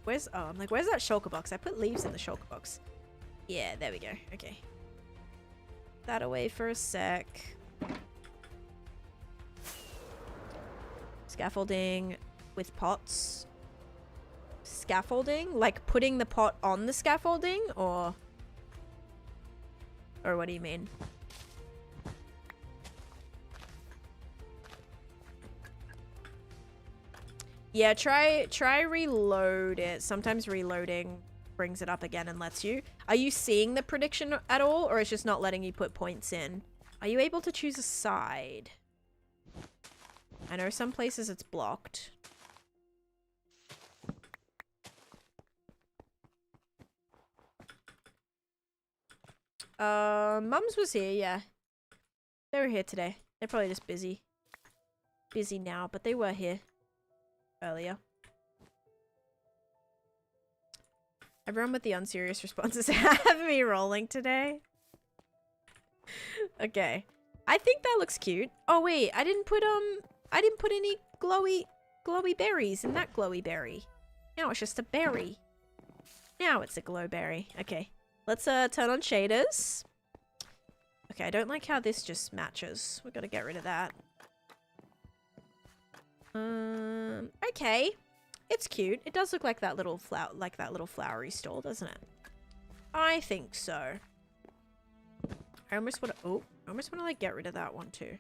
where's that shulker box? I put leaves in the shulker box. Yeah, there we go. Okay. That away for a sec. Scaffolding with pots. Scaffolding? Like putting the pot on the scaffolding? Or what do you mean? Yeah, try reload it. Sometimes reloading brings it up again and lets you. Are you seeing the prediction at all, or it's just not letting you put points in? Are you able to choose a side? I know some places it's blocked. Mums was here, yeah. They were here today. They're probably just busy. Busy now, but they were here earlier. Everyone with the unserious responses have me rolling today. Okay. I think that looks cute. Oh wait, I didn't put any glowy berries in that glowy berry. Now it's just a berry. Now it's a glow berry. Okay. Let's turn on shaders. Okay, I don't like how this just matches. We've got to get rid of that. Okay. It's cute. It does look like that little flowery stall, doesn't it? I think so. I almost want to like get rid of that one too.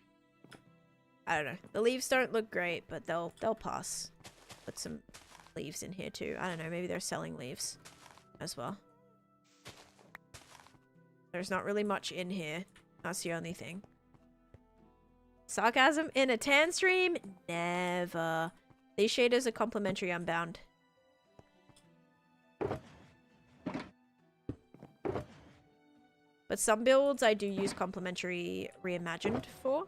I don't know. The leaves don't look great, but they'll pass. Put some leaves in here too. I don't know. Maybe they're selling leaves as well. There's not really much in here. That's the only thing. Sarcasm in a tan stream? Never. These shaders are complimentary unbound. But some builds I do use complimentary reimagined for.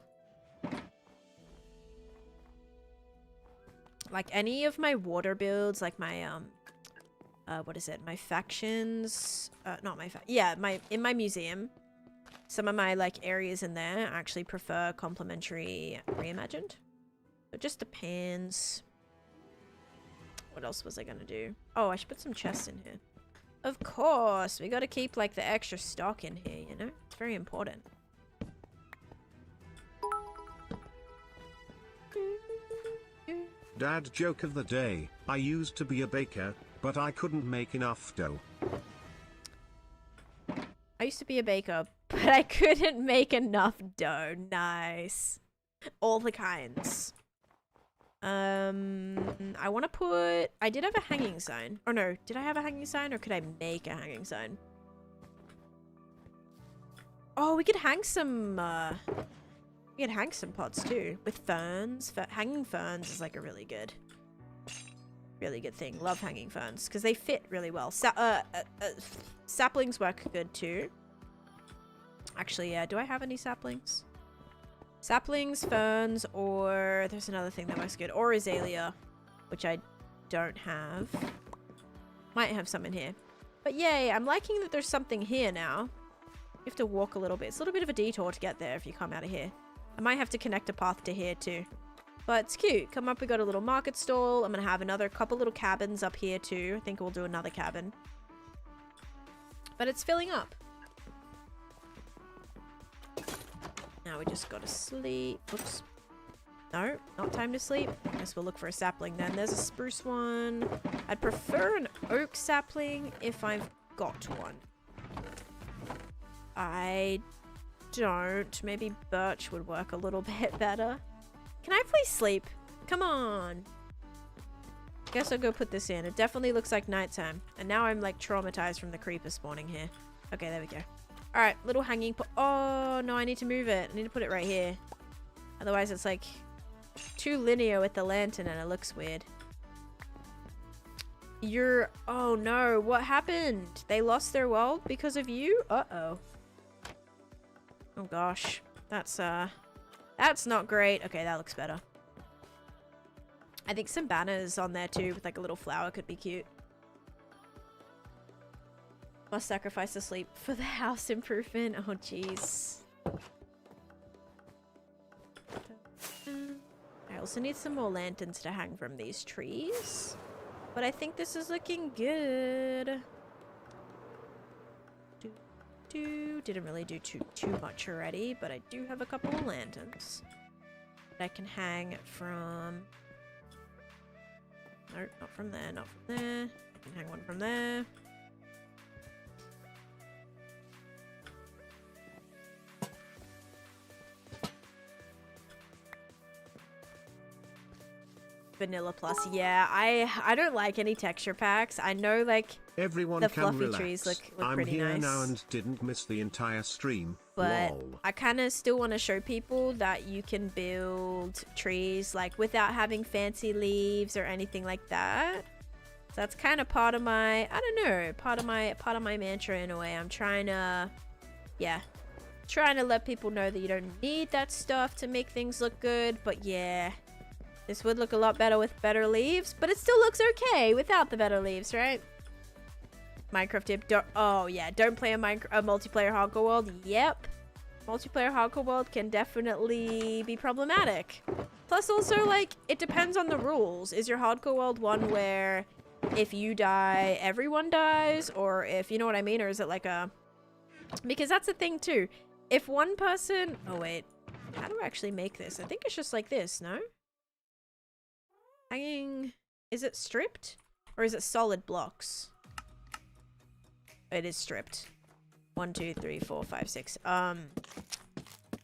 Like any of my water builds, like my what is it? My factions, not my yeah, in my museum, some of my like areas in there actually prefer complimentary reimagined. It just depends. What else was I gonna do? Oh, I should put some chests in here. Of course, we gotta keep like the extra stock in here, you know? It's very important. Dad joke of the day. I used to be a baker, but I couldn't make enough dough. I used to be a baker, but I couldn't make enough dough. Nice. All the kinds. I want to put... I did have a hanging sign. Or no, did I have a hanging sign or could I make a hanging sign? Oh, we could hang some, we could hang some pots too. With ferns. Hanging ferns is like a really good thing. Love hanging ferns because they fit really well. Saplings work good too. Actually, yeah. Do I have any saplings? Saplings, ferns, or there's another thing that works good. Or azalea, which I don't have. Might have some in here. But yay, I'm liking that there's something here now. You have to walk a little bit. It's a little bit of a detour to get there if you come out of here. I might have to connect a path to here too. But it's cute. Come up, we got a little market stall. I'm going to have another couple little cabins up here too. I think we'll do another cabin. But it's filling up. Now we just gotta sleep. Oops. No, not time to sleep. Guess we'll look for a sapling then. There's a spruce one. I'd prefer an oak sapling if I've got one. I don't. Maybe birch would work a little bit better. Can I please sleep? Come on. Guess I'll go put this in. It definitely looks like nighttime. And now I'm like traumatized from the creeper spawning here. Okay, there we go. Alright, little hanging oh, no, I need to move it. I need to put it right here. Otherwise, it's like too linear with the lantern and it looks weird. Oh no, what happened? They lost their world because of you? Uh-oh. Oh gosh. That's not great. Okay, that looks better. I think some banners on there too with like a little flower could be cute. Must sacrifice the sleep for the house improvement. Oh, jeez. I also need some more lanterns to hang from these trees. But I think this is looking good. Didn't really do too much already, but I do have a couple of lanterns that I can hang from... Nope, not from there, not from there. I can hang one from there. Vanilla plus, yeah. I don't like any texture packs. I know like everyone the can fluffy relax. trees look I'm pretty here nice. now and didn't miss the entire stream. But Lol. I kind of still want to show people that you can build trees like without having fancy leaves or anything like that. So that's kind of part of my, I don't know, part of my mantra in a way. I'm trying to, yeah, trying to let people know that you don't need that stuff to make things look good. But yeah, this would look a lot better with better leaves, but it still looks okay without the better leaves, right? Minecraft tip. Oh yeah, don't play a multiplayer hardcore world. Yep. Multiplayer hardcore world can definitely be problematic. Plus also, like, it depends on the rules. Is your hardcore world one where if you die, everyone dies? Or if, you know what I mean? Or is it like a... Because that's the thing too. If one person... Oh wait. How do I actually make this? I think it's just like this, no? Hanging... Is it stripped? Or is it solid blocks? It is stripped. 1, 2, 3, 4, 5, 6.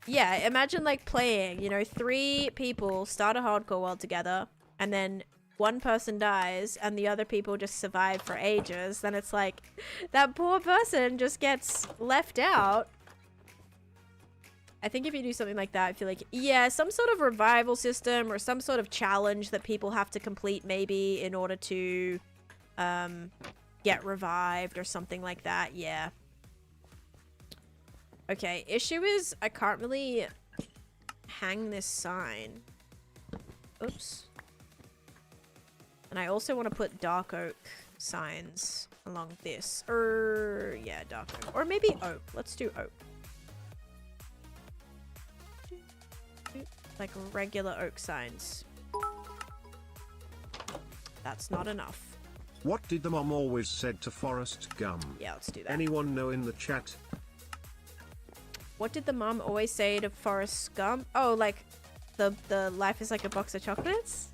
Yeah, imagine like playing, you know, 3 people start a hardcore world together, and then one person dies, and the other people just survive for ages. Then it's like, that poor person just gets left out. I think if you do something like that, I feel like, yeah, some sort of revival system or some sort of challenge that people have to complete maybe in order to get revived or something like that, yeah. Okay, issue is I can't really hang this sign. Oops. And I also want to put dark oak signs along this. Or yeah, dark oak. Or maybe oak. Let's do oak. Like regular oak signs. That's not enough. What did the mom always said to Forrest Gump? Yeah, let's do that. Anyone know in the chat? What did the mom always say to Forrest Gump? Oh, like the life is like a box of chocolates?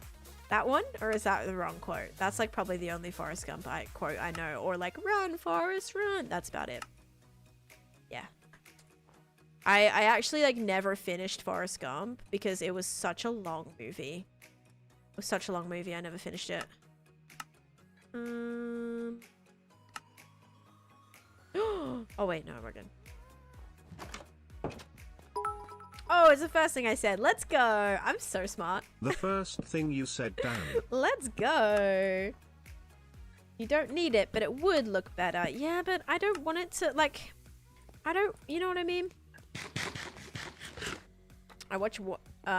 That one? Or is that the wrong quote? That's like probably the only Forrest Gump quote I know. Or like, run, Forrest, run. That's about it. Yeah. I actually like never finished Forrest Gump because it was such a long movie. It was such a long movie. I never finished it. Oh wait, no, we're good. Oh, it's the first thing I said. Let's go. I'm so smart. The first thing you said, Dan. Let's go. You don't need it, but it would look better. Yeah, but I don't want it to, like... I don't... You know what I mean? I watch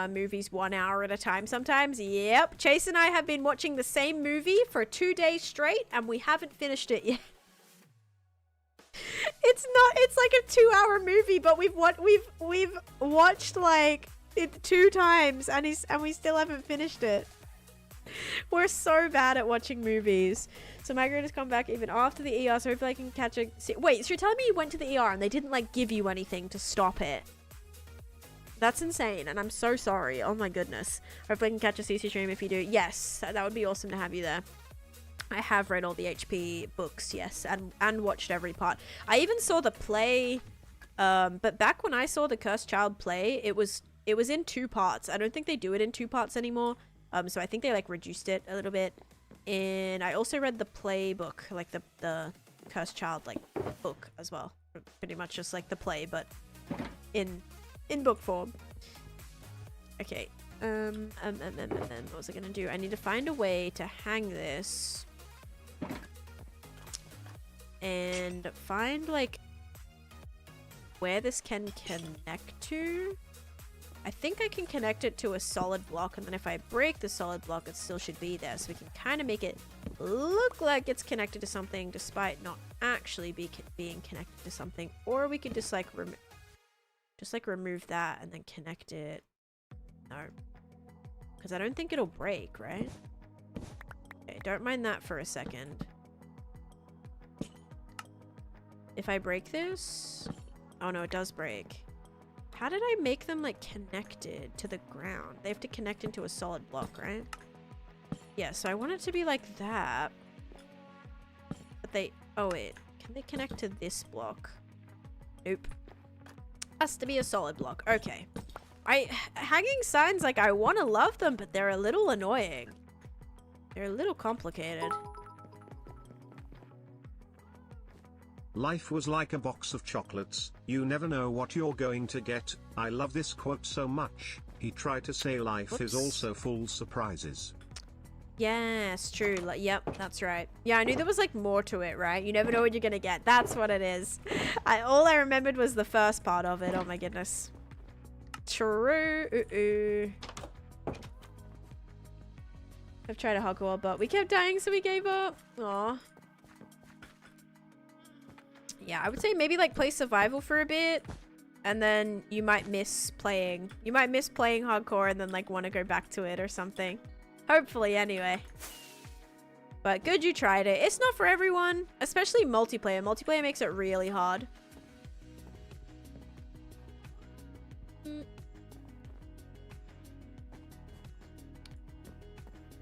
movies 1 hour at a time sometimes. Yep. Chase and I have been watching the same movie for 2 days straight, and we haven't finished it yet. It's like a 2-hour movie, but we've watched like it 2 times, and we still haven't finished it. We're so bad at watching movies. So migraine has come back even after the ER, so hopefully I can catch a... Wait, so you're telling me you went to the ER and they didn't like give you anything to stop it? That's insane, and I'm so sorry. Oh my goodness. Hopefully I can catch a CC stream if you do. Yes, that would be awesome to have you there. I have read all the HP books, yes, and watched every part. I even saw the play, but back when I saw the Cursed Child play, it was in 2 parts. I don't think they do it in 2 parts anymore. So I think they like reduced it a little bit. And I also read the play book, like the Cursed Child like book as well. Pretty much just like the play, but in book form. Okay. What was I gonna do? I need to find a way to hang this. And find like where this can connect to. I think I can connect it to a solid block, and then if I break the solid block, it still should be there. So we can kind of make it look like it's connected to something despite not actually being connected to something. Or we could just like remove that and then connect it. No, because I don't think it'll break, right? Okay, don't mind that for a second. If I break this... Oh no, it does break. How did I make them like connected to the ground? They have to connect into a solid block, right? Yeah, so I want it to be like that. But they... Oh wait, can they connect to this block? Nope. Has to be a solid block. Okay. Hanging signs, like, I want to love them, but they're a little annoying. They're a little complicated. Life was like a box of chocolates. You never know what you're going to get. I love this quote so much. He tried to say life is also full surprises. Yes, true. Like, yep, that's right. Yeah, I knew there was like more to it, right? You never know what you're gonna get. That's what it is. All I remembered was the first part of it. Oh my goodness. True. I've tried a hug wall, but we kept dying, so we gave up. Aw. Yeah, I would say maybe like play survival for a bit, and then you might miss playing. You might miss playing hardcore and then like want to go back to it or something. Hopefully, anyway. But good you tried it. It's not for everyone, especially multiplayer. Multiplayer makes it really hard.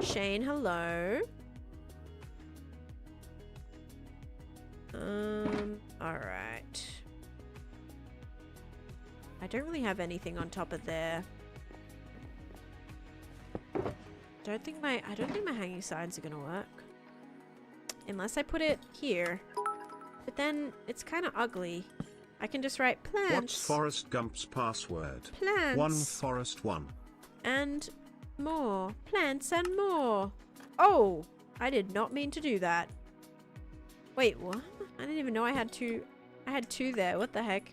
Shane, hello. Alright. I don't really have anything on top of there. I don't think my hanging signs are gonna work. Unless I put it here. But then it's kind of ugly. I can just write plants. What's Forrest Gump's password? Plants. 1 Forrest 1. And more. Plants and more. Oh! I did not mean to do that. Wait, what? I didn't even know I had 2. I had 2 there. What the heck?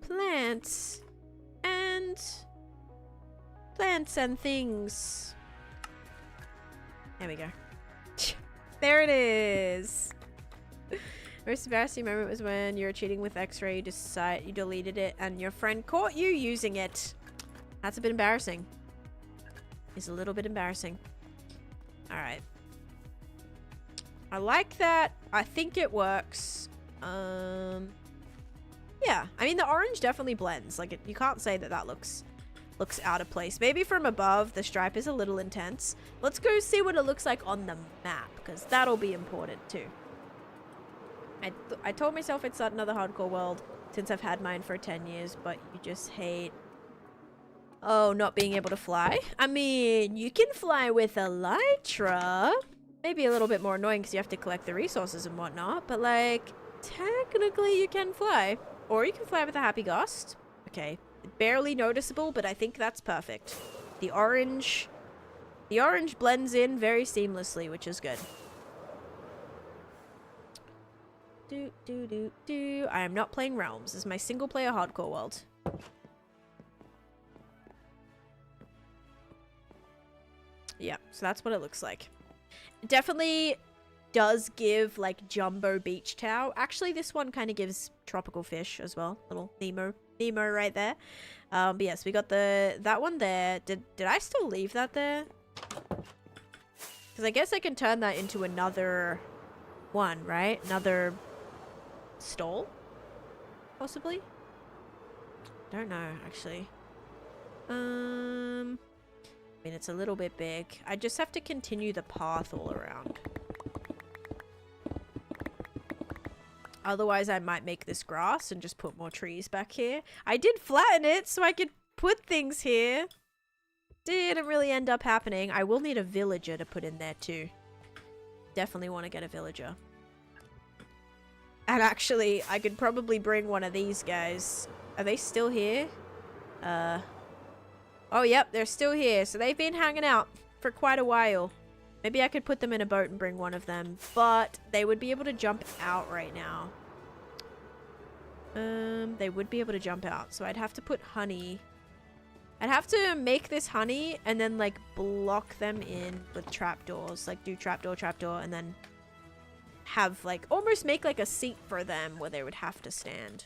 Plants. And... plants and things. There we go. There it is. Most embarrassing moment was when you were cheating with X-Ray, you deleted it, and your friend caught you using it. That's a bit embarrassing. It's a little bit embarrassing. Alright. I like that. I think it works. Yeah. I mean, the orange definitely blends. Like, you can't say that that looks out of place. Maybe from above, the stripe is a little intense. Let's go see what it looks like on the map, because that'll be important too. I told myself I'd start another hardcore world since I've had mine for 10 years, but you just hate... Oh, not being able to fly? I mean, you can fly with Elytra. Maybe a little bit more annoying because you have to collect the resources and whatnot, but like, technically you can fly. Or you can fly with a Happy Ghost. Okay, barely noticeable, but I think that's perfect. The orange blends in very seamlessly, which is good. I am not playing Realms. This is my single player hardcore world. Yeah, so that's what it looks like. It definitely does give like jumbo beach towel. Actually, this one kind of gives tropical fish as well. Little Nemo right there. But yes, we got that one there. Did I still leave that there? Because I guess I can turn that into another one, right? Another stall, possibly. Don't know, actually. I mean, it's a little bit big. I just have to continue the path all around. Otherwise, I might make this grass and just put more trees back here. I did flatten it so I could put things here. Didn't really end up happening. I will need a villager to put in there too. Definitely want to get a villager. And actually, I could probably bring one of these guys. Are they still here? Oh, yep, they're still here. So they've been hanging out for quite a while. Maybe I could put them in a boat and bring one of them. But they would be able to jump out right now. They would be able to jump out. So I'd have to put honey. I'd have to make this honey and then, like, block them in with trapdoors. Like, do trapdoor, and then have, like, almost make, like, a seat for them where they would have to stand.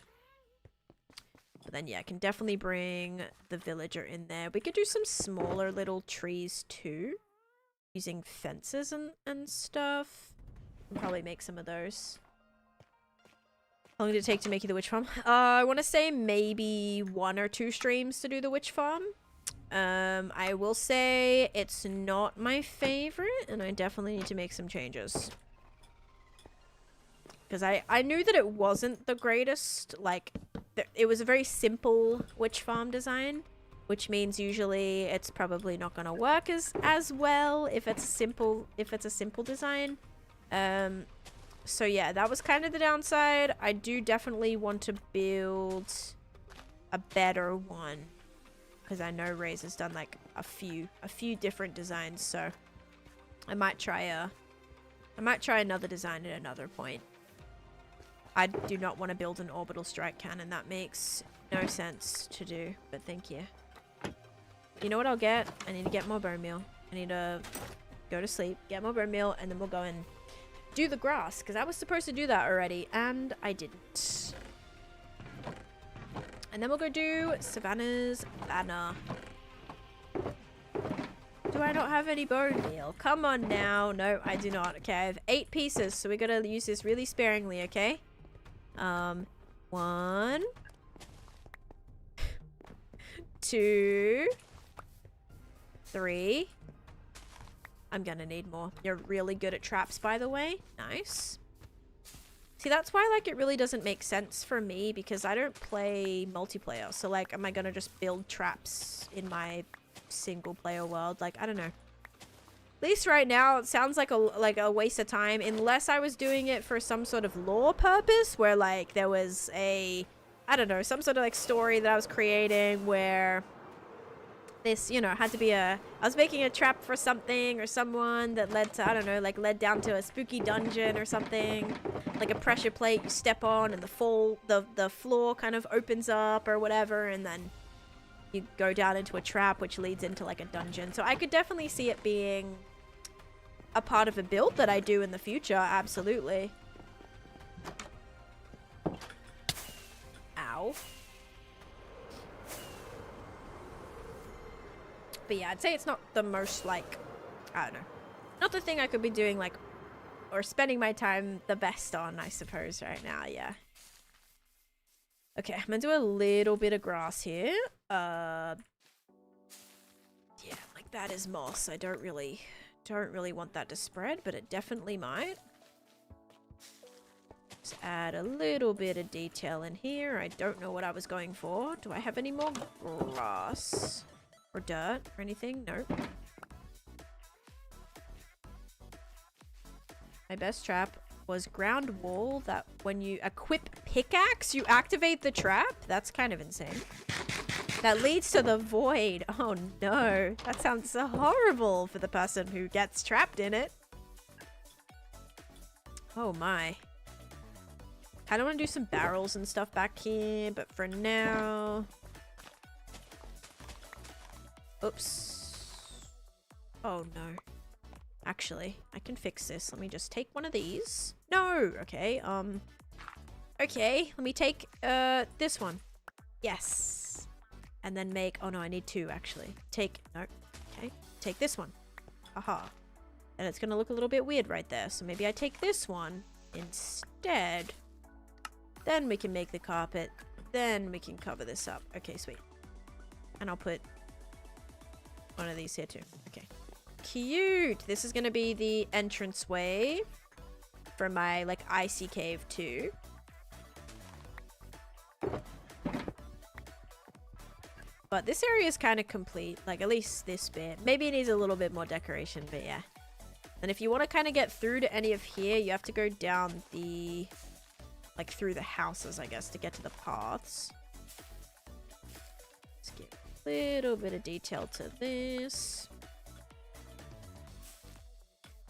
But then, yeah, I can definitely bring the villager in there. We could do some smaller little trees, too. Using fences and stuff. I'll probably make some of those. How long did it take to make you the witch farm? I want to say maybe 1 or 2 streams to do the witch farm. I will say it's not my favorite, and I definitely need to make some changes. Because I knew that it wasn't the greatest, like, it was a very simple witch farm design, which means usually it's probably not going to work as well if it's a simple design. So yeah, that was kind of the downside. I do definitely want to build a better one, because I know Ray's has done like a few different designs, so I might try another design at another point. I do not want to build an orbital strike cannon. That makes no sense to do, but thank you. You know what I'll get? I need to get more bone meal. I need to go to sleep, get more bone meal, and then we'll go and do the grass, because I was supposed to do that already, and I didn't. And then we'll go do Savannah's banner. Do I not have any bone meal? Come on now. No, I do not. Okay, I have 8 pieces, so we gotta use this really sparingly, okay? 1, 2, 3. I'm gonna need more. You're really good at traps, by the way. Nice. See, that's why, like, it really doesn't make sense for me, because I don't play multiplayer. So, like, am I gonna just build traps in my single player world? Like, I don't know. At least right now, it sounds like a waste of time, unless I was doing it for some sort of lore purpose, where, like, there was a, I don't know, some sort of, like, story that I was creating where this, you know, had to be I was making a trap for something or someone that led to, I don't know, like, led down to a spooky dungeon or something. Like a pressure plate you step on and the floor kind of opens up or whatever, and then you go down into a trap which leads into, like, a dungeon. So I could definitely see it being a part of a build that I do in the future, absolutely. Ow. But yeah, I'd say it's not the most, like, I don't know. Not the thing I could be doing, like, or spending my time the best on, I suppose, right now, yeah. Okay, I'm gonna do a little bit of grass here. Yeah, like that is moss. I don't really want that to spread, but it definitely might. Just add a little bit of detail in here. I don't know what I was going for. Do I have any more grass? Or dirt or anything? Nope. My best trap was ground wall that when you equip pickaxe, you activate the trap. That's kind of insane. That leads to the void. Oh no. That sounds so horrible for the person who gets trapped in it. Oh my. Kind of want to do some barrels and stuff back here, but for now... Oops. Oh no. Actually, I can fix this. Let me just take one of these. No! Okay, okay, let me take, this one. Yes. And then make... Oh no, I need two, actually. No. Okay. Take this one. Aha. And it's gonna look a little bit weird right there. So maybe I take this one instead. Then we can make the carpet. Then we can cover this up. Okay, sweet. And I'll put one of these here too. Okay. Cute! This is gonna be the entranceway for my, like, icy cave too. But this area is kind of complete. Like, at least this bit. Maybe it needs a little bit more decoration, but yeah. And if you want to kind of get through to any of here, you have to go down the... like, through the houses, I guess, to get to the paths. Let's get a little bit of detail to this.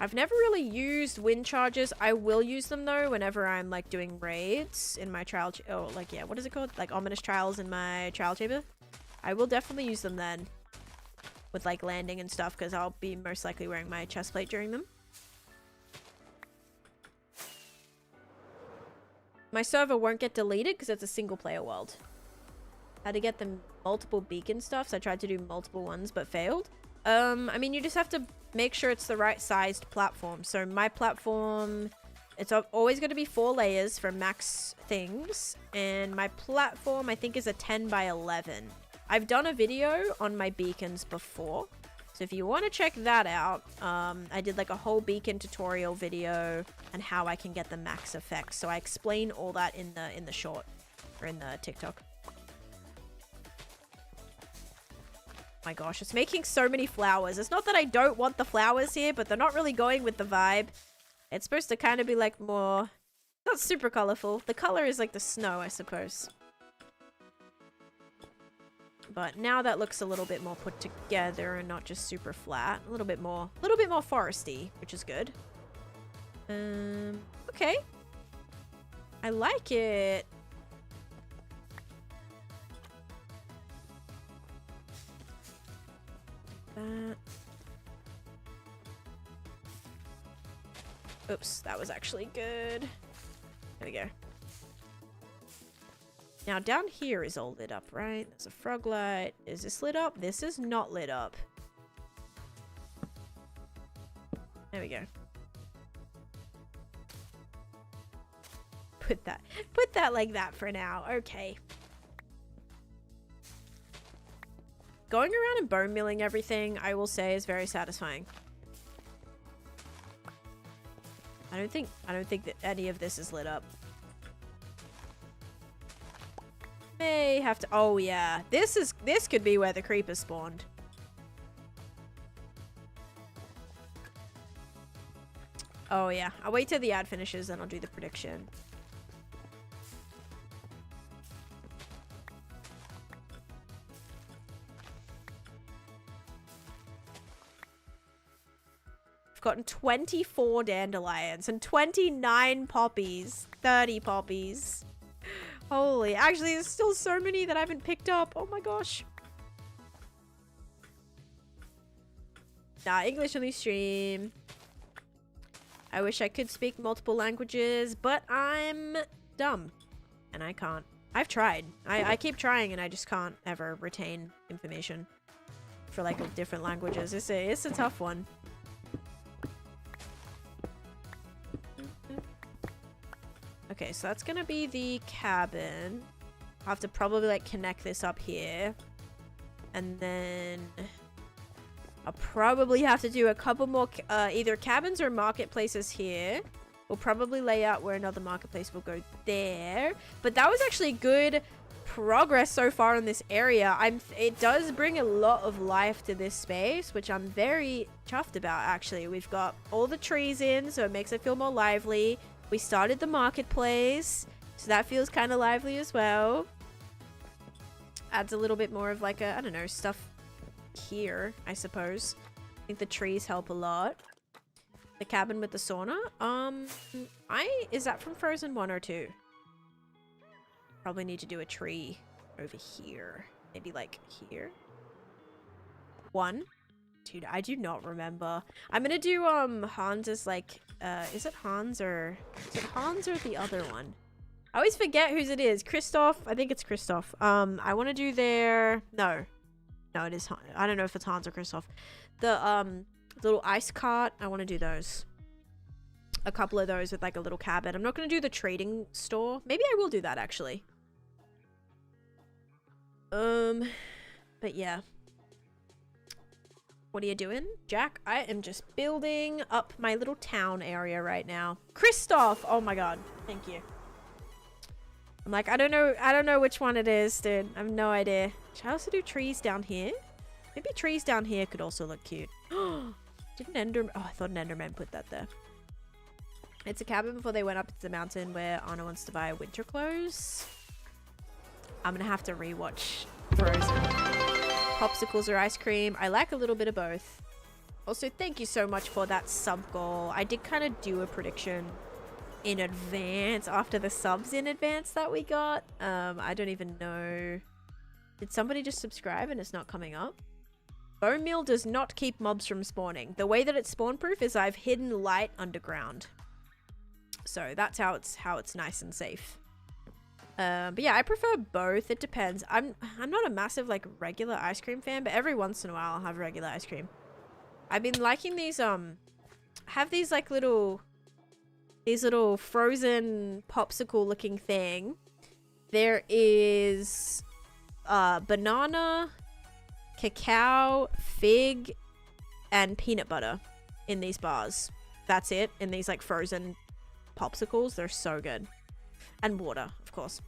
I've never really used wind charges. I will use them, though, whenever I'm, like, doing raids in my trial... oh, like, yeah, what is it called? Like, ominous trials in my trial chamber? I will definitely use them then. With, like, landing and stuff, because I'll be most likely wearing my chest plate during them. My server won't get deleted because it's a single player world. Had to get them multiple beacon stuffs. I tried to do multiple ones but failed. I mean, you just have to make sure it's the right sized platform. So my platform, it's always going to be 4 layers for max things. And my platform, I think, is a 10 by 11. I've done a video on my beacons before. So if you want to check that out, I did like a whole beacon tutorial video and how I can get the max effects. So I explain all that in the short or in the TikTok. My gosh, it's making so many flowers. It's not that I don't want the flowers here, but they're not really going with the vibe. It's supposed to kind of be like more, not super colorful. The color is like the snow, I suppose. But now that looks a little bit more put together and not just super flat. A little bit more foresty, which is good. Okay. I like it. That. Oops, that was actually good. There we go. Now, down here is all lit up, right? There's a frog light. Is this lit up? This is not lit up. There we go. Put that like that for now. Okay. Going around and bone milling everything, I will say, is very satisfying. I don't think that any of this is lit up. May have to... oh yeah, this could be where the creepers spawned. Oh yeah, I'll wait till the ad finishes, then I'll do the prediction. I've gotten 24 dandelions and 29 poppies, 30 poppies. Holy, actually, there's still so many that I haven't picked up. Oh my gosh. Nah, English only stream. I wish I could speak multiple languages, but I'm dumb. And I can't. I've tried. I keep trying and I just can't ever retain information for like different languages. It's a tough one. Okay, so that's gonna be the cabin. I'll have to probably like connect this up here. And then I'll probably have to do a couple more either cabins or marketplaces here. We'll probably lay out where another marketplace will go there. But that was actually good progress so far in this area. It does bring a lot of life to this space, which I'm very chuffed about actually. We've got all the trees in, so it makes it feel more lively. We started the marketplace, so that feels kind of lively as well. Adds a little bit more of like a, I don't know, stuff here, I suppose. I think the trees help a lot. The cabin with the sauna. Is that from Frozen 1 or 2? Probably need to do a tree over here. Maybe like here. 1. Dude, I do not remember. I'm gonna do Hans's like is it Hans or the other one? I always forget whose it is. Christoph. I think it's Christoph. I want to do their no, it is Hans. I don't know if it's Hans or Christoph. The little ice cart. I want to do those. A couple of those with like a little cabin. I'm not going to do the trading store. Maybe I will do that actually. But yeah. What are you doing, Jack? I am just building up my little town area right now. Christoph! Oh my god. Thank you. I'm like, I don't know which one it is, dude. I have no idea. Should I also do trees down here? Maybe trees down here could also look cute. Didn't Enderman... Oh, I thought an Enderman put that there. It's a cabin before they went up to the mountain where Anna wants to buy winter clothes. I'm gonna have to rewatch Frozen. Popsicles or ice cream. I like a little bit of both. Also, thank you so much for that sub goal. I did kind of do a prediction in advance after the subs in advance that we got. I don't even know. Did somebody just subscribe and it's not coming up? Bone meal does not keep mobs from spawning. The way that it's spawn proof is I've hidden light underground. So that's how it's nice and safe. But yeah, I prefer both. It depends. I'm not a massive like regular ice cream fan, but every once in a while I'll have regular ice cream. I've been liking these have these like little frozen popsicle looking thing. There is banana, cacao, fig, and peanut butter in these bars. That's it, in these like frozen popsicles. They're so good. And water, of course.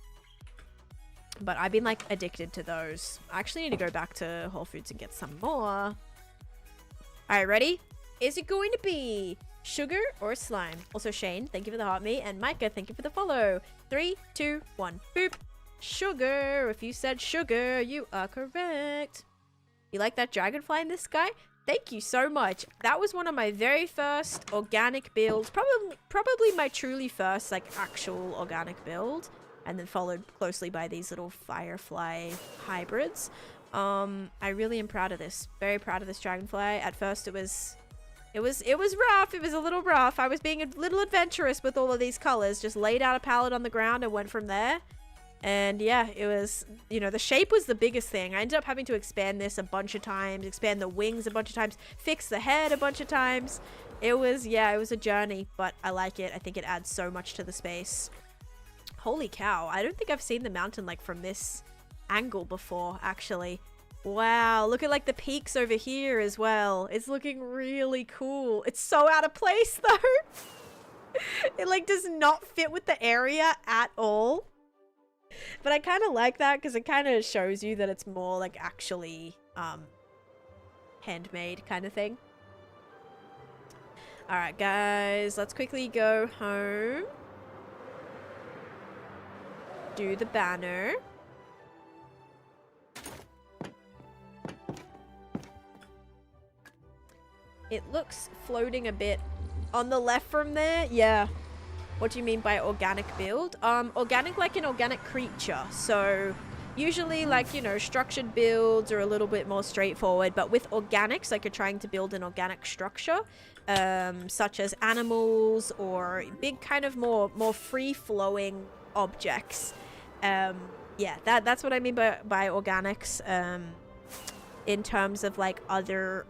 But I've been like addicted to those. I actually need to go back to Whole Foods and get some more. Alright, ready? Is it going to be sugar or slime? Also, Shane, thank you for the heart me. And Micah, thank you for the follow. 3, 2, 1. Boop. Sugar. If you said sugar, you are correct. You like that dragonfly in the sky? Thank you so much. That was one of my very first organic builds. Probably my truly first like actual organic build. And then followed closely by these little firefly hybrids. I really am proud of this. Very proud of this dragonfly. At first it was rough. It was a little rough. I was being a little adventurous with all of these colors. Just laid out a palette on the ground and went from there. And yeah, it was, you know, the shape was the biggest thing. I ended up having to expand this a bunch of times, expand the wings a bunch of times, fix the head a bunch of times. It was, yeah, it was a journey, but I like it. I think it adds so much to the space. Holy cow. I don't think I've seen the mountain like from this angle before, actually. Wow, look at like the peaks over here as well. It's looking really cool. It's so out of place though. It like does not fit with the area at all. But I kind of like that because it kind of shows you that it's more like actually handmade kind of thing. Alright guys, let's quickly go home. Do the banner. It looks floating a bit on the left from there. Yeah. What do you mean by organic build? Organic like an organic creature. So Usually, like, you know, structured builds are a little bit more straightforward, but with organics, like you're trying to build an organic structure, such as animals or big kind of more free-flowing objects. Yeah, that's what I mean by organics. In terms of like other,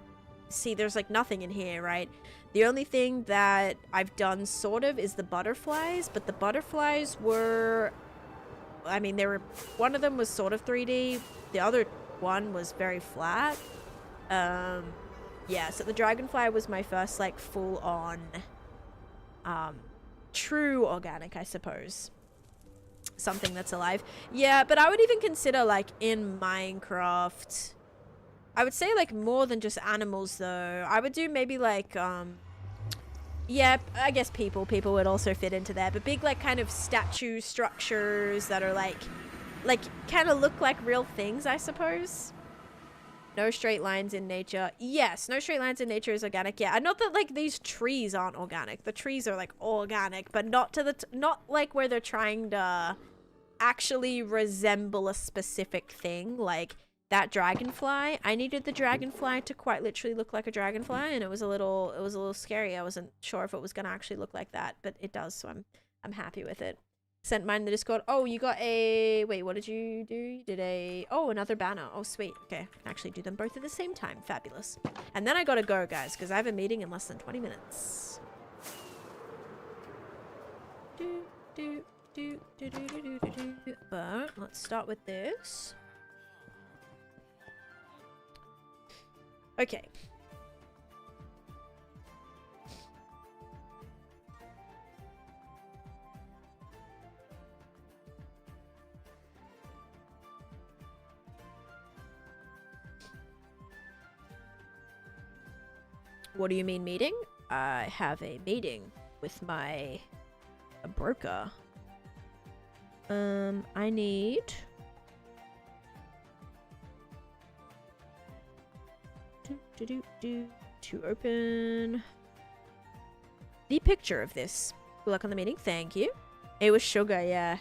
see, there's like nothing in here, right? The only thing that I've done sort of is the butterflies, but the butterflies were, I mean, they were, one of them was sort of 3D, the other one was very flat. Yeah, so the dragonfly was my first like full on true organic, I suppose. Something that's alive. Yeah, but I would even consider like in Minecraft, I would say like more than just animals though. I would do maybe like yeah, I guess people would also fit into there, but big like kind of statue structures that are like kind of look like real things, I suppose. No straight lines in nature. Yes, no straight lines in nature is organic. Yeah, and not that like these trees aren't organic. The trees are like organic, but not to the not like where they're trying to actually resemble a specific thing. Like that dragonfly, I needed the dragonfly to quite literally look like a dragonfly, and it was a little scary. I wasn't sure if it was gonna actually look like that, but it does, so I'm happy with it. Sent mine in the Discord. Oh, you got a... Wait, what did you do? You did a... Oh, another banner. Oh, sweet. Okay, I can actually do them both at the same time. Fabulous. And then I gotta go, guys, because I have a meeting in less than 20 minutes. But let's start with this. Okay. What do you mean meeting? I have a meeting with a broker. I need to open the picture of this. Good luck on the meeting. Thank you. It was sugar, yeah.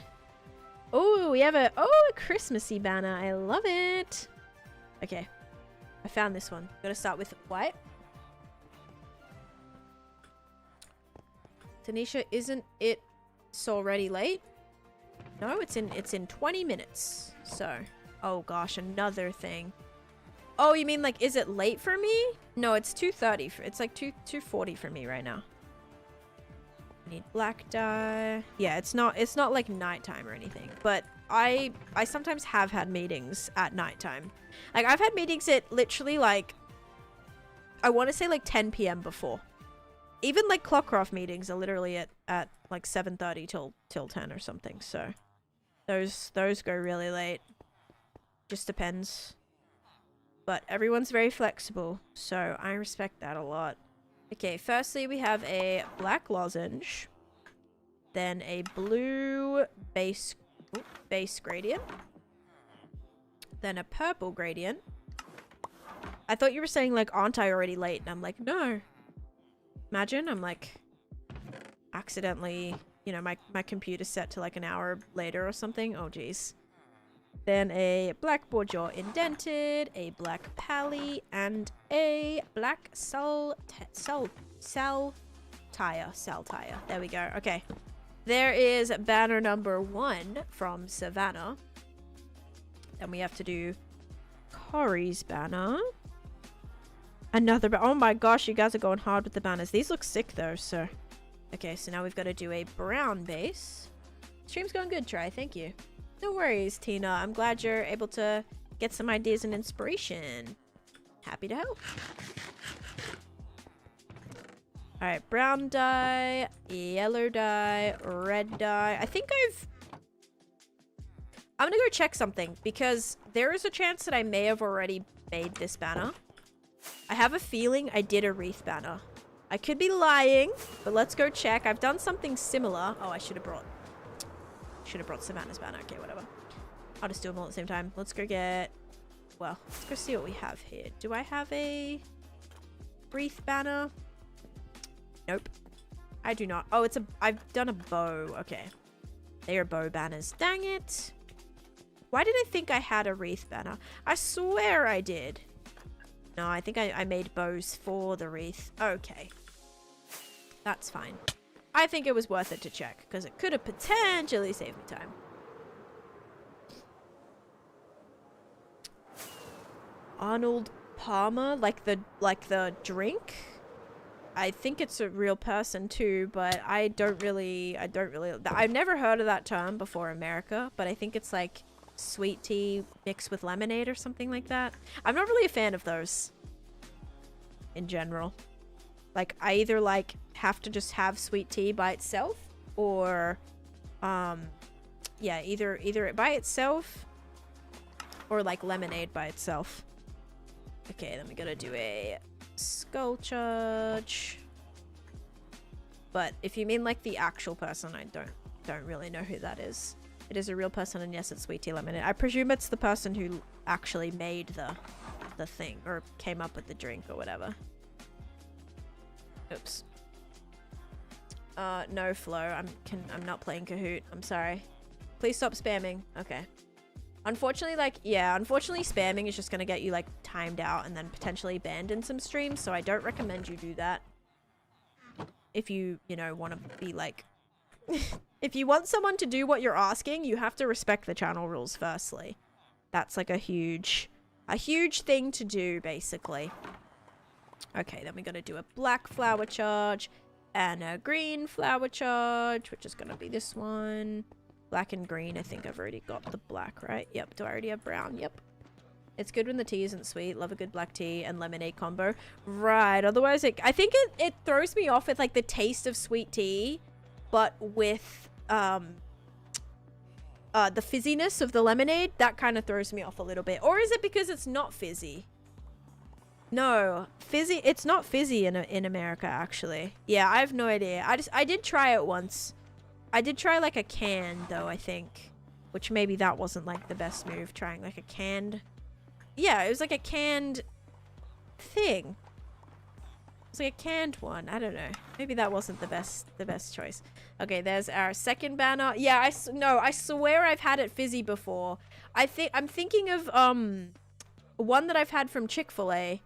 Oh, we have a Christmassy banner. I love it. Okay. I found this one. Gotta start with white. Taneesha, isn't it already late? No, it's in 20 minutes. So, oh gosh, another thing. Oh, you mean like, is it late for me? No, it's 2:30. It's like 2:40 for me right now. I need black dye. Yeah, it's not like nighttime or anything. But I sometimes have had meetings at nighttime. Like I've had meetings at literally like, I want to say like 10 p.m. before. Even like Clockcraft meetings are literally at like 7:30 till 10 or something. So those go really late. Just depends. But everyone's very flexible, so I respect that a lot. Okay, firstly we have a black lozenge, then a blue base gradient, then a purple gradient. I thought you were saying like, aren't I already late? And I'm like, no. Imagine I'm like accidentally, you know, my computer's set to like an hour later or something. Oh geez. Then a black Bourgeois indented, a black pally, and a black cell tire. There we go. Okay. There is banner number 1 from Savannah. Then we have to do Corey's banner. Another oh my gosh, you guys are going hard with the banners. These look sick though, so. Okay, so now we've got to do a brown base. Stream's going good, Try. Thank you. No worries, Tina. I'm glad you're able to get some ideas and inspiration. Happy to help. Alright, brown dye, yellow dye, red dye. I think I'm gonna go check something because there is a chance that I may have already made this banner. I have a feeling I did a wreath banner. I could be lying, but let's go check. I've done something similar. Oh, I should have brought Savannah's banner. Okay, whatever. I'll just do them all at the same time. Let's go get... Well, let's go see what we have here. Do I have a wreath banner? Nope. I do not. Oh, I've done a bow. Okay. They are bow banners. Dang it. Why did I think I had a wreath banner? I swear I did. No, I think I made bows for the wreath. Okay. That's fine. I think it was worth it to check because it could have potentially saved me time. Arnold Palmer, like the drink? I think it's a real person too, but I've never heard of that term before America, but I think it's like sweet tea mixed with lemonade or something like that. I'm not really a fan of those in general. Like, I either like have to just have sweet tea by itself or yeah, either it by itself or like lemonade by itself. Okay, then we gotta do a skull charge. But if you mean like the actual person, I don't really know who that is. It is a real person, and yes, it's sweet tea lemonade. I presume it's the person who actually made the thing or came up with the drink or whatever. Oops. No, Flo. I'm not playing Kahoot. I'm sorry. Please stop spamming. Okay. Unfortunately, unfortunately spamming is just gonna get you like timed out and then potentially banned in some streams, so I don't recommend you do that. If you know, want to be like if you want someone to do what you're asking, you have to respect the channel rules firstly. That's like a huge thing to do, basically. Okay, then we gotta do a black flower charge and a green flower charge, which is gonna be this one. Black and green. I think I've already got the black, right? Yep. Do I already have brown? Yep. It's good when the tea isn't sweet. Love a good black tea and lemonade combo. Right. Otherwise, I think it throws me off with like the taste of sweet tea, but with the fizziness of the lemonade. That kind of throws me off a little bit. Or is it because it's not fizzy? No, fizzy. It's not fizzy in America, actually. Yeah, I have no idea. I did try it once. I did try like a can though, I think, which maybe that wasn't like the best move, trying like a canned. Yeah, it was like a canned thing. It's like a canned one. I don't know. Maybe that wasn't the best choice. Okay, there's our second banner. Yeah, I swear I've had it fizzy before. I'm thinking of one that I've had from Chick-fil-A.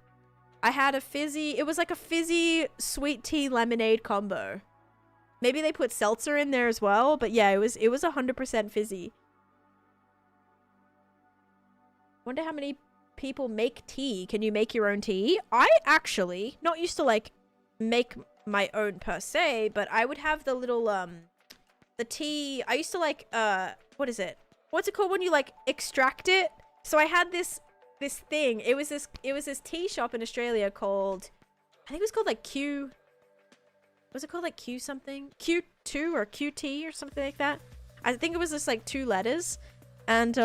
I had a fizzy. It was like a fizzy sweet tea lemonade combo. Maybe they put seltzer in there as well, but yeah, it was 100% fizzy. Wonder how many people make tea. Can you make your own tea? I actually not used to like make my own per se, but I would have the little the tea. I used to like what is it? What's it called when you like extract it? So I had this thing. It was this tea shop in Australia called, I think it was called like Q. Was it called like Q something? Q2 or QT or something like that? I think it was just like 2 letters. And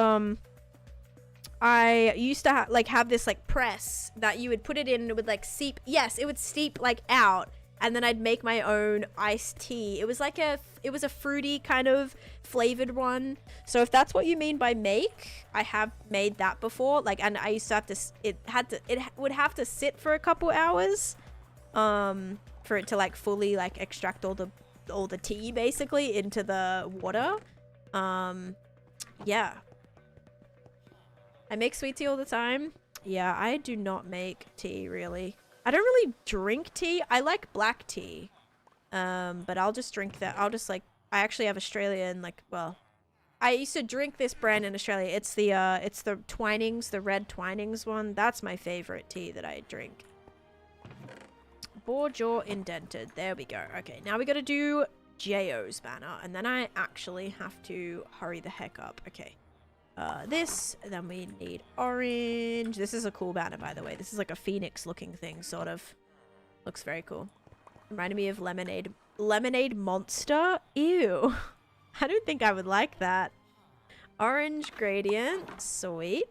I used to have this like press that you would put it in and it would like seep. Yes, it would steep like out. And then I'd make my own iced tea. It was like it was a fruity kind of flavored one. So if that's what you mean by make, I have made that before. Like, and I used to have to, it would have to sit for a couple hours. For it to like fully like extract all the tea basically into the water. Yeah. I make sweet tea all the time. Yeah, I do not make tea really. I don't really drink tea. I like black tea. But I'll just drink that. I'll just like, I actually have Australian like, well, I used to drink this brand in Australia. It's the Twinings, the red Twinings one. That's my favorite tea that I drink. Board jaw indented. There we go. Okay, now we gotta do J.O.'s banner, and then I actually have to hurry the heck up. Okay. This, then we need orange. This is a cool banner, by the way. This is like a phoenix looking thing, sort of. Looks very cool. Reminded me of lemonade. Lemonade monster? Ew. I don't think I would like that. Orange gradient. Sweet.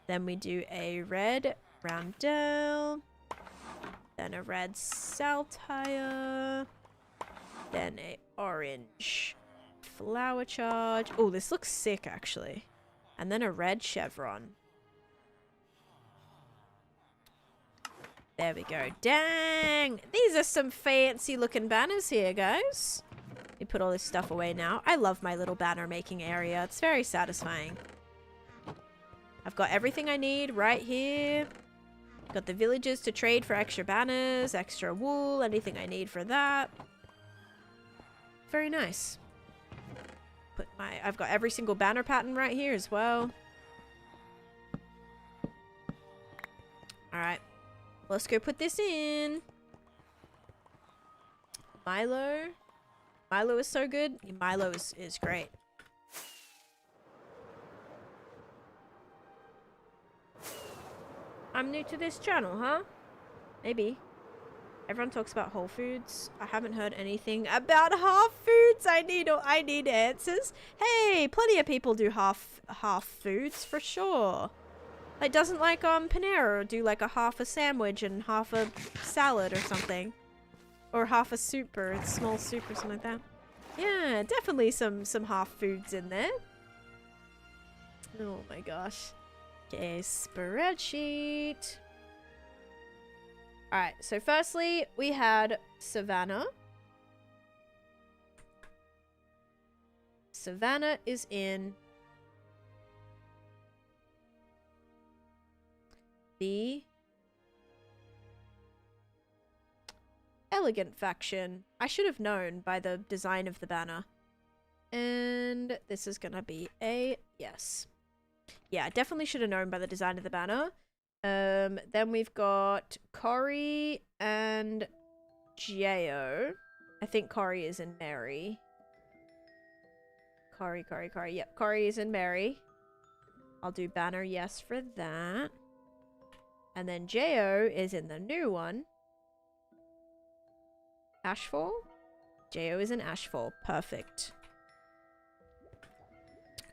Then we do a red roundel. Then a red saltire. Then a orange flower charge. Oh, this looks sick, actually. And then a red chevron. There we go. Dang! These are some fancy looking banners here, guys. We put all this stuff away now. I love my little banner making area. It's very satisfying. I've got everything I need right here. Got the villages to trade for extra banners, extra wool, anything I need for that. Very nice. I've got every single banner pattern right here as well. Alright. Let's go put this in. Milo. Milo is so good. Milo is great. I'm new to this channel, huh? Maybe. Everyone talks about Whole Foods. I haven't heard anything about half foods. I need answers. Hey, plenty of people do half foods for sure. Like, doesn't like Panera do like a half a sandwich and half a salad or something, or half a soup or a small soup or something like that. Yeah, definitely some half foods in there. Oh my gosh. Okay, spreadsheet. Alright, so firstly, we had Savannah. Savannah is in the elegant faction. I should have known by the design of the banner. And this is gonna be a yes. Yeah, definitely should have known by the design of the banner. Then we've got Cory and Geo. I think Cory is in Mary. Cory. Yep, Cory is in Mary. I'll do banner yes for that. And then Geo is in the new one. Ashfall? Geo is in Ashfall. Perfect.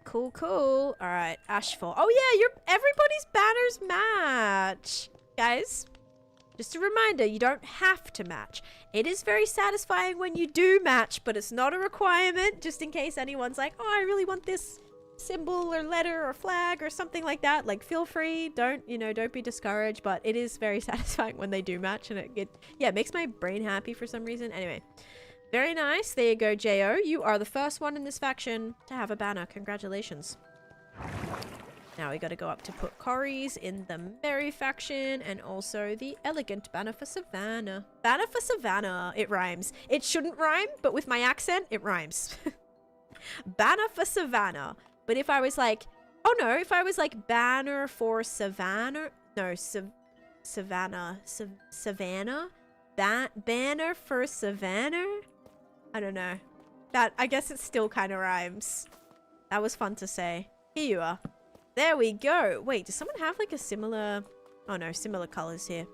Cool. Alright, Ashfall. Oh yeah, everybody's banners match. Guys, just a reminder, you don't have to match. It is very satisfying when you do match, but it's not a requirement, just in case anyone's like, oh, I really want this symbol or letter or flag or something like that. Like, feel free. Don't be discouraged, but it is very satisfying when they do match, and it makes my brain happy for some reason. Anyway. Very nice. There you go, Jo. You are the first one in this faction to have a banner. Congratulations. Now we got to go up to put Cory's in the Merry faction and also the elegant banner for Savannah. Banner for Savannah. It rhymes. It shouldn't rhyme, but with my accent, it rhymes. Banner for Savannah. But if I was like, oh no, if I was like banner for Savannah. No, Savannah. Savannah. Banner for Savannah. I don't know. I guess it still kind of rhymes. That was fun to say. Here you are. There we go. Wait, does someone have like a similar... Oh no, similar colors here.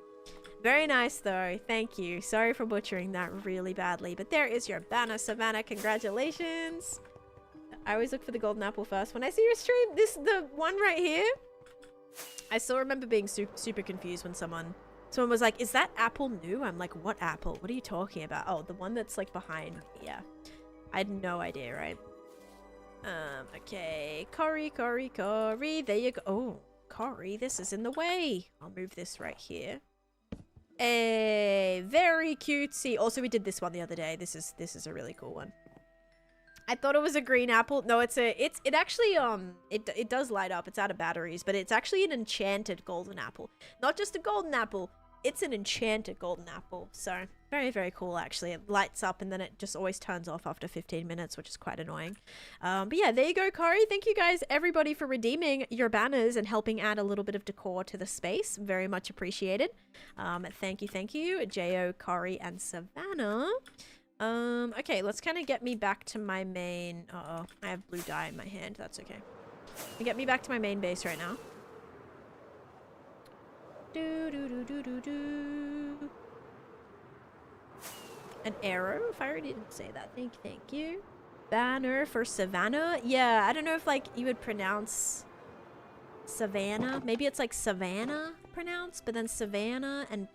Very nice though. Thank you. Sorry for butchering that really badly. But there is your banner, Savannah. Congratulations. I always look for the golden apple first. When I see your stream, the one right here. I still remember being super confused when someone was like, is that apple new? I'm like, what apple? What are you talking about? Oh, the one that's like behind me. Yeah. I had no idea, right? Okay. Cory. There you go. Oh, Cory, this is in the way. I'll move this right here. Very cutesy. Also, we did this one the other day. This is a really cool one. I thought it was a green apple. No, it actually, it does light up. It's out of batteries, but it's actually an enchanted golden apple. Not just a golden apple, it's an enchanted golden apple. So, very, very cool, actually. It lights up and then it just always turns off after 15 minutes, which is quite annoying. But yeah, there you go, Cory. Thank you guys, everybody, for redeeming your banners and helping add a little bit of decor to the space. Very much appreciated. Thank you, Jo, Cory, and Savannah. Okay, let's kind of get me back to my main... Uh-oh, I have blue dye in my hand. That's okay. Get me back to my main base right now. An arrow? If I already didn't say that. Thank you. Banner for Savannah? Yeah, I don't know if, like, you would pronounce Savannah. Maybe it's, like, Savannah pronounced, but then Savannah and...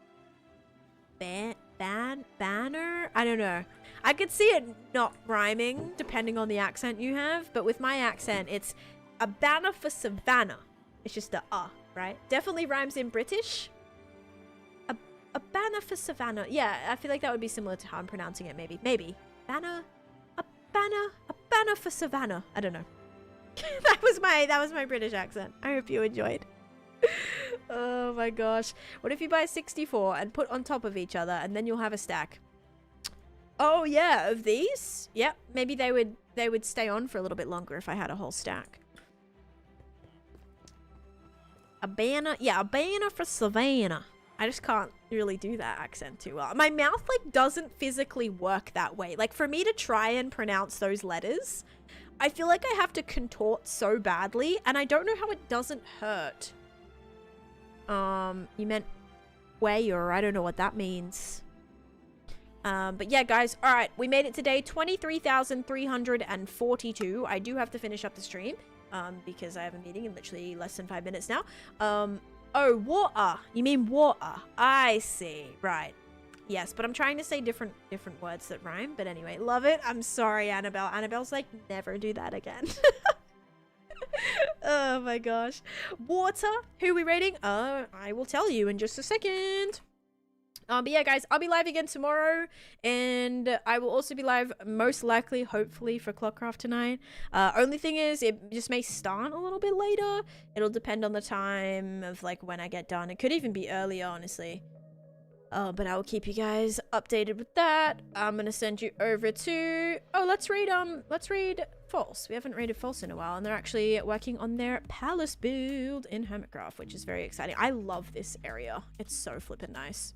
banner? I don't know. I could see it not rhyming depending on the accent you have, but with my accent, it's a banner for Savannah. It's just a right? Definitely rhymes in British. A banner for Savannah. Yeah, I feel like that would be similar to how I'm pronouncing it, maybe. Banner. A banner for Savannah. I don't know. that was my British accent. I hope you enjoyed. Oh my gosh. What if you buy 64 and put on top of each other and then you'll have a stack? Oh yeah, of these? Yep, maybe they would stay on for a little bit longer if I had a whole stack. A banner, yeah, a banner for Savannah. I just can't really do that accent too well. My mouth like doesn't physically work that way. Like for me to try and pronounce those letters, I feel like I have to contort so badly, and I don't know how it doesn't hurt. You meant where? I don't know what that means. But yeah, guys, all right, we made it today, 23,342. I do have to finish up the stream, because I have a meeting in literally less than 5 minutes now. Oh, water. You mean water? I see. Right. Yes, but I'm trying to say different words that rhyme. But anyway, love it. I'm sorry, Annabelle. Annabelle's like, never do that again. Oh my gosh. Water. Who are we rating? I will tell you in just a second. But yeah, guys, I'll be live again tomorrow, and I will also be live most likely, hopefully, for Clockcraft tonight. Only thing is, it just may start a little bit later. It'll depend on the time of like when I get done. It could even be earlier, honestly. But I will keep you guys updated with that. I'm gonna send you over to let's read False. We haven't raided False in a while, and they're actually working on their palace build in Hermitcraft, which is very exciting. I love this area. It's so flippin' nice.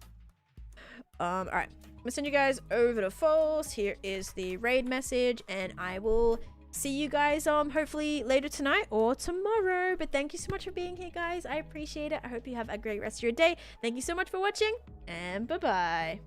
All right, I'm gonna send you guys over to False. Here is the raid message, and I will see you guys hopefully later tonight or tomorrow. But thank you so much for being here, guys. I appreciate it. I hope you have a great rest of your day. Thank you so much for watching, and bye bye.